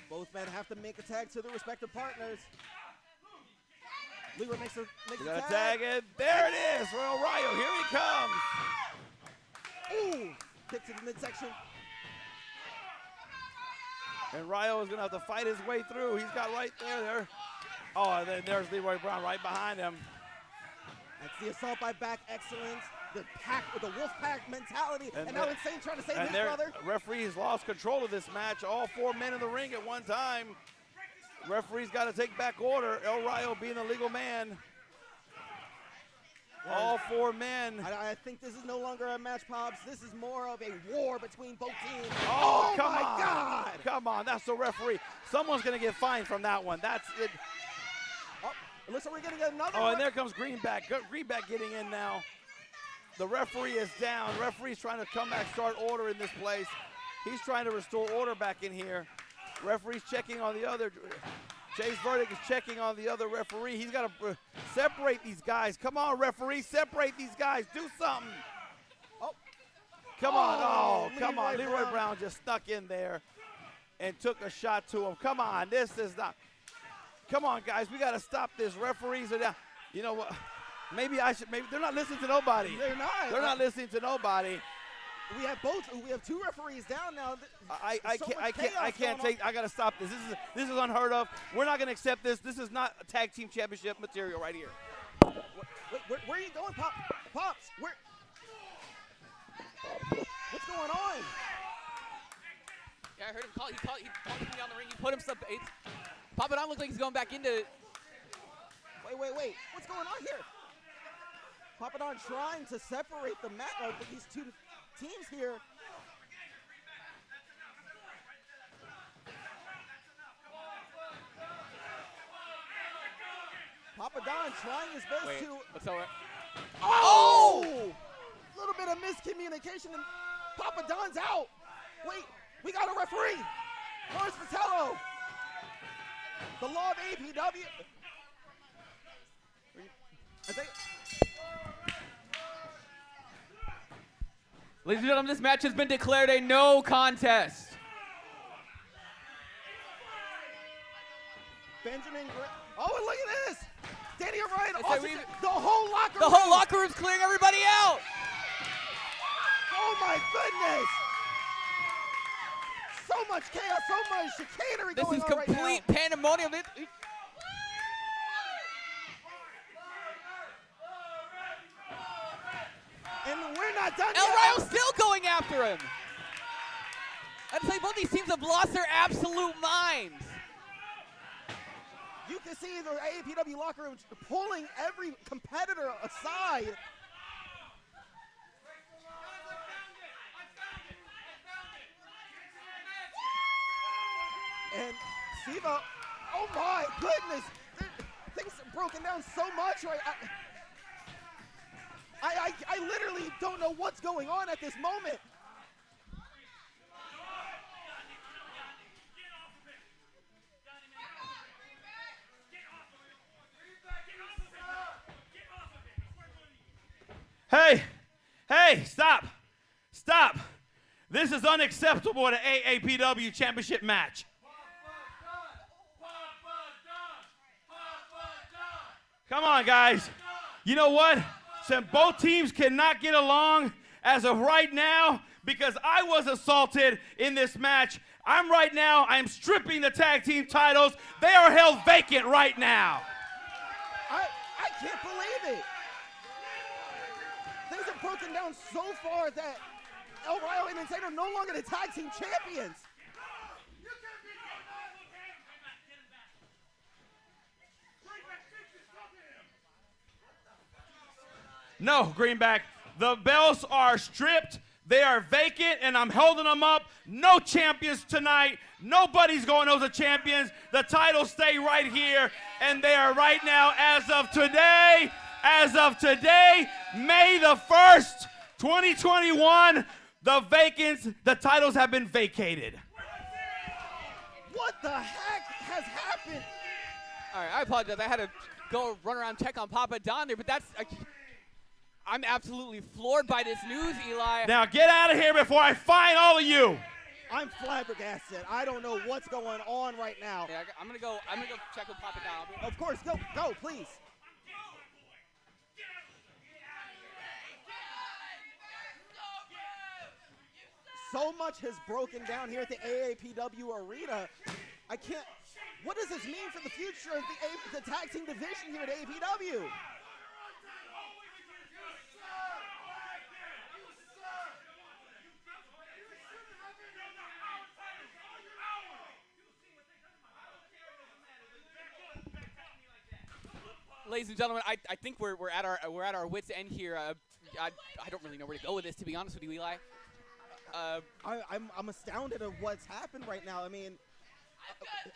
Both men have to make a tag to their respective partners. Leroy makes a tag. And there it is, Royal Ryo, here he comes. Ooh, kick to the midsection. And Ryo is gonna have to fight his way through. He's got right there. Oh, and then there's Leroy Brown right behind him. That's the assault by Back Excellence, the pack with the wolf pack mentality, and now Insane trying to save his brother. Referee's lost control of this match. All 4 men in the ring at one time. Referee's got to take back order. El Rayo being the legal man. All 4 men. I think this is no longer a match, Pops. This is more of a war between both teams. Oh, come my on. God. Come on, that's the referee. Someone's going to get fined from that one. That's it. It looks like we're going to get another. Oh, and there comes Greenback. Greenback getting in now. The referee is down. Referee's trying to come back, start order in this place. He's trying to restore order back in here. Referee's checking on the other. Chase Verdict is checking on the other referee. He's got to separate these guys. Come on, referee, separate these guys. Do something. Oh. Come on. Oh, come on. Leroy Brown just snuck in there and took a shot to him. Come on. This is not. Come on, guys. We got to stop this. Referees are down. You know what? Maybe they're not listening to nobody. They're not. They're not listening to nobody. We have 2 referees down now. I can't take. I gotta stop this. This is unheard of. We're not gonna accept this. This is not a tag team championship material right here. Wait, where are you going, Pops? Where? What's going on? Yeah, I heard him call. He called me down the ring. He put himself. Papadon looked like he's going back into. Wait. What's going on here? Papadon trying to separate these 2 teams here. Papadon trying his best to. What's over? Oh! A little bit of miscommunication, and Papadon's out. Wait, we got a referee. Lawrence Fratello. The law of AAPW. Ladies and gentlemen, this match has been declared a no contest. Benjamin. Oh, look at this. Danny O'Brien. Yes, Also, the whole locker room. The whole locker room's clearing everybody out. Oh my goodness. So much chaos, so much chicanery This going is on right now. complete pandemonium. And we're not done El yet. Rayo's still going after him. I'd say both these teams have lost their absolute minds. You can see the AAPW locker room pulling every competitor aside. And Siva, oh my goodness, things are broken down so much right. I literally don't know what's going on at this moment. Hey, stop. This is unacceptable at an AAPW championship match. Come on, guys. You know what? Since both teams cannot get along as of right now, because I was assaulted in this match, I'm stripping the tag team titles. They are held vacant right now. I can't believe it. Things have broken down so far that El Rayo and Insane are no longer the tag team champions. No, Greenback. The belts are stripped. They are vacant, and I'm holding them up. No champions tonight. Nobody's going over the champions. The titles stay right here, and they are right now, as of today, May the 1st, 2021, the titles have been vacated. What the heck has happened? All right, I apologize. I had to go run around check on Papa Don there, but that's. I'm absolutely floored by this news, Eli. Now get out of here before I fine all of you. I'm flabbergasted. I don't know what's going on right now. Yeah, I'm gonna go check with Papa Don. Of course, go, please. So much has broken down here at the AAPW arena. I can't. What does this mean for the future of the tag team division here at AAPW? Ladies and gentlemen, I think we're at our wits' end here. I don't really know where to go with this, to be honest with you, Eli. I'm astounded at what's happened right now. I mean,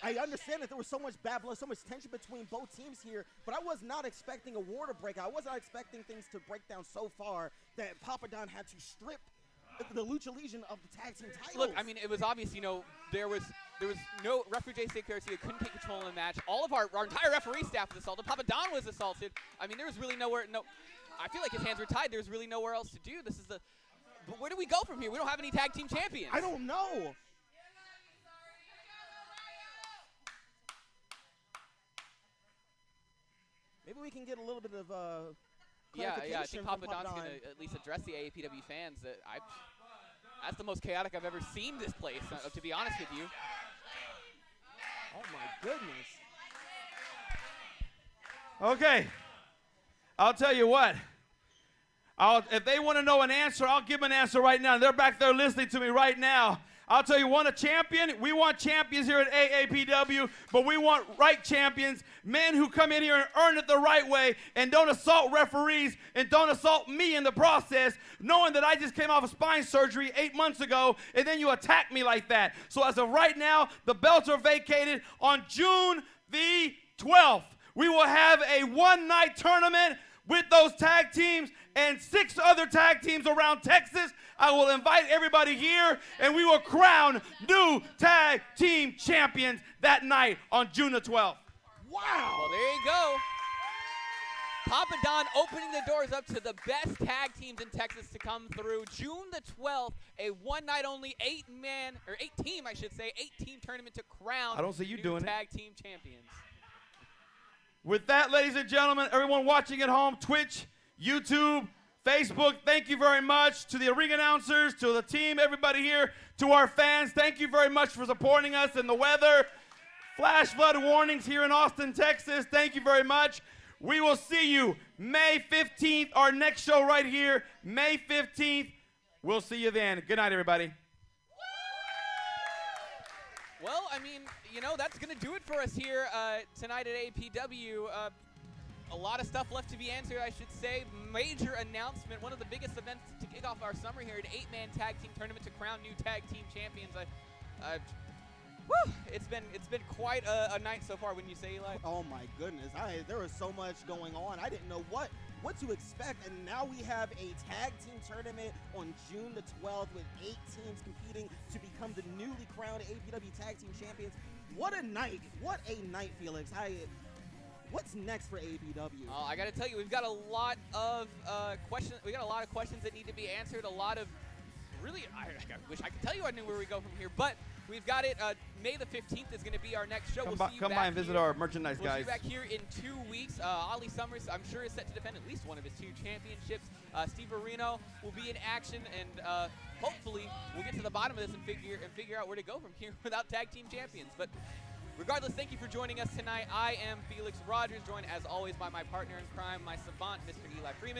I understand that there was so much bad blood, so much tension between both teams here, but I was not expecting a war to break out. I was not expecting things to break down so far that Papa Don had to strip the Lucha Legion of the tag team titles. Look, I mean, it was obvious, there was no referee Jay Garcia couldn't take control in the match. All of our entire referee staff was assaulted. Papa Don was assaulted. I mean, there was really nowhere. I feel like his hands were tied. There's really nowhere else to do. But where do we go from here? We don't have any tag team champions. I don't know. Maybe we can get a little bit of clarification. Yeah. I think Papa from Don's going to at least address the AAPW fans. That's the most chaotic I've ever seen this place, to be honest with you. Oh, my goodness. Okay. I'll tell you what. If they want to know an answer, I'll give them an answer right now. They're back there listening to me right now. I'll tell you, want a champion? We want champions here at AAPW, but we want right champions, men who come in here and earn it the right way and don't assault referees and don't assault me in the process, knowing that I just came off of spine surgery 8 months ago, and then you attack me like that. So as of right now, the belts are vacated. On June the 12th, we will have a one-night tournament with those tag teams and 6 other tag teams around Texas. I will invite everybody here, and we will crown new tag team champions that night on June the 12th. Wow. Well, there you go. Papa Don opening the doors up to the best tag teams in Texas to come through. June the 12th, a one-night-only 8-team tournament to crown I don't see you new doing tag team champions. With that, ladies and gentlemen, everyone watching at home, Twitch, YouTube, Facebook, thank you very much. To the ring announcers, to the team, everybody here, to our fans, thank you very much for supporting us in the weather. Flash flood warnings here in Austin, Texas. Thank you very much. We will see you May 15th, our next show right here, May 15th. We'll see you then. Good night, everybody. Well, I mean, that's going to do it for us here tonight at APW. A lot of stuff left to be answered, I should say. Major announcement, one of the biggest events to kick off our summer here, an 8-man tag team tournament to crown new tag team champions. It's been quite a night so far, wouldn't you say, Eli? Oh my goodness, there was so much going on. I didn't know what to expect, and now we have a tag team tournament on June the 12th with 8 teams competing to become the newly crowned APW tag team champions. What a night, Felix. What's next for AAPW? I got to tell you, we've got a lot of questions. We got a lot of questions that need to be answered. A lot of really, I wish I could tell you I knew where we go from here, but we've got it. May the 15th is going to be our next show. Come by and visit our merchandise, guys. We'll guys. be back here in 2 weeks. Ollie Summers, I'm sure, is set to defend at least one of his 2 championships. Steve Areno will be in action, and hopefully we'll get to the bottom of this and figure out where to go from here without tag team champions. But regardless, thank you for joining us tonight. I am Felix Rogers, joined as always by my partner in crime, my savant, Mr. Eli Freeman.